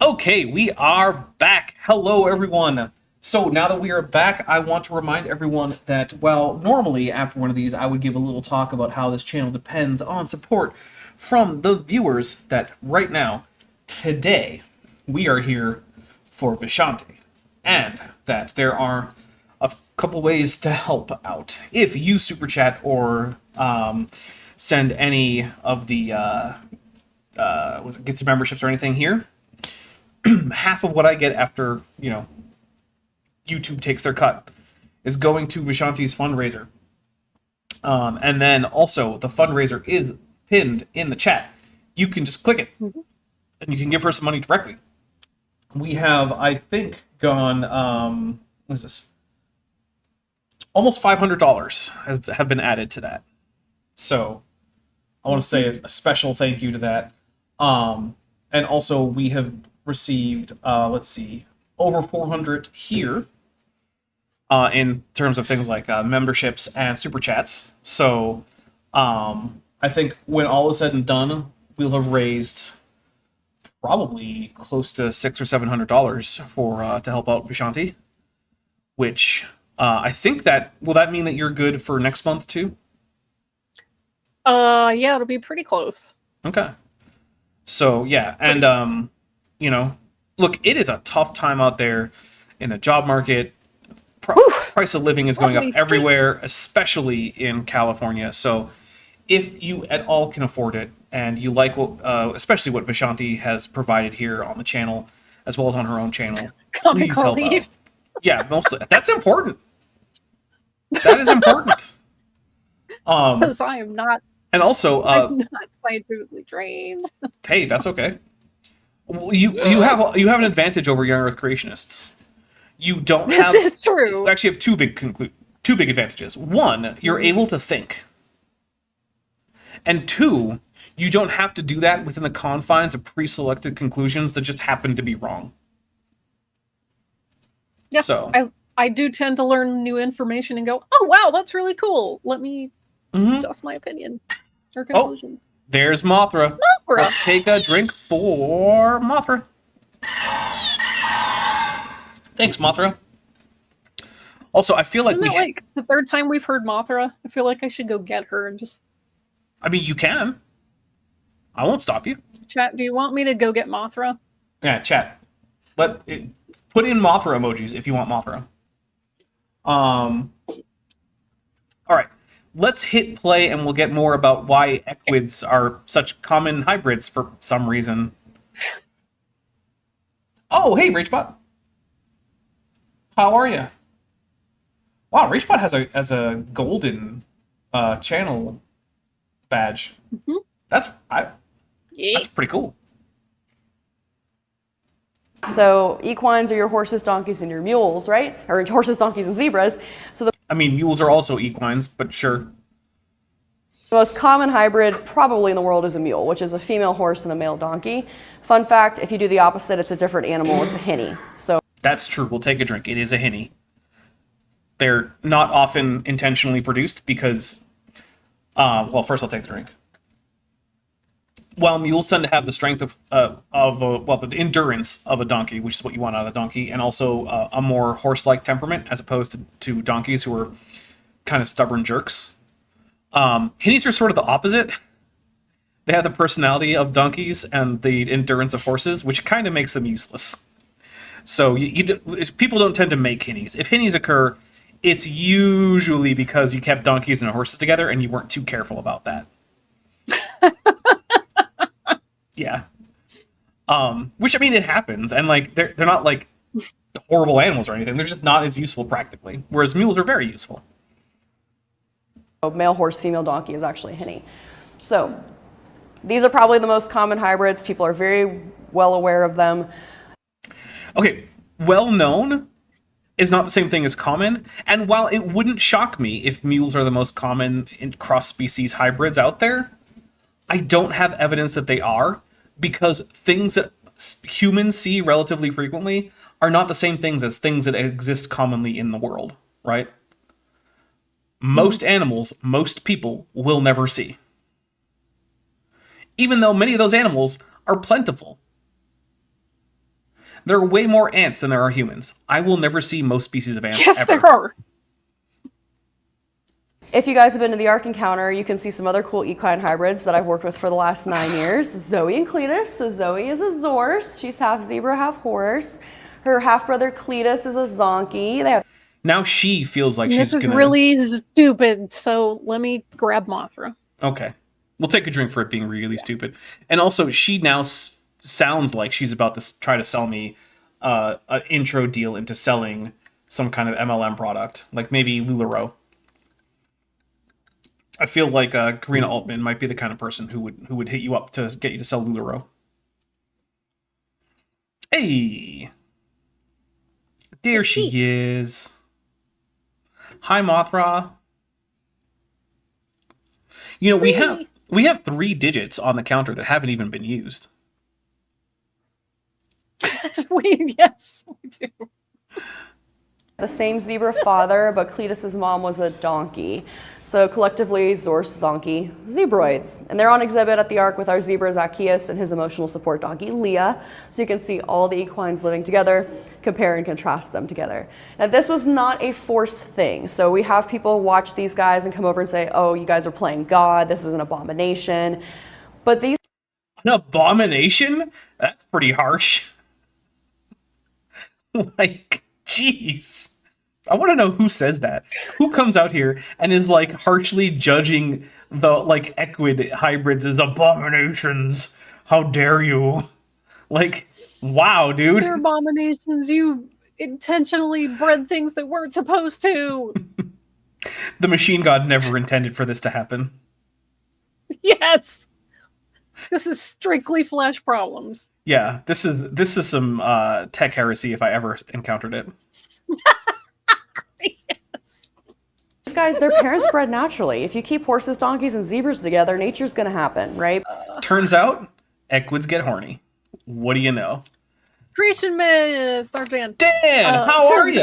Okay, we are back. Hello, everyone. So now that we are back, I want to remind everyone that, well, normally after one of these, I would give a little talk about how this channel depends on support from the viewers that right now, today, we are here for Vishanti. And that there are a couple ways to help out. If you super chat or send any of the get to memberships or anything here, half of what I get after, YouTube takes their cut is going to Vishanti's fundraiser. And then also the fundraiser is pinned in the chat. You can just click it. and you can give her some money directly. We have, I think, gone, what is this? Almost $500 have been added to that. So I want to say a special thank you to that. And also we have received, let's see, over 400 here in terms of things like memberships and super chats. So I think when all is said and done, we'll have raised probably close to $600 or $700 for to help out Vishanti, which I think that will that mean that you're good for next month too? Yeah, it'll be pretty close. Okay. So yeah, and you know, look, it is a tough time out there in the job market. Price of living is going up everywhere, especially in California. So if you at all can afford it, and you like what, especially what Vishanti has provided here on the channel, as well as on her own channel, Comic please help relief. out. Yeah, mostly. That's important. That is important. Because I am not. And also, I'm not scientifically trained. hey, that's okay. Well, you have an advantage over young Earth creationists. You don't have. This is true. You actually have two big advantages. One, you're able to think. And two, you don't have to do that within the confines of pre-selected conclusions that just happen to be wrong. Yeah, So I do tend to learn new information and go, oh wow, that's really cool. Let me adjust my opinion or conclusion. there's Mothra. Mothra. Let's take a drink for Mothra. Thanks, Mothra. Also, I feel like Isn't that like the third time we've heard Mothra? I feel like I should go get her and just I mean, you can. I won't stop you. chat. Do you want me to go get Mothra? Yeah, chat. Put in Mothra emojis if you want Mothra. All right. Let's hit play and we'll get more about why equids are such common hybrids for some reason. Oh, hey, RageBot. How are you? Wow, RageBot has a golden channel badge. That's pretty cool. So equines are your horses, donkeys, and your mules, right? Or horses, donkeys, and zebras. So the I mean, mules are also equines, but sure. most common hybrid probably in the world is a mule, which is a female horse and a male donkey. Fun fact, if you do the opposite, it's a different animal. It's a hinny. So That's true. We'll take a drink. It is a hinny. They're not often intentionally produced because, well, first I'll take the drink. While mules tend to have the strength of the endurance of a donkey, which is what you want out of the donkey, and also a more horse-like temperament as opposed to donkeys who are kind of stubborn jerks. Hinnies are sort of the opposite. They have the personality of donkeys and the endurance of horses, which kind of makes them useless. So people don't tend to make hinnies. If hinnies occur, it's usually because you kept donkeys and horses together and you weren't too careful about that. Yeah. Which, I mean, it happens, and like they're not like horrible animals or anything. They're just not as useful practically. Whereas mules are very useful. male horse, female donkey is actually a hinny. So these are probably the most common hybrids. People are very well aware of them. Okay, well known is not the same thing as common. And while it wouldn't shock me if mules are the most common in cross-species hybrids out there, I don't have evidence that they are, because things that humans see relatively frequently are not the same things as things that exist commonly in the world, right? Most animals, most people will never see. Even though many of those animals are plentiful. There are way more ants than there are humans. I will never see most species of ants Yes, ever. there are. If you guys have been to the Ark Encounter, you can see some other cool equine hybrids that I've worked with for the last 9 years. Zoe and Cletus. So Zoe is a Zorse. She's half zebra, half horse. Her half-brother Cletus is a Zonkey. They have Now she feels like she's This is gonna... really stupid, so let me grab Mothra. Okay. We'll take a drink for it being really stupid. And also, she now sounds like she's about to try to sell me an intro deal into selling some kind of MLM product, like maybe LuLaRoe. I feel like Karina Altman might be the kind of person who would hit you up to get you to sell LuLaRoe. Hey, there she is. Hi, Mothra. You know, we have 3 digits on the counter that haven't even been used. Yes, we do. The same zebra father, but Cletus's mom was a donkey. So collectively, Zor's donkey zebroids. And they're on exhibit at the Ark with our zebra Zacchaeus and his emotional support donkey Leah. So you can see all the equines living together, compare and contrast them together. Now this was not a forced thing. So we have people watch these guys and come over and say, oh, you guys are playing God, this is an abomination. But these An abomination? That's pretty harsh. Like, jeez. I want to know who says that. Who comes out here and is like harshly judging the like equid hybrids as abominations? How dare you? Like, wow, dude. They're abominations. You intentionally bred things that weren't supposed to. The machine god never intended for this to happen. Yes. This is strictly flesh problems. Yeah, this is some tech heresy if I ever encountered it. Yes. These guys, their parents bred naturally. If you keep horses, donkeys, and zebras together, nature's gonna happen, right? Turns out, equids get horny. What do you know? Creationist, our Dan. Dan, how are Seriously.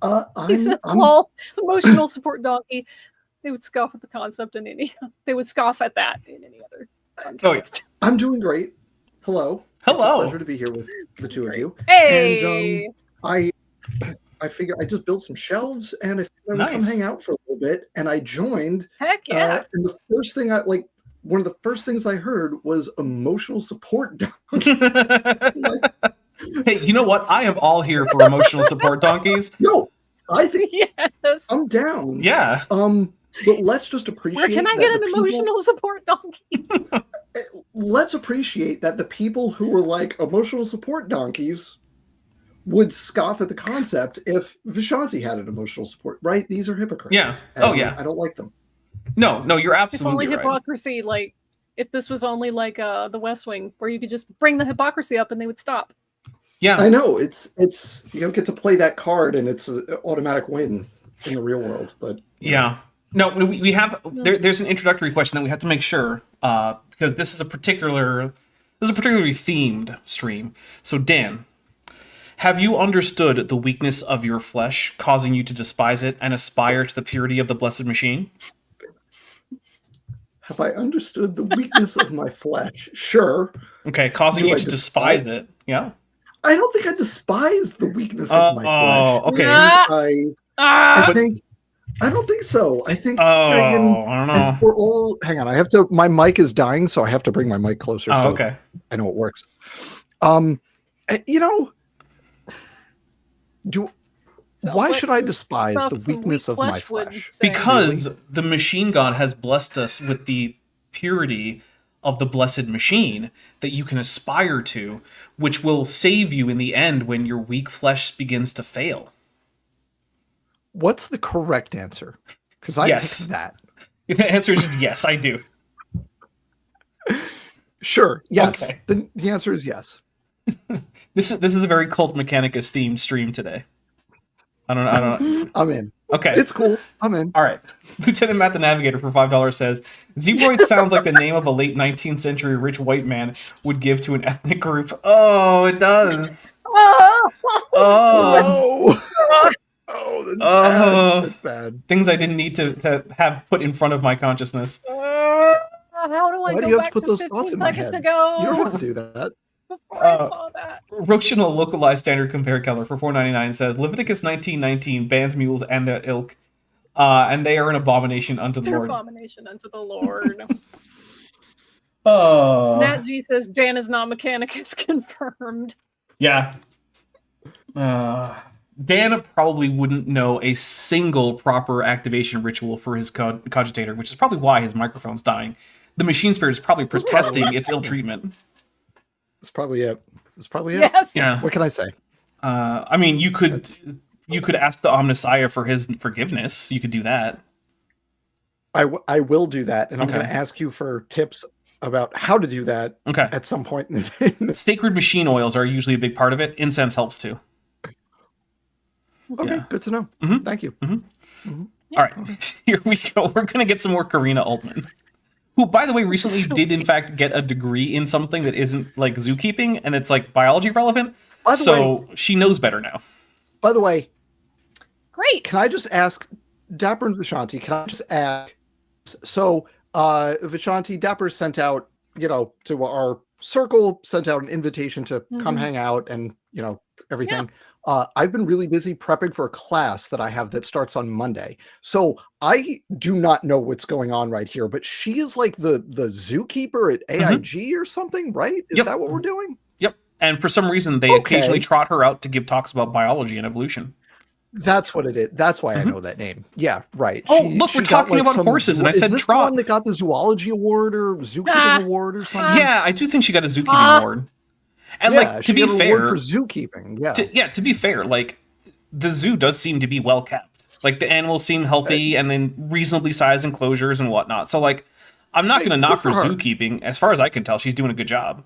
ya? He says, "Lol, emotional support donkey." They would scoff at the concept in any. They would scoff at that in any other context. Oh, yeah. I'm doing great. Hello. Hello. It's a pleasure to be here with the two of you. Hey. And I figured I just built some shelves, and if I would come Nice. hang out for a little bit, and I joined. Heck yeah. And the first thing one of the first things I heard was emotional support donkey. Like, Hey, you know what? I am all here for emotional support donkeys. no, I think Yes. I'm down. Yeah. But let's just appreciate. Where can I that get an the people- emotional support donkey? Let's appreciate that the people who were like emotional support donkeys would scoff at the concept if Vishanti had an emotional support, right? These are hypocrites. Yeah. Oh, And yeah. I don't like them. No, you're If only absolutely right. hypocrisy, like, if this was only like the West Wing, where you could just bring the hypocrisy up and they would stop. Yeah. I know it's you don't get to play that card and it's an automatic win in the real world, but Yeah. No, we have there's an introductory question that we have to make sure because this is a particularly themed stream. So Dan, have you understood the weakness of your flesh, causing you to despise it and aspire to the purity of the blessed machine? have I understood the weakness of my flesh? Sure. Okay, causing Do you I to despise despise it. Yeah. I don't think I despise the weakness of my flesh. Okay. Ah! I don't think so. I think I don't know. and we're all hang on. I have to. My mic is dying, so I have to bring my mic closer. Oh, so okay. I know it works. Why should I despise the weakness of my flesh? Because the machine god has blessed us with the purity of the blessed machine that you can aspire to, which will save you in the end when your weak flesh begins to fail. What's the correct answer? Because I Yes. picked that. The answer is yes, I do. Sure. Yes. Okay. The answer is yes. This is a very Cult Mechanicus themed stream today. I don't. I'm in. Okay. It's cool. I'm in. All right. Lieutenant Matt the Navigator for $5 says, Zebroid sounds like the name of a late 19th century rich white man would give to an ethnic group. Oh, it does. Oh! Oh. Oh, that's Oh. bad. That's bad. Things I didn't need to have put in front of my consciousness. How do I Why go do you have back to put those 15 thoughts in my seconds head? ago? You don't have to do that. Before I saw that. Rotional localized standard compare color for $4.99 says Leviticus 19:19 bans mules and their ilk, and they are an abomination unto the Their Lord. abomination unto the Lord. Oh, Nat G says Dan is not Mechanicus confirmed. yeah. Dan probably wouldn't know a single proper activation ritual for his cogitator, which is probably why his microphone's dying. The machine spirit is probably protesting its ill treatment. That's probably it. That's probably it. Yes. Yeah. What can I say? I mean, you could ask the Omnissiah for his forgiveness. You could do that. I will do that, and I'm Okay. going to ask you for tips about how to do that Okay. at some point. Sacred machine oils are usually a big part of it. Incense helps too. Okay, Yeah. good to know. Thank you. All right, here we go. We're going to get some more Karina Altman, who, by the way, recently did in fact get a degree in something that isn't like zookeeping, and it's like biology relevant. By the So she knows better now. By the way, Great. can I just ask Dapper and Vishanti, can I just ask, so Vishanti, Dapper sent out, to our circle, sent out an invitation to come hang out and, everything. I've been really busy prepping for a class that I have that starts on Monday. So I do not know what's going on right here, but she is like the zookeeper at AIG or something, right? Is that what we're doing? Yep. And for some reason, they occasionally trot her out to give talks about biology and evolution. That's what it is. That's why I know that name. Yeah, right. Oh, look, we're talking about horses, and I said is this trot. the one that got the zoology award or zookeeping award or something? Yeah, I do think she got a zookeeping award. And like, to be got an fair, award for zookeeping. Yeah. To be fair, like the zoo does seem to be well kept. Like the animals seem healthy and then reasonably sized enclosures and whatnot. So like, I'm not going to knock for her. zookeeping. As far as I can tell, she's doing a good job.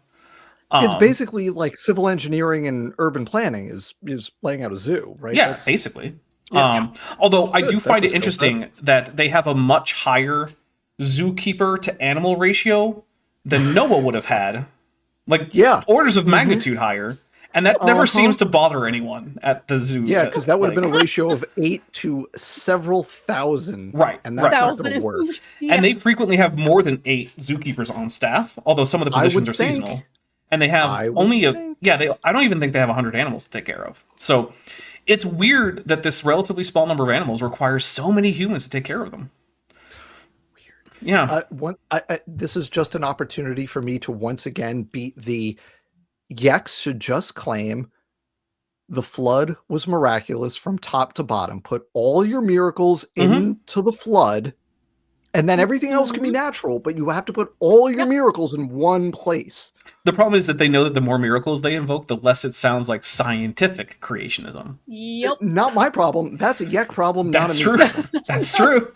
It's basically like civil engineering and urban planning is laying out a zoo, right? Yeah, basically. Although I do find it interesting that they have a much higher zookeeper to animal ratio than Noah would have had. Like, orders of magnitude higher. And that never seems to bother anyone at the zoo. Yeah, because that would have been a ratio of 8 to several thousand. Right. And that's not going to work. And they frequently have more than 8 zookeepers on staff, although some of the positions are seasonal. And they have only I don't even think they have 100 animals to take care of. So it's weird that this relatively small number of animals requires so many humans to take care of them. Yeah. This is just an opportunity for me to once again beat the Yex should just claim the flood was miraculous from top to bottom. Put all your miracles into the flood, and then everything else can be natural, but you have to put all your miracles in one place. The problem is that they know that the more miracles they invoke, the less it sounds like scientific creationism. Yep. Not my problem. That's a Yek problem, not a me true. problem. That's true.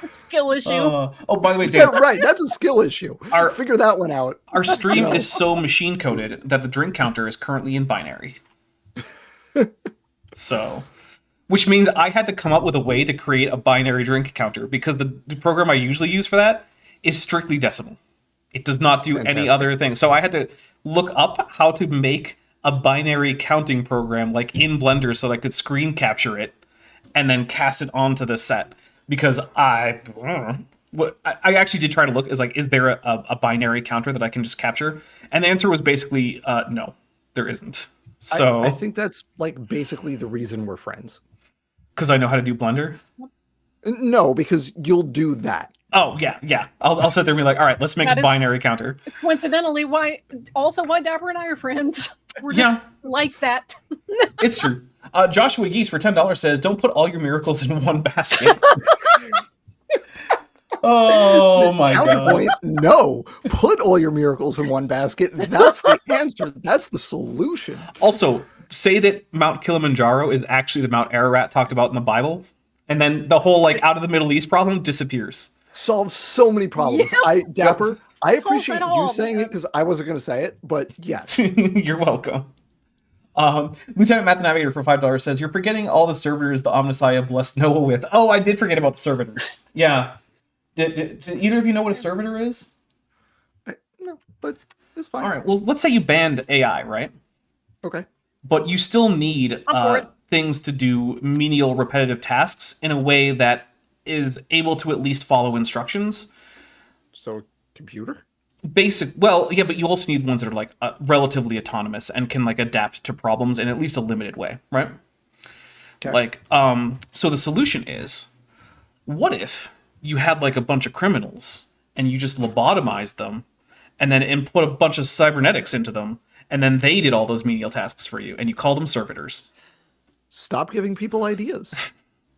Skill issue. Oh, by the way, Dave. Yeah, right. That's a skill issue. Figure that one out. Our stream is so machine coded that the drink counter is currently in binary. So, which means I had to come up with a way to create a binary drink counter because the program I usually use for that is strictly decimal. It does not do any other thing. So I had to look up how to make a binary counting program like in Blender so that I could screen capture it and then cast it onto the set. Because I actually did try to look, is there a binary counter that I can just capture? And the answer was basically, no, there isn't. So I think that's like basically the reason we're friends. Because I know how to do Blender? No, because you'll do that. Oh, yeah. I'll sit there and be like, all right, let's make a binary counter. Coincidentally, why Dapper and I are friends. We're just like that. It's true. Joshua Geese for $10 says, don't put all your miracles in one basket. Oh my god. No, put all your miracles in one basket. That's the answer. That's the solution. Also, say that Mount Kilimanjaro is actually the Mount Ararat talked about in the Bible, and then the whole out of the Middle East problem disappears. Solves so many problems. Yep. Dapper, I appreciate all, you saying it because I wasn't going to say it, but yes. You're welcome. Lieutenant Matt the Navigator for $5 says, you're forgetting all the servitors the Omnissiah blessed Noah with. Oh, I did forget about the servitors. Yeah. Did either of you know what a servitor is? No, but it's fine. All right. Well, let's say you banned AI, right? Okay. But you still need things to do menial, repetitive tasks in a way that is able to at least follow instructions. So, computer? Well, yeah, but you also need ones that are relatively autonomous and can adapt to problems in at least a limited way, right? Okay. So the solution is, what if you had a bunch of criminals and you just lobotomized them and then input a bunch of cybernetics into them and then they did all those menial tasks for you and you call them servitors? Stop giving people ideas.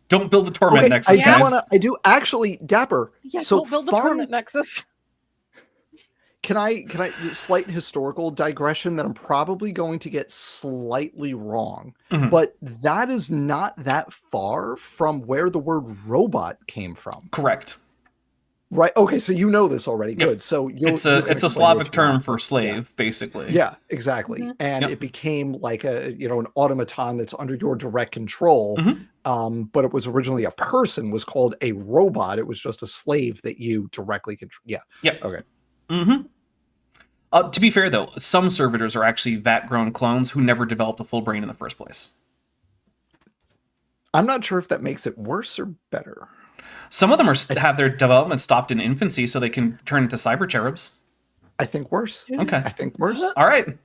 Don't build the torment nexus, guys. I do actually, Dapper. Yeah, so don't build the torment nexus. Can I slight historical digression that I'm probably going to get slightly wrong, but that is not that far from where the word robot came from. Correct. Right. Okay. So you know this already. Yep. Good. So you It's a Slavic term for slave, basically. Yeah, exactly. And Yep. it became like an automaton that's under your direct control. But it was originally a person was called a robot. It was just a slave that you directly control. Yeah. Yep. Okay. To be fair, though, some servitors are actually vat-grown clones who never developed a full brain in the first place. I'm not sure if that makes it worse or better. Some of them have their development stopped in infancy so they can turn into cyber cherubs. I think worse. Okay. I think worse. All right.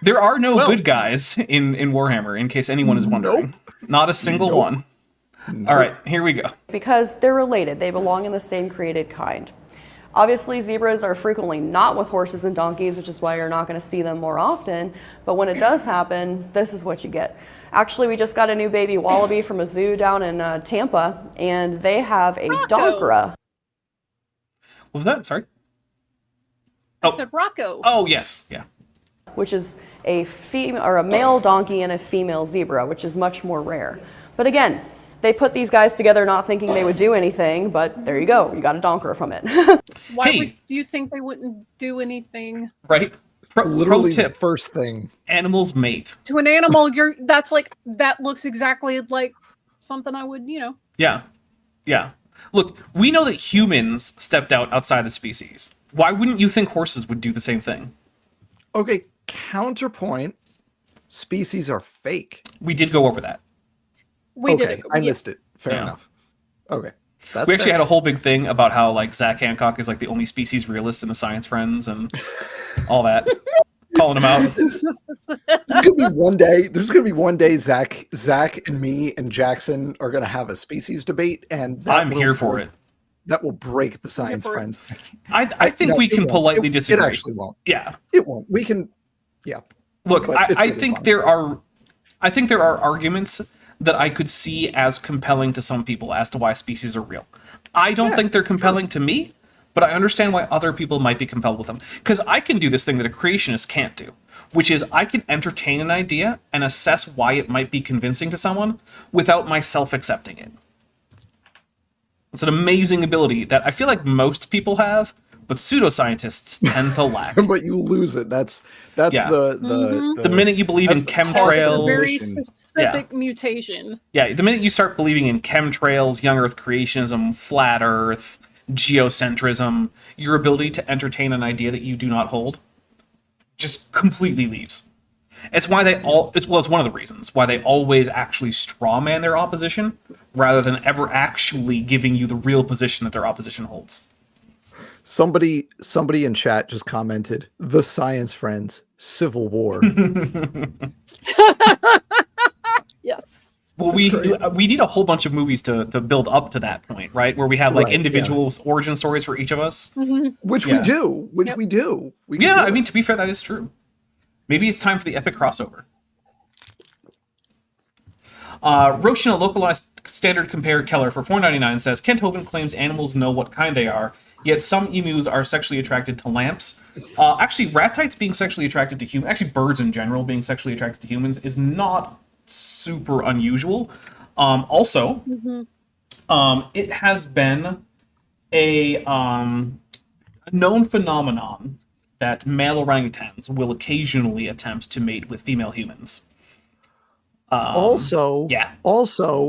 There are no good guys in Warhammer, in case anyone is wondering. Not a single one. All right, here we go. Because they're related. They belong in the same created kind. Obviously, zebras are frequently not with horses and donkeys, which is why you're not going to see them more often. But when it does happen, this is what you get. Actually, we just got a new baby wallaby from a zoo down in Tampa, and they have a donkra. What was that? Sorry? I said Rocco. Oh, yes. Yeah. Which is a female or a male donkey and a female zebra, which is much more rare. But again, they put these guys together not thinking they would do anything, but there you go. You got a donkra from it. Why would you think they wouldn't do anything? Right? Literally Pro tip. the first thing. Animals mate. To an animal, that looks exactly like something I would, Yeah. Yeah. Look, we know that humans stepped outside the species. Why wouldn't you think horses would do the same thing? Okay, counterpoint. Species are fake. We did go over that. We did it. I missed it. Fair enough. Okay. That's we actually fair. had a whole big thing about how like Zach Hancock is like the only species realist in the Science Friends and all that. Calling him out. There's gonna be one day Zach and me and Jackson are gonna have a species debate, and I'm here for it. That will break the Science Friends. I think we can politely disagree. It actually won't. Yeah. It won't. We can. Yeah. Look, But I really think fun. there are arguments that I could see as compelling to some people as to why species are real. I don't think they're compelling to me, but I understand why other people might be compelled with them. Because I can do this thing that a creationist can't do, which is I can entertain an idea and assess why it might be convincing to someone without myself accepting it. It's an amazing ability that I feel like most people have, but pseudoscientists tend to lack. But you lose it. That's Yeah. The minute you believe in that's the cost of chemtrails, Very Mutation. specific mutation. yeah, the minute you start believing in chemtrails, young Earth creationism, flat Earth, geocentrism, your ability to entertain an idea that you do not hold just completely leaves. It's why it's one of the reasons why they always actually strawman their opposition rather than ever actually giving you the real position that their opposition holds. Somebody in chat just commented, "The Science Friends, Civil War." Yes. Well, we need a whole bunch of movies to build up to that point, right? Where we have like Right, individual origin stories for each of us. Which Yeah. we do. We do. We can Yeah, do I it. mean, to be fair, that is true. Maybe it's time for the epic crossover. Roshan, a localized standard compare Keller for $4.99 says, Kent Hovind claims animals know what kind they are, yet some emus are sexually attracted to lamps. Actually, ratites being sexually attracted to humans, actually birds in general being sexually attracted to humans is not super unusual. Also, it has been a known phenomenon that male orangutans will occasionally attempt to mate with female humans. Also,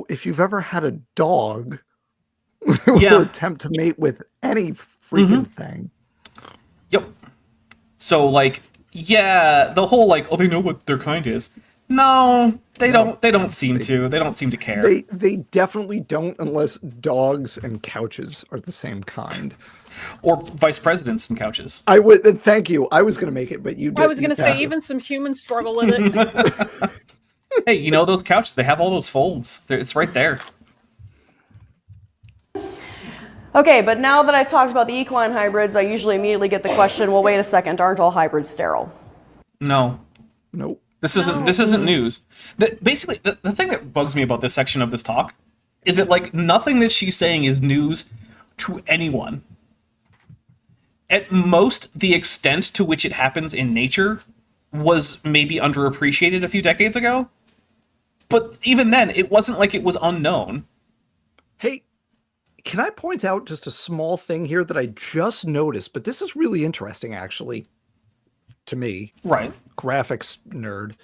if you've ever had a dog will attempt to mate with any freaking thing. Yep. So like, yeah, the whole like, oh, they know what their kind is. No, they don't. They don't seem to. They don't seem to care. They definitely don't, unless dogs and couches are the same kind. Or vice presidents and couches. I would thank you. I was going to make it, but you did. I was going to say, even some humans struggle with it. Hey, you know those couches? They have all those folds. It's right there. Okay, but now that I've talked about the equine hybrids, I usually immediately get the question, well, wait a second, aren't all hybrids sterile? No. Nope. This isn't news. Basically, the thing that bugs me about this section of this talk is that like nothing that she's saying is news to anyone. At most, the extent to which it happens in nature was maybe underappreciated a few decades ago. But even then, it wasn't like it was unknown. Hey, can I point out just a small thing here that I just noticed? But this is really interesting, actually, to me, Right. graphics nerd.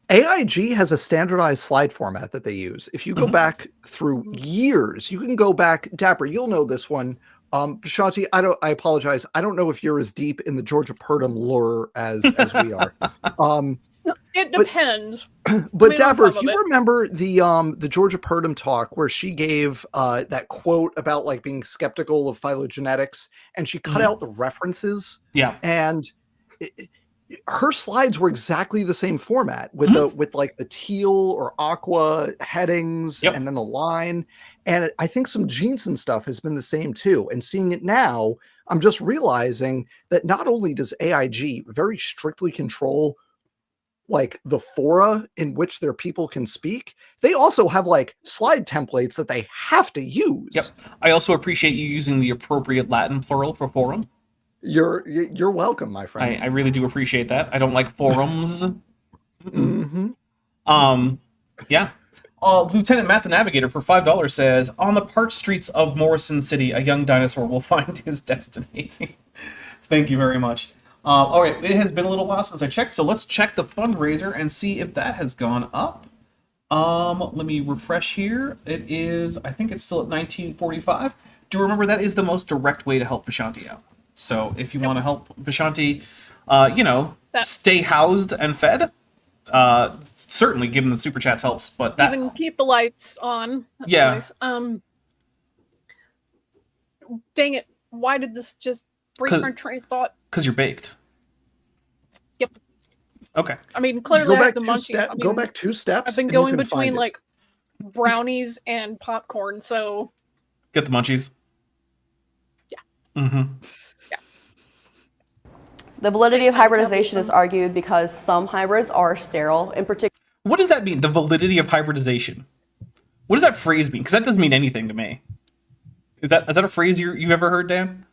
AIG has a standardized slide format that they use. If you go back through years, you can go back. Dapper, you'll know this one. Vishanti, I apologize. I don't know if you're as deep in the Georgia Purdom lore as we are. It depends. But I mean, Dapper, on if top you of it. remember the Georgia Purdom talk where she gave that quote about like being skeptical of phylogenetics, and she cut out the references, Yeah. and her slides were exactly the same format with with like the teal or aqua headings and then the line. And I think some genes and stuff has been the same too. And seeing it now, I'm just realizing that not only does AIG very strictly control like the fora in which their people can speak, they also have like slide templates that they have to use. Yep. I also appreciate you using the appropriate Latin plural for forum. You're welcome, my friend. I really do appreciate that. I don't like forums. Yeah. Lieutenant Matt the Navigator for $5 says, on the parched streets of Morrison City, a young dinosaur will find his destiny. Thank you very much. All right, it has been a little while since I checked, so let's check the fundraiser and see if that has gone up. Let me refresh here. It is, I think it's still at 1945. Do remember that is the most direct way to help Vishanti out. So if you want to help Vishanti, stay housed and fed, certainly giving the super chats helps. But that Even keep the lights on. That's Yeah. nice. Dang it! Why did this just break my train of thought? because you're baked. Yep. Okay. I mean, clearly I have the two munchies. I mean, go back 2 steps. I've been and you going can between find it. like brownies and popcorn, so Get the munchies. Yeah. Mm-hmm. The validity of hybridization is argued because some hybrids are sterile, in particular. What does that mean? The validity of hybridization. What does that phrase mean? Because that doesn't mean anything to me. Is that a phrase you ever heard, Dan?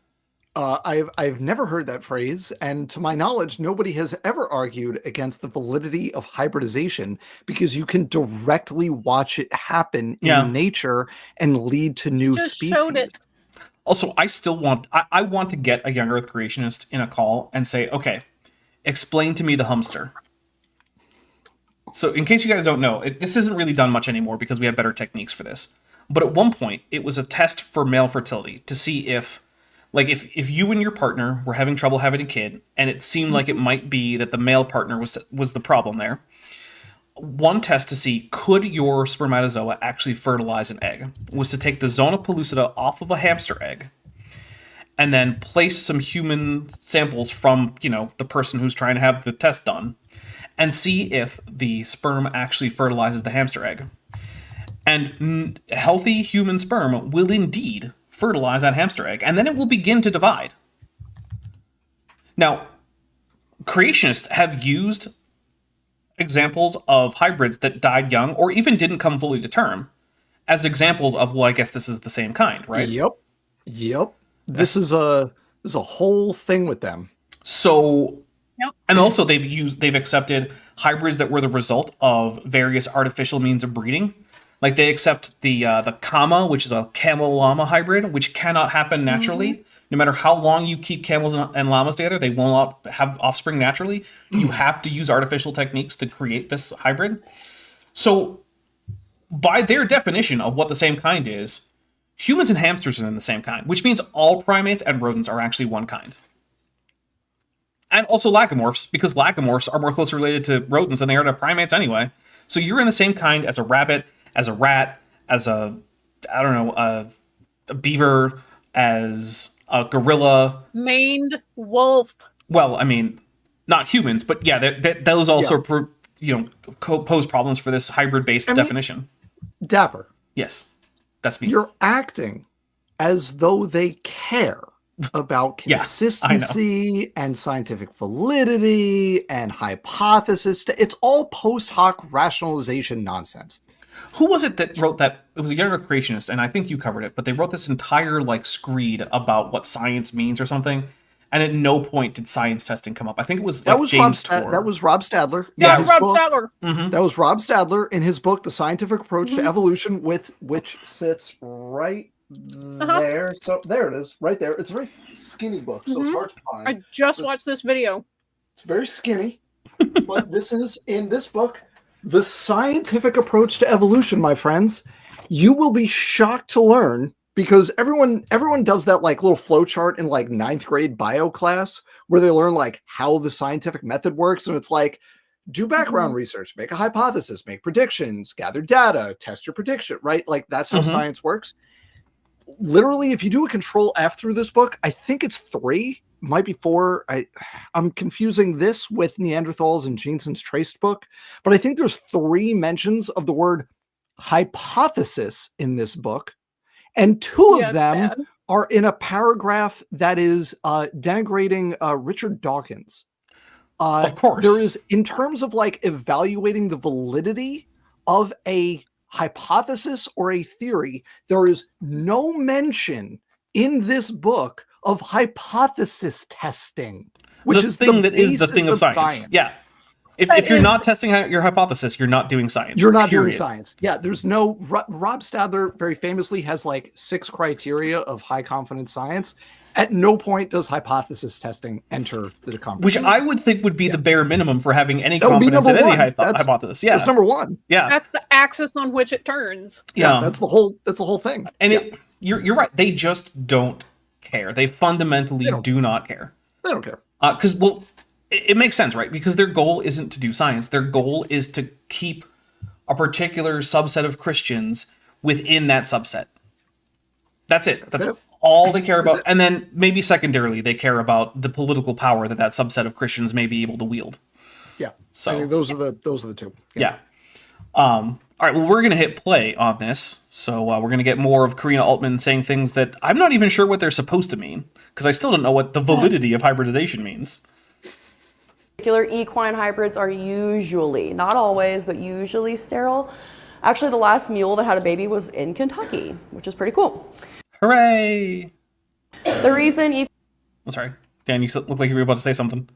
I've never heard that phrase, and to my knowledge, nobody has ever argued against the validity of hybridization because you can directly watch it happen in nature and lead to new just species. showed it. Also, I want to get a young Earth creationist in a call and say, okay, explain to me the hamster. So in case you guys don't know, this isn't really done much anymore because we have better techniques for this. But at one point, it was a test for male fertility to see if you and your partner were having trouble having a kid, and it seemed like it might be that the male partner was the problem there. One test to see could your spermatozoa actually fertilize an egg was to take the zona pellucida off of a hamster egg and then place some human samples from, the person who's trying to have the test done and see if the sperm actually fertilizes the hamster egg. And healthy human sperm will indeed fertilize that hamster egg, and then it will begin to divide. Now, creationists have used examples of hybrids that died young or even didn't come fully to term as examples of, well, I guess this is the same kind, right? Yep. This is a whole thing with them. So, Yep. and also they've accepted hybrids that were the result of various artificial means of breeding. Like they accept the Kama, which is a camel llama hybrid, which cannot happen naturally. No matter how long you keep camels and llamas together, they will not have offspring naturally. You have to use artificial techniques to create this hybrid. So, by their definition of what the same kind is, humans and hamsters are in the same kind, which means all primates and rodents are actually one kind. And also lagomorphs, because lagomorphs are more closely related to rodents than they are to primates anyway. So you're in the same kind as a rabbit, as a rat, as a beaver, as a gorilla. Maned wolf. Well, I mean, not humans, but yeah, those also pose problems for this hybrid-based definition. Dapper. Yes, that's me. You're acting as though they care about consistency and scientific validity and hypothesis. It's all post hoc rationalization nonsense. Who was it that wrote that? It was a younger creationist, and I think you covered it, but they wrote this entire screed about what science means or something. and at no point did science testing come up. I think it was That like was James Rob. Tour. That was Rob Stadler. Yeah, His Rob book- Stadler. Mhm. That was Rob Stadler in his book, The Scientific Approach to Evolution, which sits right there. So there it is, right there. It's a very skinny book, so it's hard to find. I just watched this video. It's very skinny, but this is in this book, The Scientific Approach to Evolution, my friends. You will be shocked to learn, because everyone does that like little flow chart in like 9th grade bio class where they learn like how the scientific method works, and it's like, do background research, make a hypothesis, make predictions, gather data, test your prediction, right? Like that's how science works. Literally, if you do a control F through this book, I think it's 3, might be 4. I'm confusing this with Neanderthals and Jensen's traced book, but I think there's 3 mentions of the word hypothesis in this book, and 2 Yeah, of it's them bad. are in a paragraph that is denigrating Richard Dawkins. Of course. There is, in terms of like evaluating the validity of a hypothesis or a theory, there is no mention in this book of hypothesis testing, which the is thing the that is the basis thing of science. Yeah. If you're not testing your hypothesis, you're not doing science. You're not period. doing science. Yeah, there's no. Rob Stadler very famously has like 6 criteria of high confidence science. At no point does hypothesis testing enter the Which conversation. I would think would be the bare minimum for having any That would be confidence in number any one. hypothesis. Yeah. That's number 1. Yeah. That's the axis on which it turns. Yeah. That's the whole thing. And you're right. They just don't care. They fundamentally do not care. They don't care. Because, it makes sense, right? Because their goal isn't to do science. Their goal is to keep a particular subset of Christians within that subset. That's it. That's it. all they care about. And then maybe secondarily, they care about the political power that subset of Christians may be able to wield. Yeah. So I think those are the 2. yeah. All right, well, we're going to hit play on this. So we're going to get more of Karina Altman saying things that I'm not even sure what they're supposed to mean, because I still don't know what the validity of hybridization means. Particular equine hybrids are usually, not always, but usually sterile. Actually, the last mule that had a baby was in Kentucky, which is pretty cool. Hooray! The reason I'm sorry. Dan, you look like you were about to say something.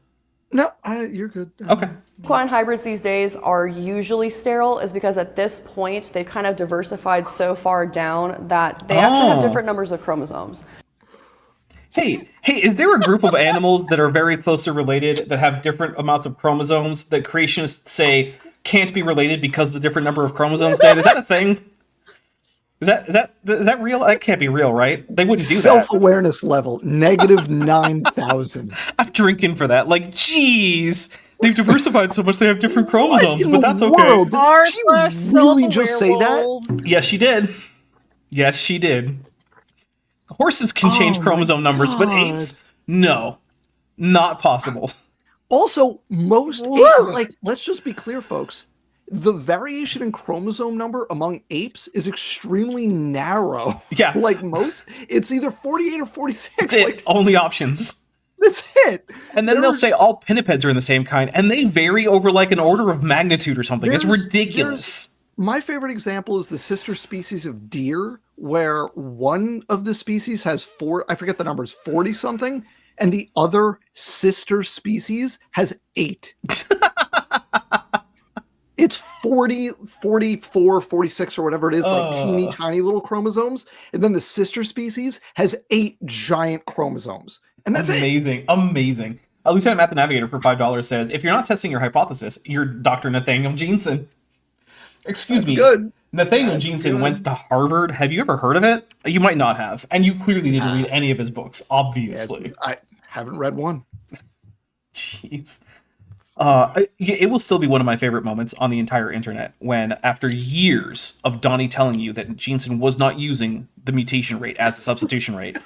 No, you're good. Okay. equine hybrids these days are usually sterile is because at this point they've kind of diversified so far down that they actually have different numbers of chromosomes. Hey, is there a group of animals that are very closely related that have different amounts of chromosomes that creationists say can't be related because of the different number of chromosomes, Dan? Is that a thing? Is that real? That can't be real, right? They wouldn't do that. Self-awareness level, negative 9,000. I'm drinking for that. Like, geez, they've diversified so much they have different chromosomes, in but the that's okay. world? Did she really just say that? Yes, she did. Yes, she did. Horses can change chromosome numbers, but apes, no, not possible. Also, most apes, like, let's just be clear, folks. The variation in chromosome number among apes is extremely narrow. Yeah. Like most, it's either 48 or 46. That's it. Like, Only options. that's it. And then they'll say all pinnipeds are in the same kind, and they vary over like an order of magnitude or something. It's ridiculous. My favorite example is the sister species of deer, where one of the species has I forget the numbers, 40 something, and the other sister species has 8. It's 40, 44, 46, or whatever it is, like teeny tiny little chromosomes. And then the sister species has 8 giant chromosomes. And that's Amazing. Amazing. Lieutenant Matt the Navigator for $5 says, if you're not testing your hypothesis, you're Dr. Nathaniel Jensen. Excuse me. good. Nathaniel Jensen went to Harvard. Have you ever heard of it? You might not have. And you clearly didn't read any of his books, obviously. I haven't read one. Jeez. It will still be one of my favorite moments on the entire internet when, after years of Donnie telling you that Jensen was not using the mutation rate as the substitution rate,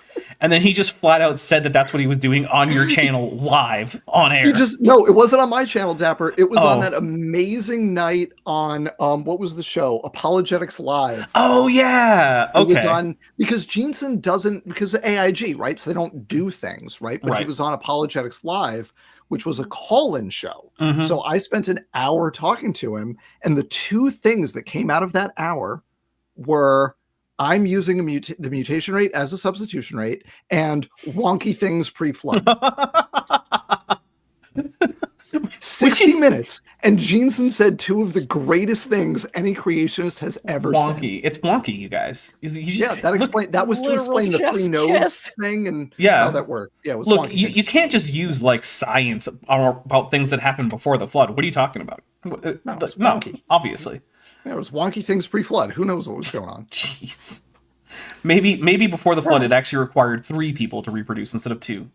and then he just flat out said that that's what he was doing on your channel live on air. No, it wasn't on my channel, Dapper. It was on that amazing night on what was the show? Apologetics Live. Oh yeah. Okay. It was on because Jensen doesn't, because of AIG, right? So they don't do things, right? But he was on Apologetics Live, which was a call-in show. So I spent an hour talking to him, and the 2 things that came out of that hour were I'm using the mutation rate as a substitution rate and wonky things pre-flood. 60 minutes, and Jeanson said two of the greatest things any creationist has ever said. Wonky. It's wonky, you guys. Yeah, that was to Literal explain the chef's three nodes kiss. thing and Yeah. how that worked. Yeah, it was Look, wonky. you can't just use like science about things that happened before the flood. What are you talking about? it's No, wonky. obviously. Yeah, it was wonky things pre-flood. Who knows what was going on? Jeez. Maybe before the flood, it actually required 3 people to reproduce instead of 2.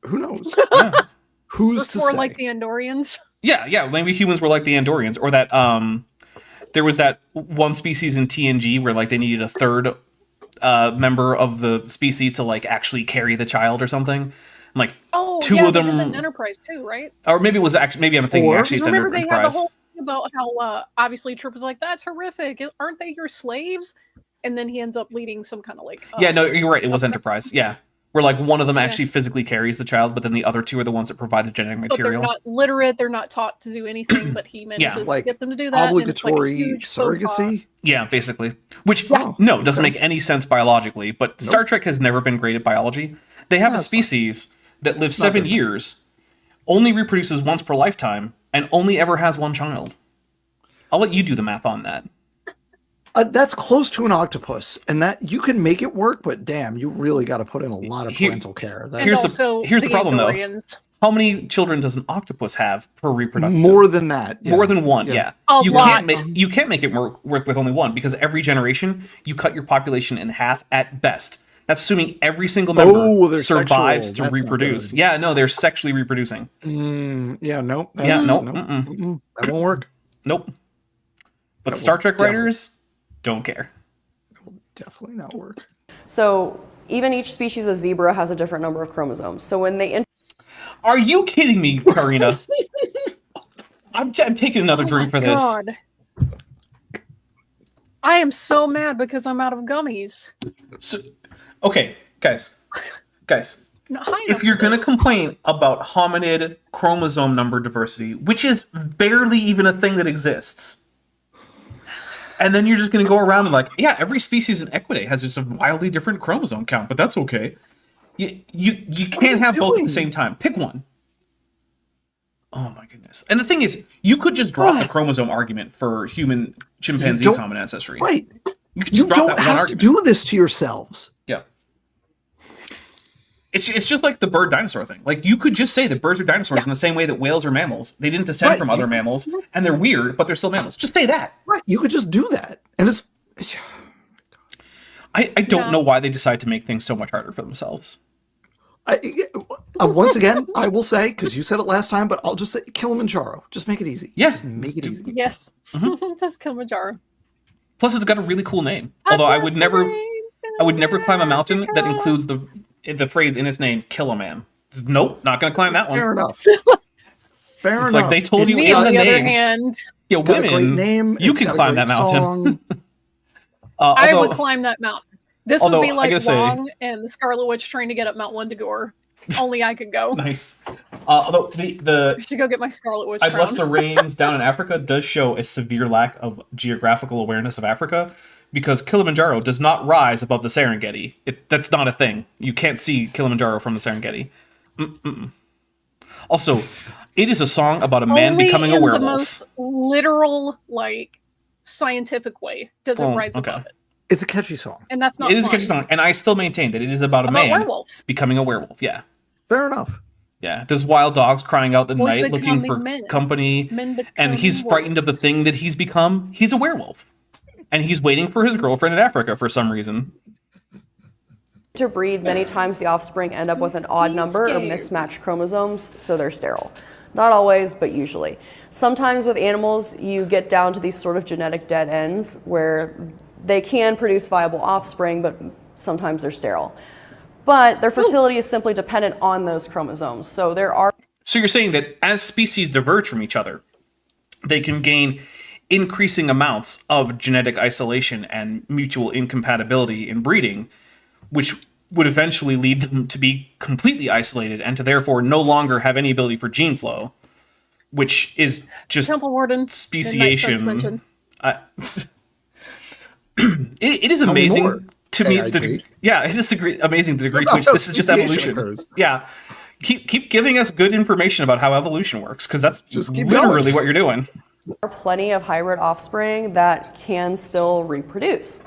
Who knows? Yeah. Who's to Before, say? like the Andorians. Yeah. Maybe humans were like the Andorians, or that there was that one species in TNG where like they needed a third member of the species to like actually carry the child or something. And, like Oh, two yeah, of they did them, that in Enterprise too, right? or maybe it was actually maybe I'm thinking Or- actually it's Remember they had the Enterprise. whole thing about how obviously Trip was like, "That's horrific. Aren't they your slaves?" And then he ends up leading some kind of like. Yeah, no, you're right. It was okay. Enterprise. Yeah, where like one of them Yeah. actually physically carries the child, but then the other 2 are the ones that provide the genetic But they're material. not literate. They're not taught to do anything. But he manages Like to get them to do that. and it's like a obligatory huge faux pas. surrogacy. Yeah, basically. Which Yeah. no doesn't make any sense biologically. But Star Nope. Trek has never been great at biology. They have a That's fine. species that lives not 7 good. years, only reproduces once per lifetime, and only ever has 1 child. I'll let you do the math on that. That's close to an octopus, and that you can make it work, but damn, you really got to put in a lot of Here- parental care. And That's Here's the- also here's the problem, though. Andorians. How many children does an octopus have per reproductive? more than that. Yeah. More than 1, yeah. A You lot. can't make it work with only 1 because every generation you cut your population in half at best. That's assuming every single member Oh, they're survives sexual. to That's not reproduce. good. Yeah, no, they're sexually reproducing. Yeah, nope. Yeah, nope. That won't work. Nope. But That Star will Trek definitely- writers don't care. Definitely not work. So even each species of zebra has a different number of chromosomes. So when they Are you kidding me, Karina? I'm taking another drink for this. God. I am so mad because I'm out of gummies. So, okay, guys. Not high enough If you're for going to this. complain about hominid chromosome number diversity, which is barely even a thing that exists, and then you're just going to go around and like, yeah, every species in Equidae has just a wildly different chromosome count, but that's okay. You can't have both at the same time. Pick one. Oh my goodness. And the thing is, you could just drop the chromosome argument for human chimpanzee don't- common ancestry. Right. You could You just drop don't that one have to argument. do this to yourselves. Yeah. It's just like the bird dinosaur thing. Like you could just say that birds are dinosaurs in the same way that whales are mammals. They didn't descend Right. from other mammals, and they're weird, but they're still mammals. Just say that. Right. You could just do that. And it's I don't Yeah. know why they decide to make things so much harder for themselves. once again, I will say, because you said it last time, but I'll just say Kilimanjaro. Just make it easy. Yeah. Just make it easy. Yes. Mm-hmm. Just Kilimanjaro. Plus, it's got a really cool name. Although I would never climb a mountain that includes the phrase in its name, "kill a man." Nope, not going to climb that one. Fair enough. Fair It's enough. like they told you It's in Me, on the the other name. hand, Yeah, got a great women, name. you it's can got a climb great that mountain. song. I would Although- climb that mountain. This although, would be I like gotta say- Wong and the Scarlet Witch trying to get up Mount Wendigore. Only I could go. Nice. Although I should go get my Scarlet Witch I Bless crown. the Rains down in Africa does show a severe lack of geographical awareness of Africa because Kilimanjaro does not rise above the Serengeti. That's not a thing. You can't see Kilimanjaro from the Serengeti. Mm-mm. Also, it is a song about a man Only becoming a in werewolf. the most literal, like, scientific way does it Oh, rise okay. above it. It's a catchy song. And that's not It is a fun. catchy song, and I still maintain that it is about a About man werewolves. becoming a werewolf. Yeah. Fair enough. Yeah, there's wild dogs crying out in the Boys night looking for becoming men. company, Men and he's becoming frightened of the thing that he's become. He's a werewolf, and he's waiting for his girlfriend in Africa for some reason. to breed, many times the offspring end up with an odd He's number or scared. mismatched chromosomes, so they're sterile. Not always, but usually. Sometimes with animals, you get down to these sort of genetic dead ends where they can produce viable offspring, but sometimes they're sterile. But their fertility is simply dependent on those chromosomes. So there are So you're saying that as species diverge from each other, they can gain increasing amounts of genetic isolation and mutual incompatibility in breeding, which would eventually lead them to be completely isolated and to therefore no longer have any ability for gene flow, which is just Temple Warden. Midnight speciation. Suspension. it is Tell me more, amazing to me. AIG. It is amazing the degree to About which how this is just speciation evolution. occurs. Yeah, keep giving us good information about how evolution works, because that's Just keep literally going. what you're doing. There are plenty of hybrid offspring that can still reproduce.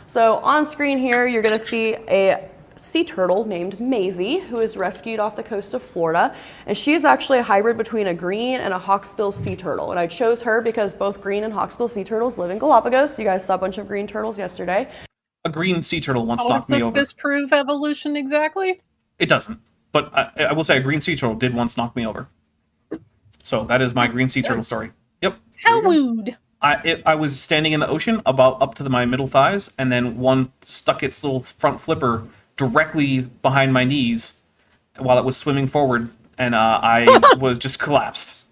So on screen here, you're going to see a sea turtle named Maisie, who is rescued off the coast of Florida. And she is actually a hybrid between a green and a hawksbill sea turtle. And I chose her because both green and hawksbill sea turtles live in Galapagos. You guys saw a bunch of green turtles yesterday. A green sea turtle once How does knocked me this over. disprove evolution exactly? It doesn't, but I will say a green sea turtle did once knock me over. So that is my green sea turtle story. Yep. How rude. I was standing in the ocean about up to my middle thighs, and then one stuck its little front flipper directly behind my knees while it was swimming forward, and I was just collapsed.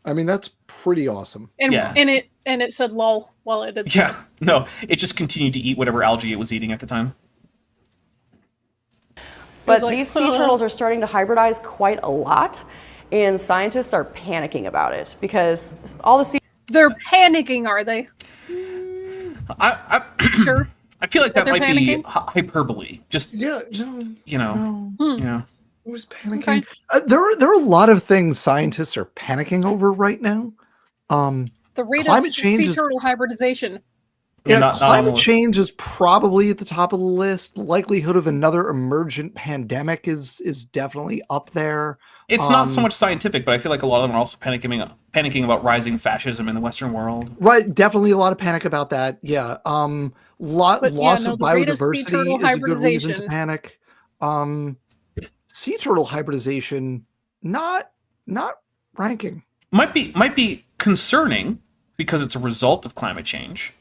I mean, that's pretty awesome. And Yeah. and it said lol while it did. Yeah, no, it just continued to eat whatever algae it was eating at the time. But like, these sea turtles are starting to hybridize quite a lot, and scientists are panicking about it because all the sea They're panicking, are they? I Sure. I feel like that They're might be panicking? hyperbole. Just Yeah, you know, yeah. I was panicking. Okay. There are a lot of things scientists are panicking over right now. The rate Climate of change sea is- turtle hybridization. Yeah, not on the climate list. change is probably at the top of the list. The likelihood of another emergent pandemic is definitely up there. It's not so much scientific, but I feel like a lot of them are also panicking about rising fascism in the Western world. Right, definitely a lot of panic about that. Yeah. But Loss yeah, no, of the rate of sea biodiversity turtle is a good reason to hybridization. panic. Sea turtle hybridization, not ranking. Might be concerning because it's a result of climate change.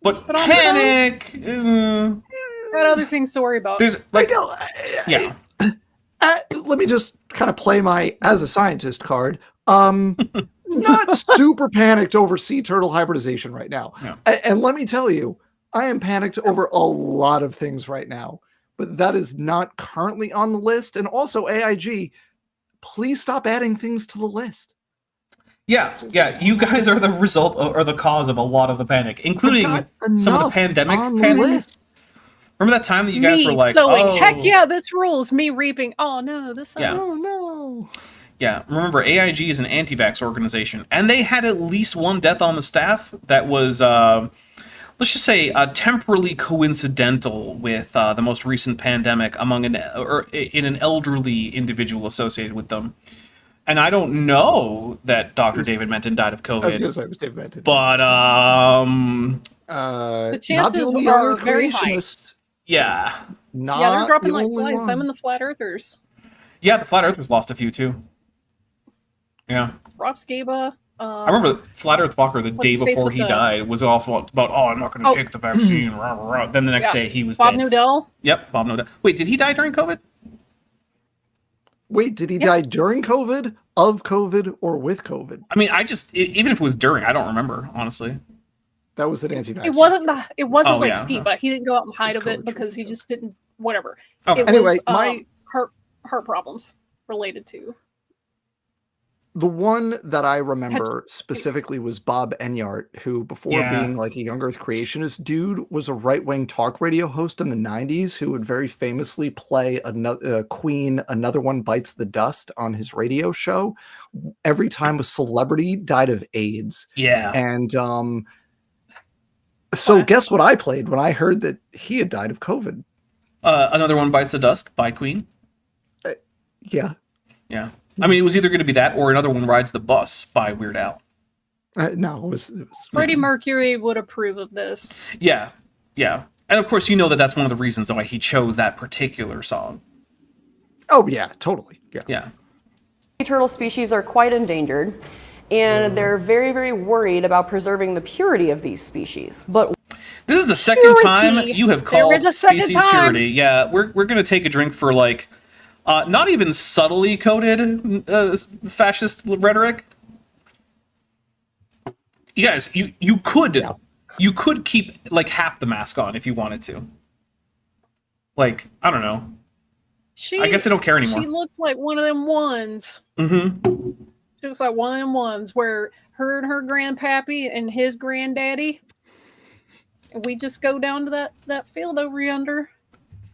But But on its own- panic. Got other things to worry about. There's Like, yeah. let me just kind of play my as a scientist card. Not super panicked over sea turtle hybridization right now. Yeah. And let me tell you, I am panicked over a lot of things right now, but that is not currently on the list. And also AIG, please stop adding things to the list. Yeah, you guys are the result or the cause of a lot of the panic, including Not some of the enough pandemic on the panic. list. Remember that time that you guys me were like, sowing. "Oh, Heck yeah, this rules. Me reaping. Oh no, this. Yeah. Oh no. Yeah, remember AIG is an anti-vax organization, and they had at least one death on the staff that was, let's just say, temporally coincidental with the most recent pandemic among in an elderly individual associated with them. And I don't know that Dr. David Menton died of I was COVID, gonna say it was David Menton. but The Not chances the only are other very high. creationist. yeah, Not Yeah, they're dropping the like only flies. one. Them and the flat earthers. yeah, the Flat Earthers lost a few too. Yeah. Rob Scaba. I remember Flat Earth Walker the day his face before with he the- died was awful about, oh, I'm not going to Oh. take the vaccine. Rah, rah, rah. Then the next Yeah. day he was Bob dead. Nudell. Yep, Bob Nodell. Wait, did he die during COVID? Wait, did he die during COVID, of COVID, or with COVID? I mean, even if it was during, I don't remember, honestly. That was an anti-vaxxer. It wasn't Oh, like yeah. Skiba. He didn't go out and hide It's of it COVID, because he COVID. just didn't. Whatever. Okay. It Anyway, was, my heart problems related to. the one that I remember specifically was Bob Enyart, who before Yeah. being like a young Earth creationist dude was a right-wing talk radio host in the 90s who would very famously play another Queen, Another One Bites the Dust on his radio show every time a celebrity died of AIDS. Yeah. And so guess what I played when I heard that he had died of COVID? Another One Bites the Dust by Queen. Yeah. Yeah. I mean, it was either going to be that or Another One Rides the Bus by Weird Al. No, it was Freddie Mercury would approve of this. Yeah. Yeah. And of course, you know that that's one of the reasons why he chose that particular song. Oh yeah, totally. Yeah. Yeah. sea turtle species are quite endangered, and they're very, very worried about preserving the purity of these species. But This is the second Purity. time you have There called is a second species time. purity. Yeah, we're going to take a drink for like not even subtly coded fascist rhetoric. You guys, you could keep like half the mask on if you wanted to. Like, I don't know. I guess I don't care anymore. She looks like one of them ones. Mm-hmm. She looks like one of them ones where her and her grandpappy and his granddaddy We just go down to that field over yonder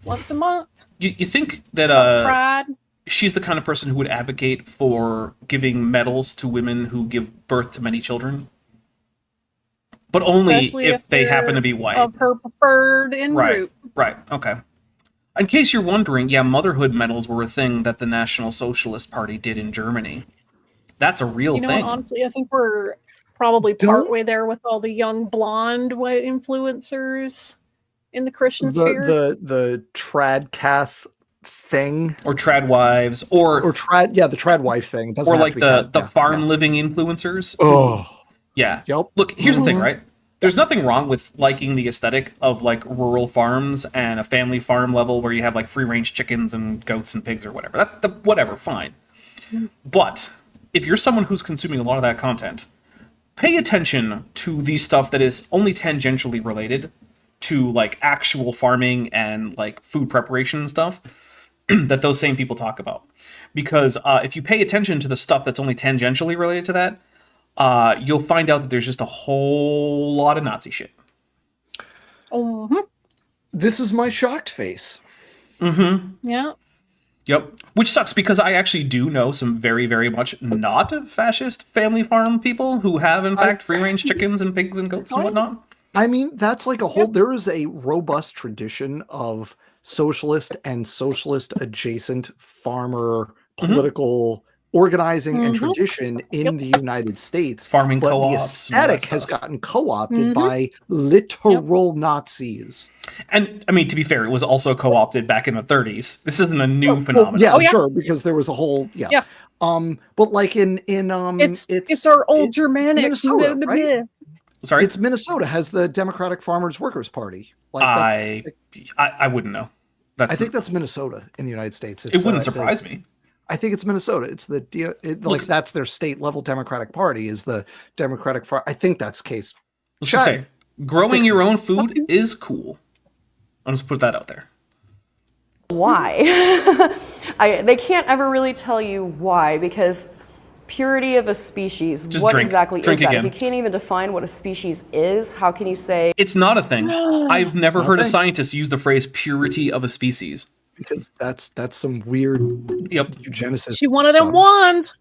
once a month. You think that Pride. she's the kind of person who would advocate for giving medals to women who give birth to many children? But only Especially if they they're happen to be white. Of her preferred in group. Right, okay. In case you're wondering, yeah, motherhood medals were a thing that the National Socialist Party did in Germany. That's a real You know, thing. honestly, I think we're probably Don't- partway there with all the young blonde white influencers in the Christian sphere. The trad cath thing, Or trad wives, or the trad wife thing. Doesn't or have like to be the cath, farm yeah. living influencers. Oh, Yeah. yep. Look, here's the thing, right? There's nothing wrong with liking the aesthetic of like rural farms and a family farm level where you have like free range chickens and goats and pigs or whatever. Whatever, fine. But if you're someone who's consuming a lot of that content, pay attention to the stuff that is only tangentially related to like actual farming and like food preparation and stuff that those same people talk about. Because if you pay attention to the stuff that's only tangentially related to that, you'll find out that there's just a whole lot of Nazi shit. This is my shocked face. Yeah. Yep. Which sucks because I actually do know some very, very much not fascist family farm people who have, in fact, free-range chickens and pigs and goats and whatnot. I mean, that's like a whole. There is a robust tradition of socialist and socialist adjacent farmer political organizing and tradition in the United States. Farming but the co-ops and all that aesthetic has stuff. gotten co-opted by literal Nazis. And, I mean, to be fair, it was also co-opted back in the 30s. This isn't a new phenomenon. Yeah, Oh, yeah. sure, because there was a whole Yeah. But like in It's our old Germanic. Minnesota, right? Sorry? It's Minnesota has the Democratic Farmers Workers Party. Like I wouldn't know. I think that's Minnesota in the United States. It wouldn't surprise me. I think it's Minnesota. It's like that's their state level Democratic Party is the Democratic I think that's the case. Let's just say, growing your own food is cool. I'll just put that out there. Why? They can't ever really tell you why, because purity of a species, Just what drink. exactly Drink is that? again. If you can't even define what a species is, how can you say It's not a thing. I've never not heard a a thing. scientist use the phrase purity of a species. Because that's some weird Yep. eugenicist. She wanted stuff. a wand.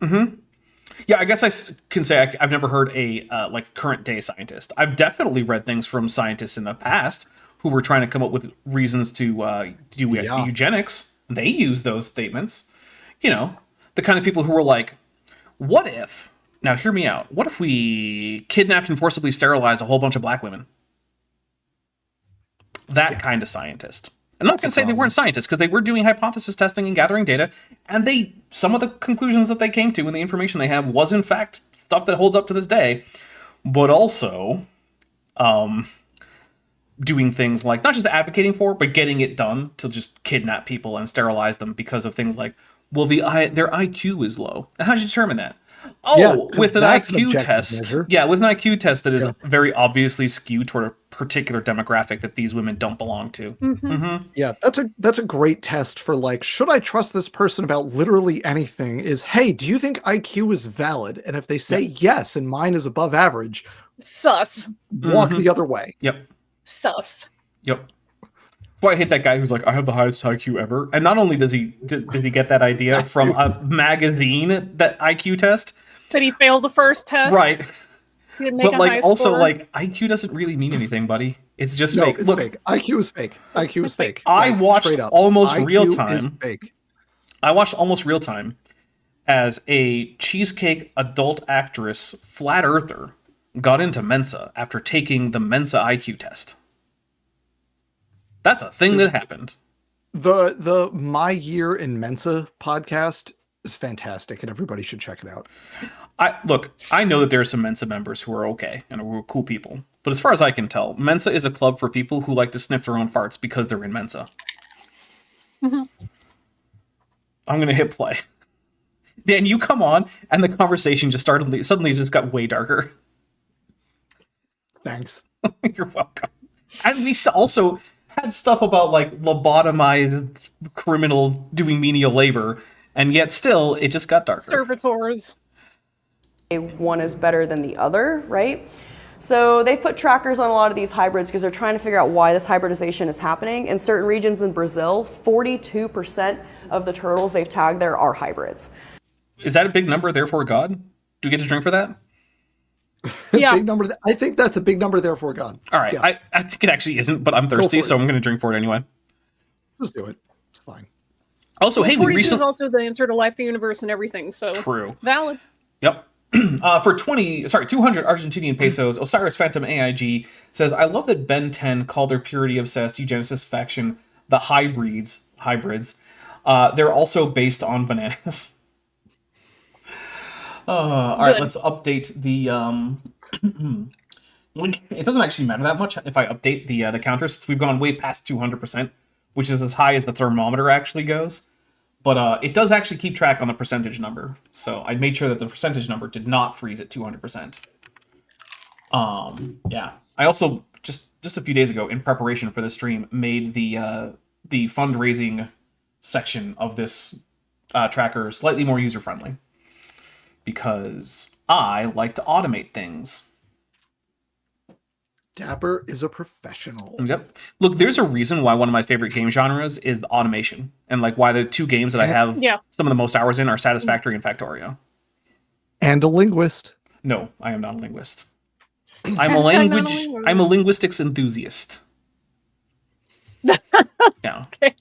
Yeah, I guess can say I've never heard a like current day scientist. I've definitely read things from scientists in the past who were trying to come up with reasons to do eugenics. They use those statements. You know, the kind of people who were like, what if, now hear me out, what if we kidnapped and forcibly sterilized a whole bunch of black women? That kind of scientist. I'm not going to say they weren't scientists, because they were doing hypothesis testing and gathering data, and some of the conclusions that they came to and the information they have was in fact stuff that holds up to this day, but also doing things like not just advocating for, but getting it done to just kidnap people and sterilize them because of things like, well, their IQ is low. And how do you determine that? Oh, Yeah, 'cause with an that's an IQ objective test. measure. Yeah, with an IQ test that is very obviously skewed toward a particular demographic that these women don't belong to. Yeah, that's a great test for like, should I trust this person about literally anything? Is, hey, do you think IQ is valid? And if they say yes, and mine is above average, Sus. walk the other way. Yep. Sus. Yep. That's why I hate that guy who's like, I have the highest IQ ever. And not only does he get that idea from a magazine, that IQ test, Did he fail the first test? right? He would make But a like high also score. like IQ doesn't really mean anything, buddy. It's just No, fake. it's Look, fake. IQ is fake. IQ is fake. I watched straight up. almost IQ real is time. fake. I watched almost real time as a cheesecake adult actress, flat earther, got into Mensa after taking the Mensa IQ test. That's a thing that happened. The My Year in Mensa podcast is fantastic, and everybody should check it out. I know that there are some Mensa members who are okay and who are cool people, but as far as I can tell, Mensa is a club for people who like to sniff their own farts because they're in Mensa. I'm gonna hit play. Dan, you come on, and the conversation just suddenly just got way darker. Thanks. You're welcome. And we also had stuff about like lobotomized criminals doing menial labor, and yet still it just got darker. Servitors. one is better than the other, right? So they've put trackers on a lot of these hybrids because they're trying to figure out why this hybridization is happening. In certain regions in Brazil, 42% of the turtles they've tagged there are hybrids. Is that a big number, therefore God? Do we get to drink for that? Yeah. Big number. I think that's a big number, therefore God. All right. Yeah. I think it actually isn't, but I'm thirsty, for so it. I'm going to drink for it anyway. Just do it. It's fine. Also, hey, we 42 is recently... also the answer to life, the universe, and everything. So True. valid. Yep. For 200 Argentinian pesos, Osiris Phantom AIG says, I love that Ben 10 called their purity-obsessed eugenicist faction the hybrids. They're also based on bananas. All right, Good. let's update the... it doesn't actually matter that much if I update the counter, since we've gone way past 200%, which is as high as the thermometer actually goes. But it does actually keep track on the percentage number. So I made sure that the percentage number did not freeze at 200%. Yeah. I also, just a few days ago, in preparation for this stream, made the fundraising section of this tracker slightly more user-friendly. Because I like to automate things. Dapper is a professional. Yep. Look, there's a reason why one of my favorite game genres is the automation. And like why the two games that I have Yeah. some of the most hours in are Satisfactory and Factorio. And a linguist. No, I am not a linguist. I'm Hashtag not a linguist. I'm a linguistics enthusiast. Yeah. Okay.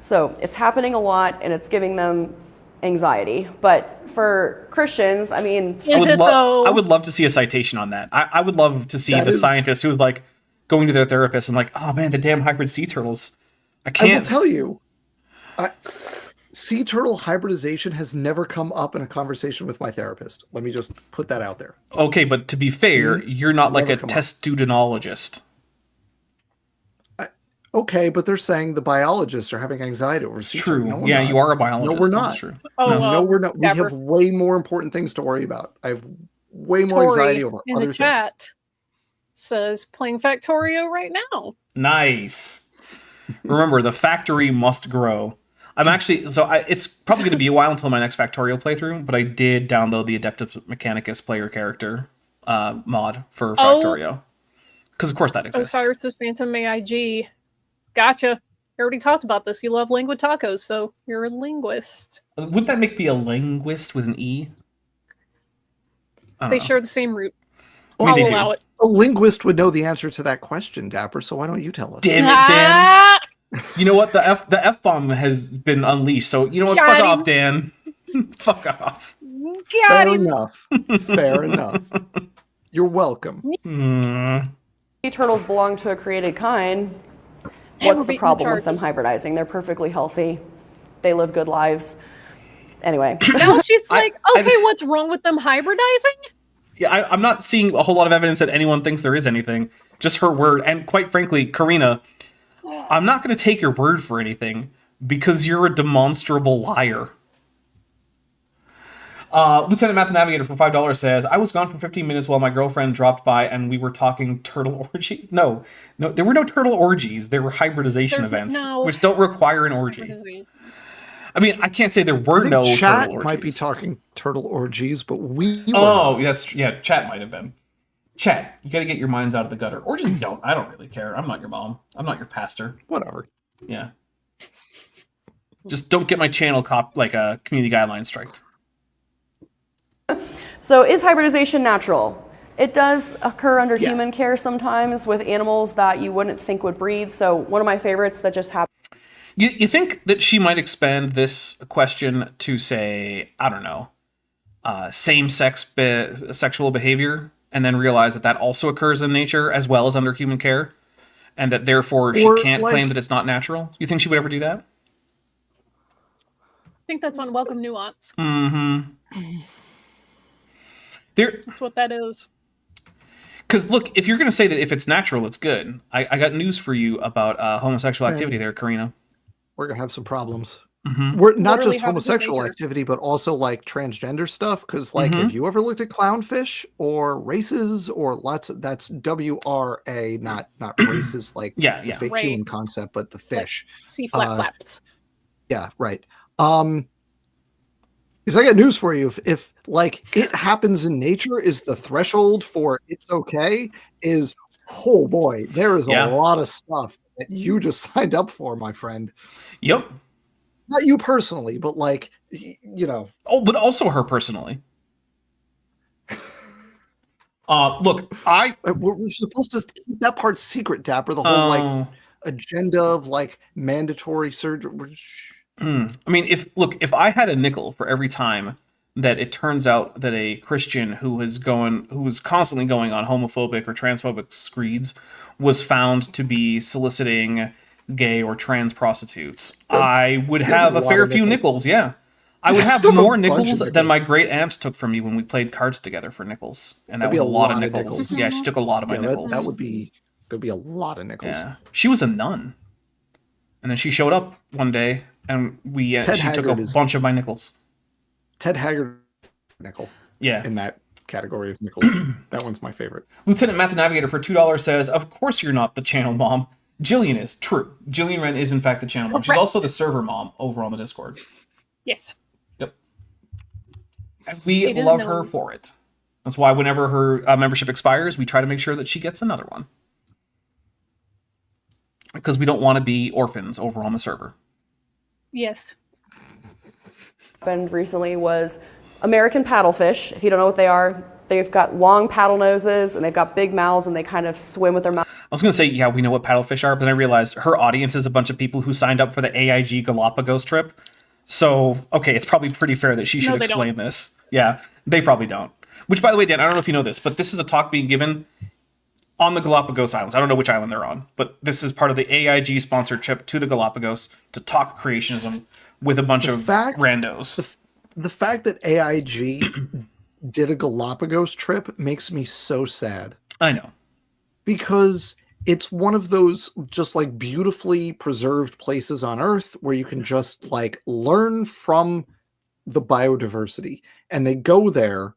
So it's happening a lot and it's giving them anxiety. But for Christians, I mean, Is it though? I would love to see a citation on that. I would love to see That the is- scientist who was like going to their therapist and like, oh man, the damn hybrid sea turtles. I I will can't. tell you, sea turtle hybridization has never come up in a conversation with my therapist. Let me just put that out there. Okay, but to be fair, you're not like a Never come up. testudinologist. Okay, but they're saying the biologists are having anxiety over sea turtle. True. No, we're Yeah, not. you are a biologist. No, we're That's not. true. Oh, No, we're not. We Dapper. have way more important things to worry about. I have way more Tori anxiety over in other the things. chat says playing Factorio right now. Nice. Remember, the factory must grow. I'm actually, it's probably going to be a while until my next Factorial playthrough, but I did download the Adeptus Mechanicus player character mod for Factorio. Because of course that exists. Osiris's Phantom AIG. Gotcha. We already talked about this. You love lingua tacos, so you're a linguist. Wouldn't that make me a linguist with an E? I don't They know. share the same root. I mean, I'll they do. allow it. A linguist would know the answer to that question, Dapper, so why don't you tell us? Damn it, Dan. Ah! You know what? The F-bomb has been unleashed, so you know what? Got Fuck him. off, Dan. Fuck off. Got Fair him. enough. Fair enough. You're welcome. sea turtles belong to a created kind. And What's we're the beating problem with them charges. hybridizing? They're perfectly healthy. They live good lives. Anyway, Now she's like, I- okay, what's wrong with them hybridizing? Yeah, I'm not seeing a whole lot of evidence that anyone thinks there is anything. Just her word. And quite frankly, Karina, I'm not going to take your word for anything because you're a demonstrable liar. Lieutenant Matt the Navigator for $5 says, I was gone for 15 minutes while my girlfriend dropped by and we were talking turtle orgy. No, there were no turtle orgies. There were hybridization There's events, no which don't require an orgy. I mean, I can't say there were I think no chat turtle orgies. might be talking turtle orgies, but we were Oh, not. chat might have been. Chat, you got to get your minds out of the gutter. Or just don't. I don't really care. I'm not your mom. I'm not your pastor. Whatever. Yeah. Just don't get my channel like a community guideline striked. so is hybridization natural? It does occur under Yes. human care sometimes with animals that you wouldn't think would breed. So one of my favorites that just happened. You think that she might expand this question to say, I don't know, same-sex sexual behavior, and then realize that also occurs in nature as well as under human care, and that therefore she Or, can't like- claim that it's not natural? You think she would ever do that? I think that's unwelcome nuance. Mm-hmm. There, That's what that is. because look, if you're going to say that if it's natural, it's good, I got news for you about homosexual activity there, Karina. We're gonna have some problems. Mm-hmm. We're not Literally just have a good homosexual nature. activity, but also like transgender stuff. Because like, Mhm. have you ever looked at clownfish or races or lots of that's WRA, not races like Yeah, the yeah. fake Right. human concept, but the fish. C flat Uh, flaps. Yeah, right. Because I got news for you. If like it happens in nature is the threshold for it's okay, is oh boy, there is a Yeah. lot of stuff that you just signed up for, my friend. Yep. Not you personally, but like you know. Oh, but also her personally. Look, We're supposed to keep that part secret, Dapper. The whole like agenda of like mandatory surgery. I mean, if I had a nickel for every time that it turns out that a Christian who was constantly going on homophobic or transphobic screeds was found to be soliciting gay or trans prostitutes, I would have a fair few nickels. Yeah, I would have more nickels than my great aunt took from me when we played cards together for nickels, and that was a lot of nickels. Yeah, she took a lot of my nickels. That would be a lot of nickels. Yeah, she was a nun, and then she showed up one day. And she took a bunch of my nickels. Ted Haggard nickel. Yeah. In that category of nickels. That one's my favorite. Lieutenant Math the Navigator for $2 says, of course you're not the channel mom. Jillian is. True. Jillian Wren is in fact the channel mom. She's also the server mom over on the Discord. Yes. Yep. And we love her for it. That's why whenever her membership expires, we try to make sure that she gets another one. Because we don't want to be orphans over on the server. Yes. Happened recently was American paddlefish. If you don't know what they are, they've got long paddle noses and they've got big mouths and they kind of swim with their mouth. I was going to say, yeah, we know what paddlefish are, but then I realized her audience is a bunch of people who signed up for the AIG Galapagos trip. So, okay, it's probably pretty fair that she should explain this. Yeah, they probably don't. Which, by the way, Dan, I don't know if you know this, but this is a talk being given on the Galapagos Islands. I don't know which island they're on, but this is part of the AIG sponsored trip to the Galapagos to talk creationism with a bunch of randos. The fact that AIG did a Galapagos trip makes me so sad. I know. Because it's one of those just like beautifully preserved places on Earth where you can just like learn from the biodiversity. And they go there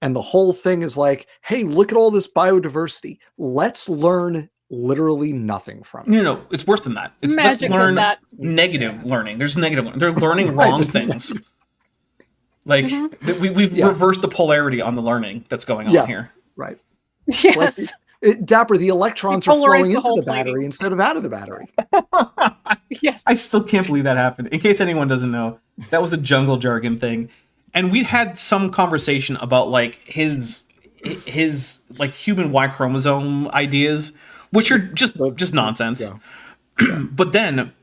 and the whole thing is like, hey, look at all this biodiversity. Let's learn literally nothing from it. No, it's worse than that. It's let's learn negative learning. There's negative learning. They're learning wrong things. Like, we've reversed the polarity on the learning that's going on here. Right. Yes. Dapper, the electrons are flowing into the battery instead of out of the battery. Yes. I still can't believe that happened. In case anyone doesn't know, that was a jungle jargon thing. And we'd had some conversation about like his like human Y chromosome ideas, which are just nonsense. Yeah. But then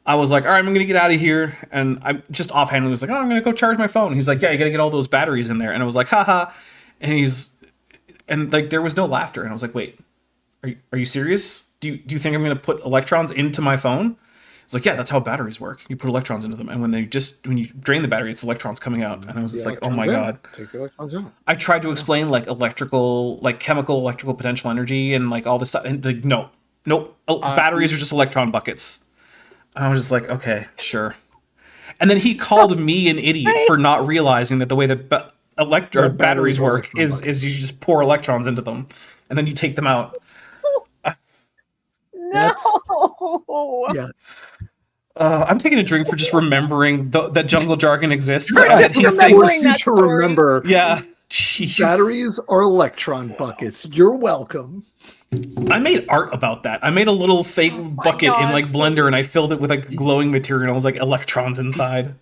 I was like, all right, I'm going to get out of here. And I just offhandedly was like, oh, I'm going to go charge my phone. He's like, yeah, you got to get all those batteries in there. And I was like, haha. And like, there was no laughter. And I was like, wait, are you serious? Do you think I'm going to put electrons into my phone? It's like, yeah, that's how batteries work. You put electrons into them. And when you drain the battery, it's electrons coming out. And I was just like, oh my God. Take the electrons out. I tried to explain like chemical electrical potential energy and like all this stuff. And like, nope. Batteries are just electron buckets. I was just like, okay, sure. And then he called me an idiot for not realizing that the way that batteries work is you just pour electrons into them and then you take them out. No. Yeah. I'm taking a drink for just remembering that jungle jargon exists. To remember. Yeah. Jeez. Batteries are electron buckets. You're welcome. I made art about that. I made a little fake bucket in like Blender and I filled it with like glowing material. It was like electrons inside.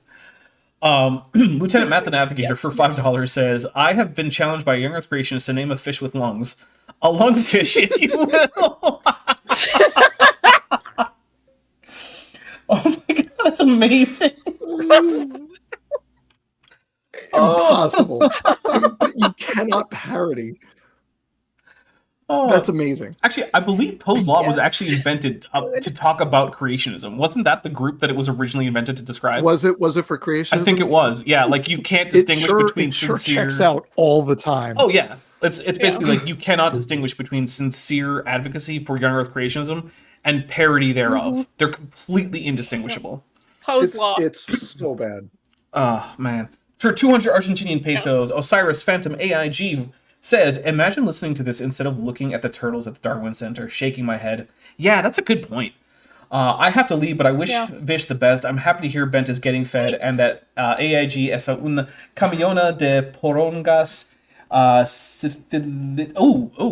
Lieutenant Matt the Navigator for $5 says, I have been challenged by a young Earth creationist to name a fish with lungs. A lungfish, if you will. Oh my God, that's amazing. Impossible. You cannot parody. That's amazing. Actually, I believe Poe's Law was actually invented to talk about creationism. Wasn't that the group that it was originally invented to describe? Was it for creationism? I think it was. Yeah, like you can't distinguish between sincere. Checks out all the time. Oh yeah, it's basically like you cannot distinguish between sincere advocacy for young Earth creationism and parody thereof. Mm-hmm. They're completely indistinguishable. Poe's Law. It's so bad. Oh man. For 200 Argentinian pesos, Osiris Phantom AIG says, imagine listening to this instead of looking at the turtles at the Darwin Center, shaking my head. Yeah, that's a good point. I have to leave, but I wish Yeah. Vish the best. I'm happy to hear Bent is getting fed Thanks. and that AIG es un camiona de porongas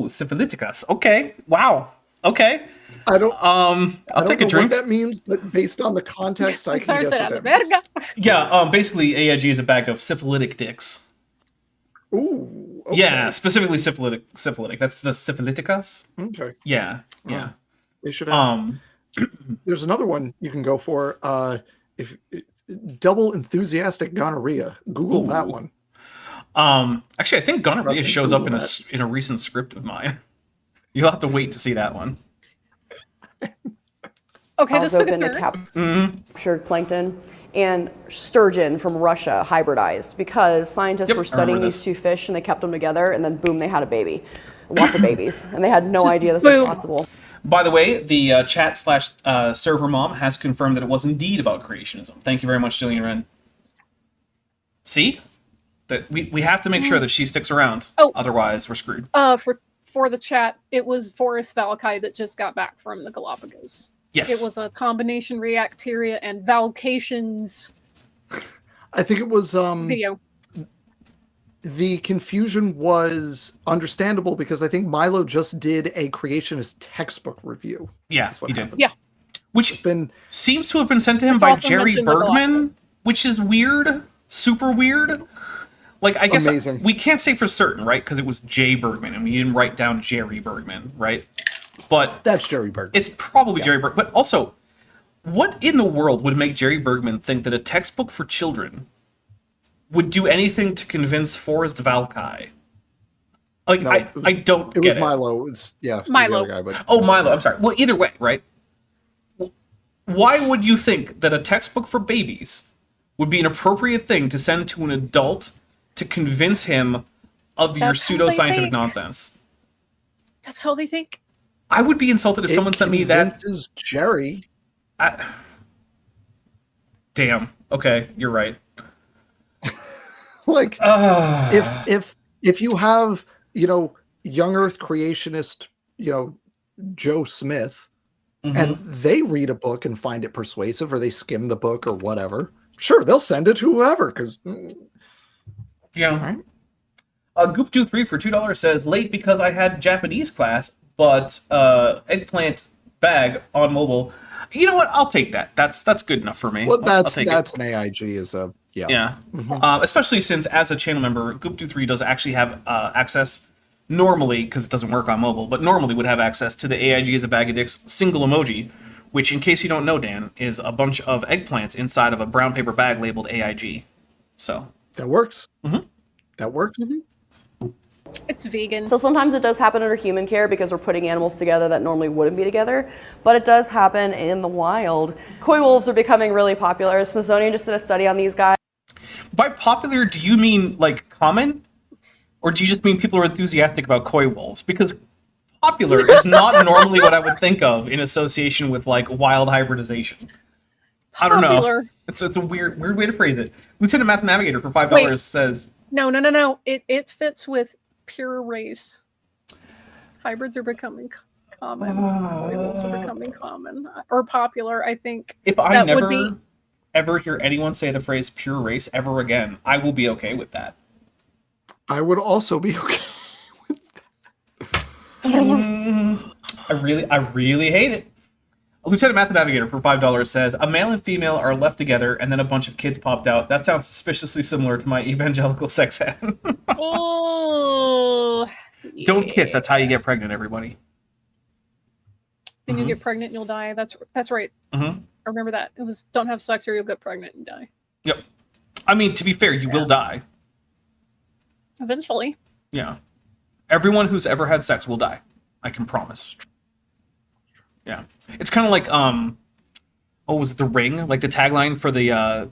syphiliticas. Okay. Wow. Okay. I don't. I'll I don't take a know drink. what that means, but based on the context, I I'm can sorry, guess said what that means. verga. Yeah, basically AIG is a bag of syphilitic dicks. Ooh. Okay. Yeah, specifically syphilitic. That's the syphiliticas. Okay. Yeah. Yeah. They should have. There's another one you can go for. If double enthusiastic gonorrhea. Google that Ooh. one. Actually, I think gonorrhea Trust me, shows up Google in a recent script of mine. You'll have to wait to see that one. Okay, this Also took a been to turn. captured plankton, and sturgeon from Russia hybridized because scientists Yep, were I studying remember these this. two fish and they kept them together, and then boom, they had a baby. Lots of babies, and they had no Just idea this boom. was possible. By the way, the chat / server mom has confirmed that it was indeed about creationism. Thank you very much, Jillian Wren. See? That we have to make sure that she sticks around. Oh. Otherwise, we're screwed. For the chat, it was Forrest Valakai that just got back from the Galapagos. Yes. It was a combination reacteria and Valcations I think it was video. the confusion was understandable because I think Milo just did a creationist textbook review. Yeah, That's what he did. happened. Yeah. Which It's been seems to have been sent to him It's by also Jerry mentioned in the Bergman, which is weird. Super weird. Like, I guess Amazing. we can't say for certain, right? Because it was Jay Bergman, and we didn't write down Jerry Bergman, right? But that's Jerry Berg. it's probably Jerry Bergman. But also, what in the world would make Jerry Bergman think that a textbook for children would do anything to convince Forrest Valkai? Like, No, I don't It get was it. Milo. It was, yeah, it was Milo. the other guy, but Oh, Milo. I'm sorry. Well, either way, right? Why would you think that a textbook for babies would be an appropriate thing to send to an adult to convince him of your That's how they pseudoscientific think. nonsense? That's how they think. I would be insulted if someone sent me that. convinces Jerry. Damn. Okay, you're right. Like if you have, young Earth creationist, Joe Smith, and they read a book and find it persuasive, or they skim the book or whatever, sure, they'll send it to whoever, because Yeah. Goop23 for $2 says, late because I had Japanese class, but eggplant bag on mobile. You know what? I'll take that. That's good enough for me. well, I'll that's take it. an AIG is a Yeah. Especially since, as a channel member, Goop23 does actually have access, normally, because it doesn't work on mobile, but normally would have access to the AIG as a bag of dicks single emoji, which, in case you don't know, Dan, is a bunch of eggplants inside of a brown paper bag labeled AIG. So. that works. That works. It's vegan. So sometimes it does happen under human care because we're putting animals together that normally wouldn't be together, but it does happen in the wild. Koi wolves are becoming really popular. Smithsonian just did a study on these guys. By popular, do you mean, like, common? Or do you just mean people are enthusiastic about koi wolves? Because popular is not normally what I would think of in association with, like, wild hybridization. I don't know. Popular. It's a weird way to phrase it. Lieutenant Math Navigator for $5 Wait. says, No. It fits with pure race. Hybrids are becoming common. Koi wolves are becoming common or popular. I think if I that would never be ever hear anyone say the phrase pure race ever again, I will be okay with that. I would also be okay. I really hate it. Lieutenant Math Navigator for $5 says, a male and female are left together and then a bunch of kids popped out. That sounds suspiciously similar to my evangelical sex ed. Oh, Don't kiss, that's how you get pregnant, everybody. Then you get pregnant and you'll die. That's right. Mm-hmm. I remember that. It was don't have sex or you'll get pregnant and die. Yep. I mean, to be fair, you will die. Eventually. Yeah. Everyone who's ever had sex will die. I can promise. Yeah. It's kind of like, was it The Ring? Like the tagline for the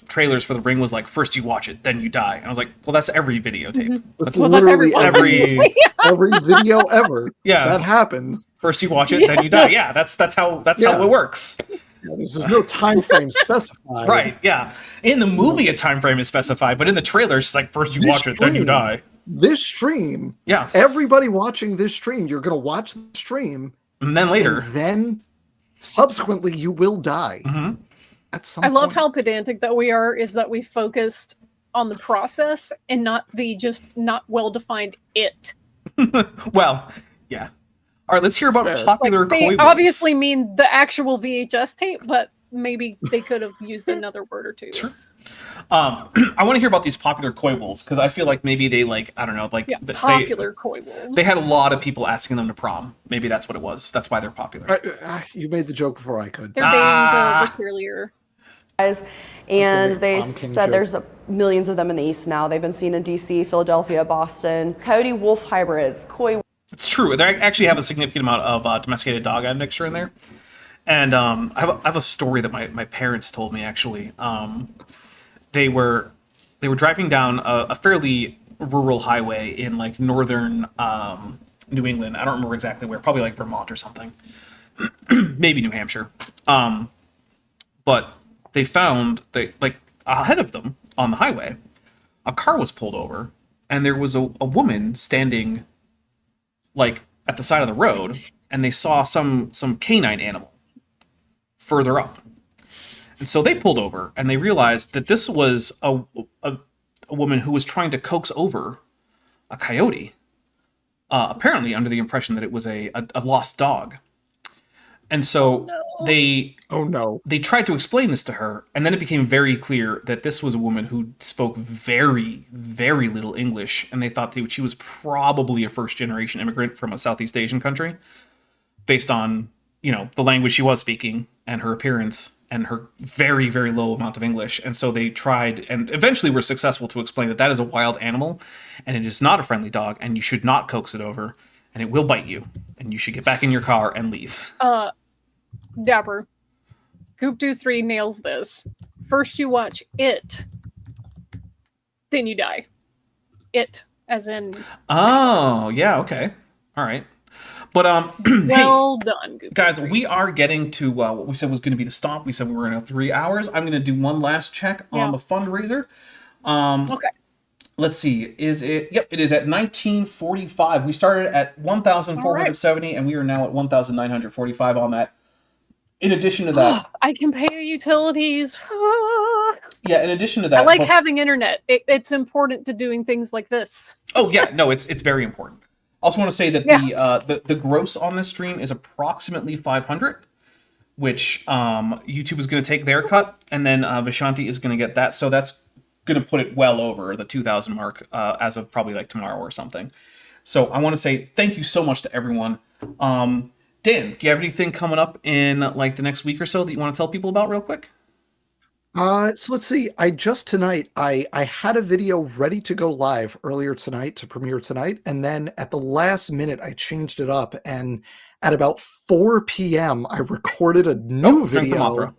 trailers for The Ring was like, first you watch it, then you die. And I was like, well, that's every videotape. That's Well, that's literally every every video ever. Yeah. That happens. First you watch it, then you die. Yeah, that's how Yeah. it works. There's no time frame specified. Right, yeah. In the movie a time frame is specified, but in the trailer it's just like first you This watch it, then you stream- die. This stream, Yeah. everybody watching this stream, you're gonna watch the stream, And then later. and then subsequently you will die Mhm. at some I love point. how pedantic that we are, is that we focused on the process and not the just not well-defined it. Well, yeah. All right, let's hear about Fair. popular Like, they koi obviously mean the actual VHS tape, but maybe they could have used another word or two. Sure. I want to hear about these popular koi bowls because I feel like maybe they like I don't know like Yeah, popular koi wolves. they had a lot of people asking them to prom. Maybe that's what it was. That's why they're popular. You made the joke before I could. They're dating the cheerleader. Guys, and make they Prom King said joke. there's millions of them in the East now. They've been seen in DC, Philadelphia, Boston. Coyote wolf hybrids, koi. It's true. They actually have a significant amount of domesticated dog admixture in there. And I have a story that my parents told me actually. They were driving down a fairly rural highway in like northern New England. I don't remember exactly where. Probably like Vermont or something. Maybe New Hampshire. But they found that like ahead of them on the highway, a car was pulled over, and there was a woman standing like at the side of the road, and they saw some canine animal further up. And so they pulled over and they realized that this was a woman who was trying to coax over a coyote, apparently under the impression that it was a lost dog. And so they Oh no. they tried to explain this to her, and then it became very clear that this was a woman who spoke very, very little English, and they thought that she was probably a first-generation immigrant from a Southeast Asian country, based on, you know, the language she was speaking and her appearance and her very, very low amount of English. And so they tried, and eventually were successful to explain that that is a wild animal, and it is not a friendly dog, and you should not coax it over, and it will bite you, and you should get back in your car and leave. Dapper. Goop23 nails this. First you watch It, then you die. It, as in... Oh, yeah, okay. All right. But, well done, Goop23. guys, we are getting to what we said was going to be the stop. We said we were in 3 hours. I'm going to do one last check on the fundraiser. Okay. Let's see. Is it? Yep, it is at 1945. We started at 1,470, and we are now at 1,945 on that. In addition to that, I can pay the utilities. yeah. In addition to that, I like having internet. It's important to doing things like this. Oh yeah, no, it's very important. I also want to say that the gross on this stream is approximately 500, which YouTube is going to take their cut, and then Vishanti is going to get that. So that's going to put it well over the 2,000 mark as of probably like tomorrow or something. So I want to say thank you so much to everyone. Dan, do you have anything coming up in like the next week or so that you want to tell people about real quick? So let's see. I had a video ready to go live earlier tonight to premiere tonight, and then at the last minute I changed it up, and at about 4 p.m. I recorded a new Drink from video opera.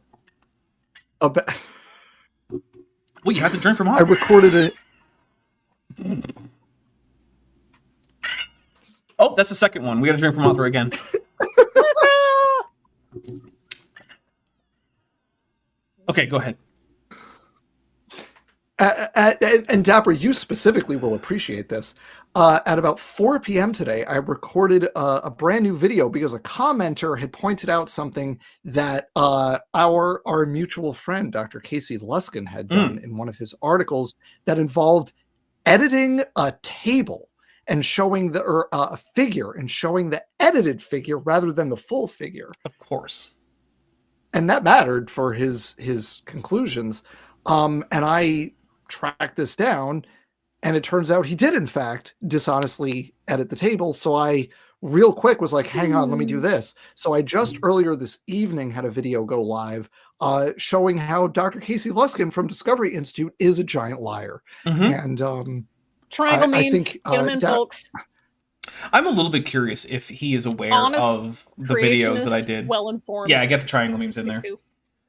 about. Well, you have to drink from I opera. recorded it. Oh, that's the second one. We got to drink from opera again. Okay, go ahead. And Dapper, you specifically will appreciate this. At about 4 p.m. today, I recorded a brand new video because a commenter had pointed out something that our mutual friend, Dr. Casey Luskin, had done in one of his articles that involved editing a table and showing a figure and showing the edited figure rather than the full figure. Of course. And that mattered for his conclusions. And I tracked this down, and it turns out he did, in fact, dishonestly edit the table. So I real quick was like, hang on, let me do this. So I just earlier this evening had a video go live showing how Dr. Casey Luskin from Discovery Institute is a giant liar. And Triangle I memes. think, Get them in, folks. I'm a little bit curious if he is aware Honest of the videos that I Creationist, did. Well-informed. Yeah, I get the triangle memes in there.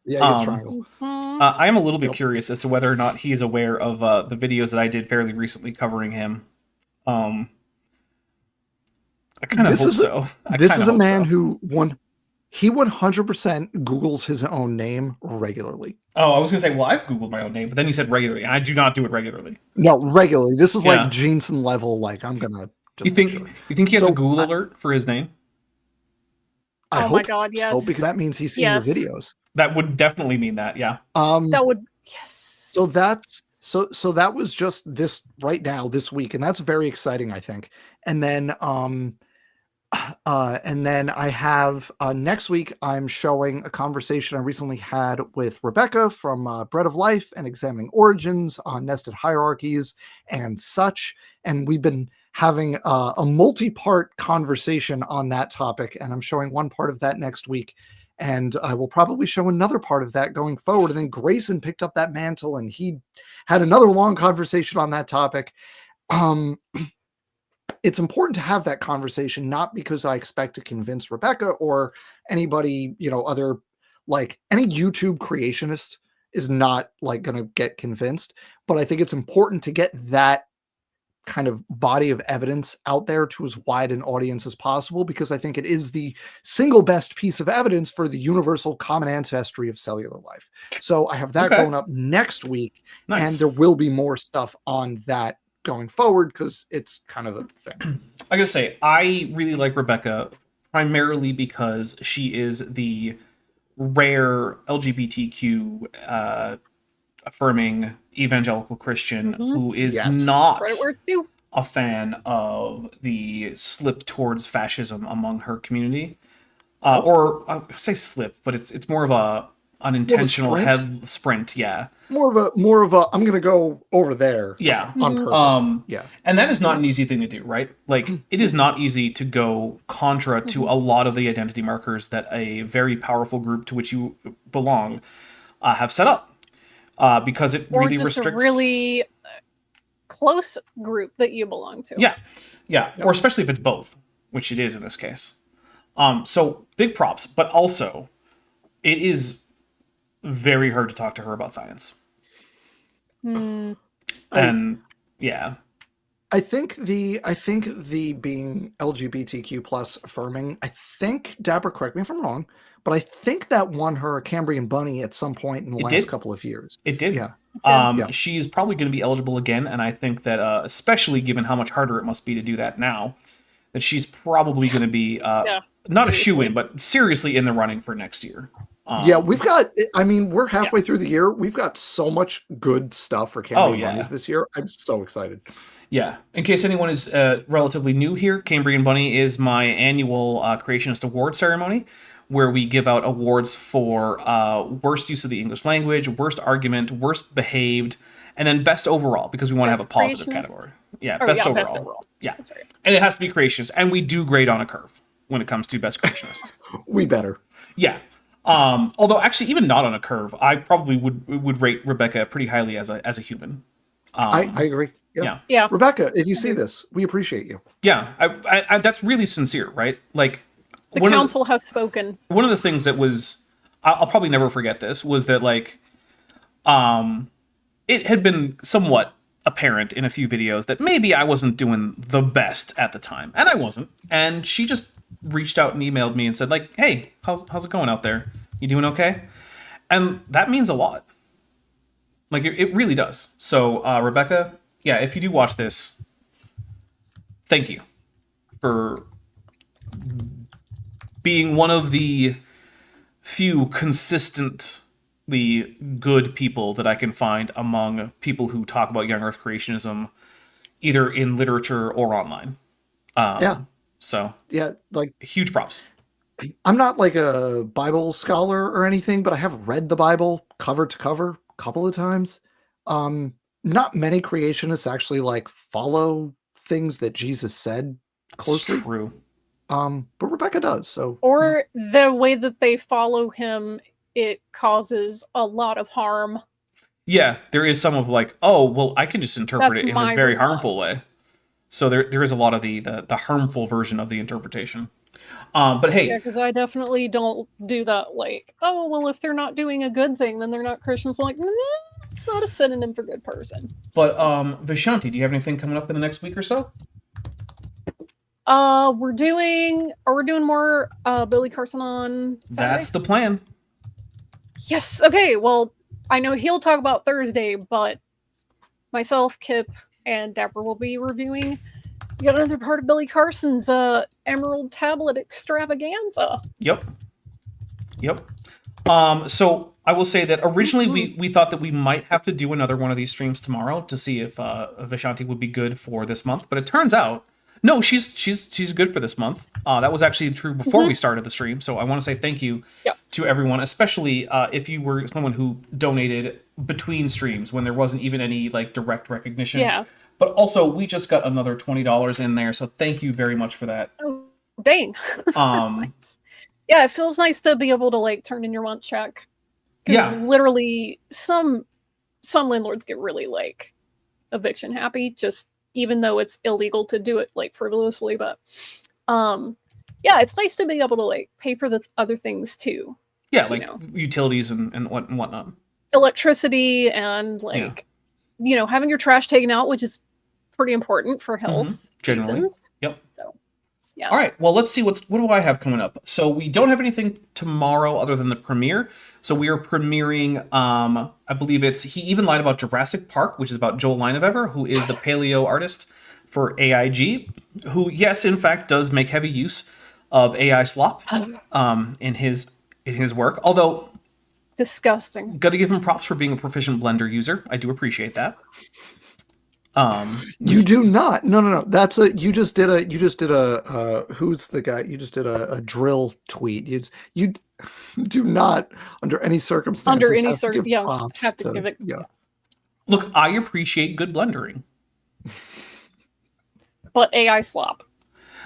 yeah, good triangle. I am a little bit curious as to whether or not he is aware of the videos that I did fairly recently covering him. I kind of hope so. This is a man who 100% Googles his own name regularly. Oh, I was going to say, well, I've Googled my own name, but then you said regularly, and I do not do it regularly. No, regularly. This is Yeah. like Jensen level. Like I'm gonna. Just You think make sure. you think he has So, a Google alert for his name? I Oh hope my god, so, yes. because that means he's seen Yes. your videos. That would definitely mean that, yeah. That would yes. So that's so that was just this right now this week, and that's very exciting, I think. And then I have next week I'm showing a conversation I recently had with Rebecca from Bread of Life and Examining Origins on nested hierarchies and such. And we've been having a multi-part conversation on that topic, and I'm showing one part of that next week. And I will probably show another part of that going forward. And then Grayson picked up that mantle and he had another long conversation on that topic. It's important to have that conversation, not because I expect to convince Rebecca or anybody, other, like any YouTube creationist is not like going to get convinced. But I think it's important to get that kind of body of evidence out there to as wide an audience as possible, because I think it is the single best piece of evidence for the universal common ancestry of cellular life. So I have that going up next week, and there will be more stuff on that going forward because it's kind of a thing. I gotta say, I really like Rebecca primarily because she is the rare LGBTQ affirming evangelical Christian who is not a fan of the slip towards fascism among her community. Or I say slip, but it's more of a unintentional head sprint, yeah. More of a I'm gonna go over there. Yeah. On purpose. And that is not an easy thing to do, right? Like it is not easy to go contra to a lot of the identity markers that a very powerful group to which you belong have set up. Because it really restricts a really close group that you belong to. Yeah. Or especially if it's both, which it is in this case. So big props, but also it is very hard to talk to her about science. And I think the being LGBTQ plus affirming, I think, Dapper, correct me if I'm wrong, but I think that won her a Cambrian bunny at some point in the last couple of years. It did. Yeah. She's probably going to be eligible again, and I think that, especially given how much harder it must be to do that now, that she's probably going to be not a shoo-in, but seriously in the running for next year. We've got, we're halfway through the year. We've got so much good stuff for Cambrian bunnies this year. I'm so excited. Yeah. In case anyone is relatively new here, Cambrian Bunny is my annual Creationist Award ceremony, where we give out awards for worst use of the English language, worst argument, worst behaved, and then best overall, because we want to have a positive category. Yeah, best overall. Yeah. That's right. And it has to be Creationist, and we do grade on a curve when it comes to best Creationist. We better. Yeah. Although actually, even not on a curve, I probably would rate Rebecca pretty highly as a human. I agree. Yeah. Rebecca, if you see this, we appreciate you. Yeah, I that's really sincere, right? Like the council has spoken. One of the things that was, I'll probably never forget this, was that like, it had been somewhat apparent in a few videos that maybe I wasn't doing the best at the time, and I wasn't. And she just reached out and emailed me and said like, "Hey, how's it going out there? You doing okay?" And that means a lot. Like it really does. So Rebecca, yeah, if you do watch this, thank you for being one of the few consistently good people that I can find among people who talk about young Earth creationism, either in literature or online. So like huge props. I'm not like a Bible scholar or anything, but I have read the Bible cover to cover a couple of times. Not many creationists actually like follow things that Jesus said closely. It's true. But Rebecca does. So, or the way that they follow him, it causes a lot of harm. Yeah, there is some of like, oh, well, I can just interpret it in this very harmful way. So there is a lot of the harmful version of the interpretation. But hey, yeah, because I definitely don't do that. Like, oh, well, if they're not doing a good thing, then they're not Christians. Like, nah, it's not a synonym for good person. But Vishanti, do you have anything coming up in the next week or so? We're doing more Billy Carson on Saturday? That's the plan. Yes. Okay. Well, I know he'll talk about Thursday, but myself, Kip, and Dapper will be reviewing got another part of Billy Carson's Emerald Tablet Extravaganza. Yep. So I will say that originally we thought that we might have to do another one of these streams tomorrow to see if Vishanti would be good for this month, but it turns out no, she's good for this month. That was actually true before we started the stream, so I want to say thank you to everyone, especially if you were someone who donated between streams when there wasn't even any like direct recognition. Yeah. But also, we just got another $20 in there, so thank you very much for that. Oh, dang. Yeah, it feels nice to be able to like turn in your month check. Because literally, some landlords get really like eviction happy, just even though it's illegal to do it like frivolously. But yeah, it's nice to be able to like pay for the other things too. Yeah, like utilities and whatnot. Electricity and like having your trash taken out, which is pretty important for health generally. reasons. Yep. So yeah. All right. Well, let's see what do I have coming up. So we don't have anything tomorrow other than the premiere. So we are premiering. I believe he even lied about Jurassic Park, which is about Joel Lineweber, who is the paleo artist for AIG, who yes, in fact, does make heavy use of AI slop in his work. Although disgusting. Got to give him props for being a proficient Blender user. I do appreciate that. You do not. No. That's you just did a who's the guy? You just did a drill tweet. You do not under any circumstances have to give it. Yeah. Look, I appreciate good blendering. But AI slop.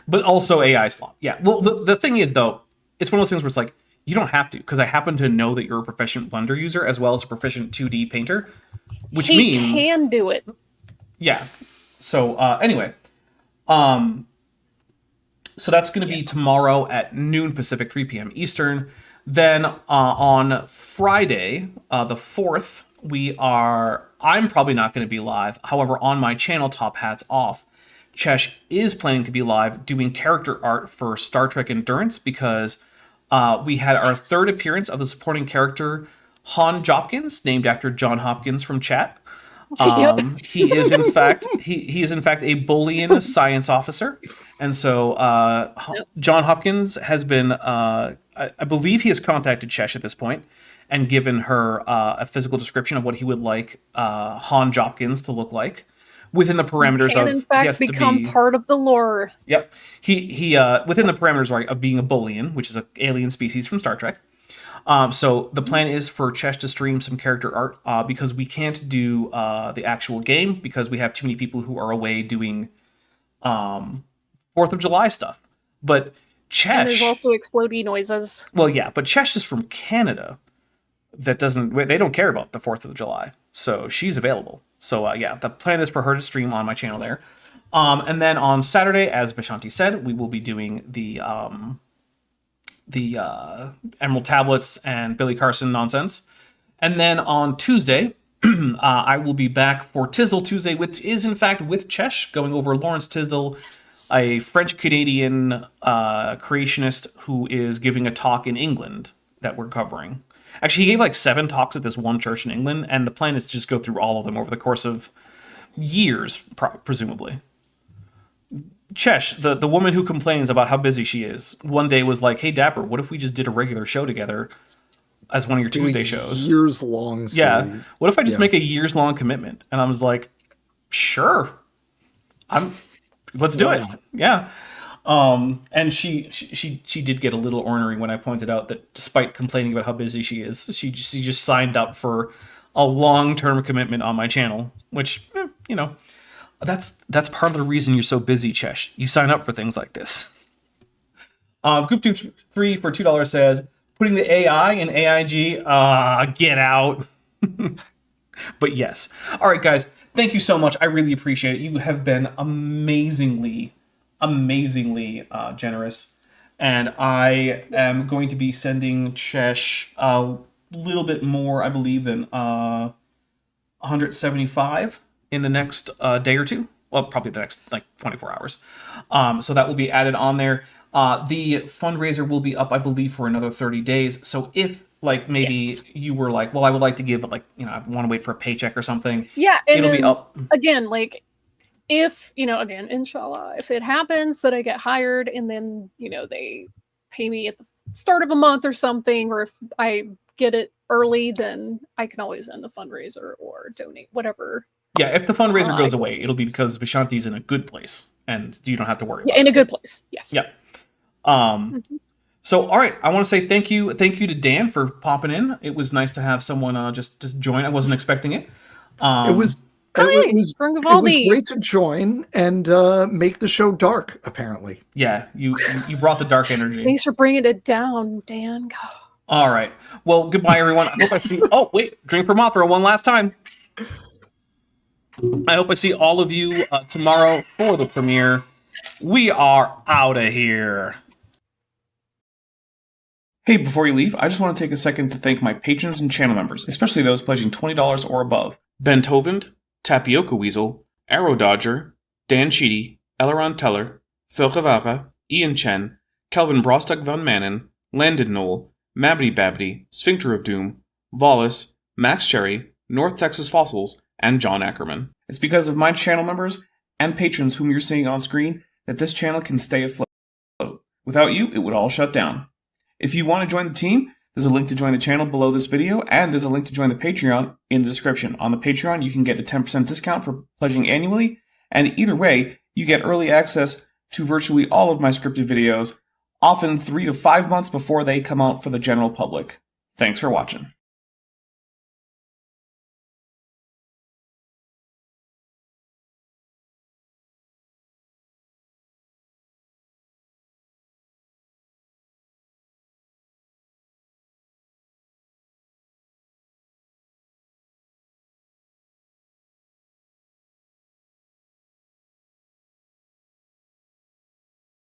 But also AI slop. Yeah. Well, the thing is though, it's one of those things where it's like, you don't have to, because I happen to know that you're a proficient Blender user as well as a proficient 2D painter, which means he can do it. Yeah. So anyway, so that's going to be tomorrow at noon Pacific, 3 p.m. Eastern. Then on Friday, the 4th, I'm probably not going to be live. However, on my channel, Top Hats Off, Chesh is planning to be live doing character art for Star Trek Endurance because we had our third appearance of the supporting character Han Jopkins, named after John Hopkins from chat. He is in fact he is in fact a Boolean science officer, and so John Hopkins has been I believe he has contacted Chesh at this point and given her a physical description of what he would like Han Jopkins to look like within the parameters he can, in fact, become part of the lore. Yep, he within the parameters of being a Boolean, which is an alien species from Star Trek. So the plan is for Chesh to stream some character art because we can't do the actual game because we have too many people who are away doing 4th of July stuff. But Chesh... And there's also explodey noises. Well, yeah, but Chesh is from Canada. They don't care about the 4th of July. So she's available. So yeah, the plan is for her to stream on my channel there. And then on Saturday, as Vishanti said, we will be doing the Emerald Tablets and Billy Carson nonsense. And then on Tuesday, I will be back for Tisdale Tuesday, which is in fact with Chesh, going over Lawrence Tisdale, a French-Canadian creationist who is giving a talk in England that we're covering. Actually, he gave like 7 talks at this one church in England, and the plan is to just go through all of them over the course of years, presumably. Chesh, the woman who complains about how busy she is, one day was like, "Hey Dapper, what if we just did a regular show together as one of your Tuesday shows?" Years-long series. Yeah. What if I just make a years-long commitment? And I was like, "Sure, let's do it." Yeah. And she did get a little ornery when I pointed out that despite complaining about how busy she is, she just signed up for a long-term commitment on my channel, which that's part of the reason you're so busy, Chesh. You sign up for things like this. Group 3 for $2 says, putting the AI in AIG, get out. But yes. All right, guys. Thank you so much. I really appreciate it. You have been amazingly generous. And I am going to be sending Chesh a little bit more, I believe, than 175 in the next day or two. Well, probably the next 24 hours. So that will be added on there. The fundraiser will be up, I believe, for another 30 days. So if maybe you were like, well, I would like to give, I want to wait for a paycheck or something. Yeah, and it'll be up. Again, if, again, inshallah, if it happens that I get hired and then, they pay me at the start of a month or something, or if I get it early, then I can always end the fundraiser or donate, whatever. Yeah, if the fundraiser goes away, it'll be because Vishanti's in a good place and you don't have to worry about in it. a good place. Yes. Yeah. So, all right, I want to say thank you to Dan for popping in. It was nice to have someone just join. I wasn't expecting it. It was great to join and make the show dark. Apparently, yeah, you brought the dark energy. Thanks for bringing it down, Dan. All right, well, goodbye, everyone. I hope I see. Oh, wait, drink for Mothra one last time. I hope I see all of you tomorrow for the premiere. We are out of here. Hey, before you leave, I just want to take a second to thank my patrons and channel members, especially those pledging $20 or above. Ben Tovand, Tapioca Weasel, Arrow Dodger, Dan Sheedy, Elleron Teller, Phil Cavara, Ian Chen, Kelvin Brostock Van Manen, Landon Knoll, Mabbity Babbity, Sphincter of Doom, Volis, Max Cherry, North Texas Fossils, and John Ackerman. It's because of my channel members and patrons whom you're seeing on screen that this channel can stay afloat. Without you, it would all shut down. If you want to join the team, there's a link to join the channel below this video, and there's a link to join the Patreon in the description. On the Patreon, you can get a 10% discount for pledging annually, and either way, you get early access to virtually all of my scripted videos, often 3 to 5 months before they come out for the general public. Thanks for watching.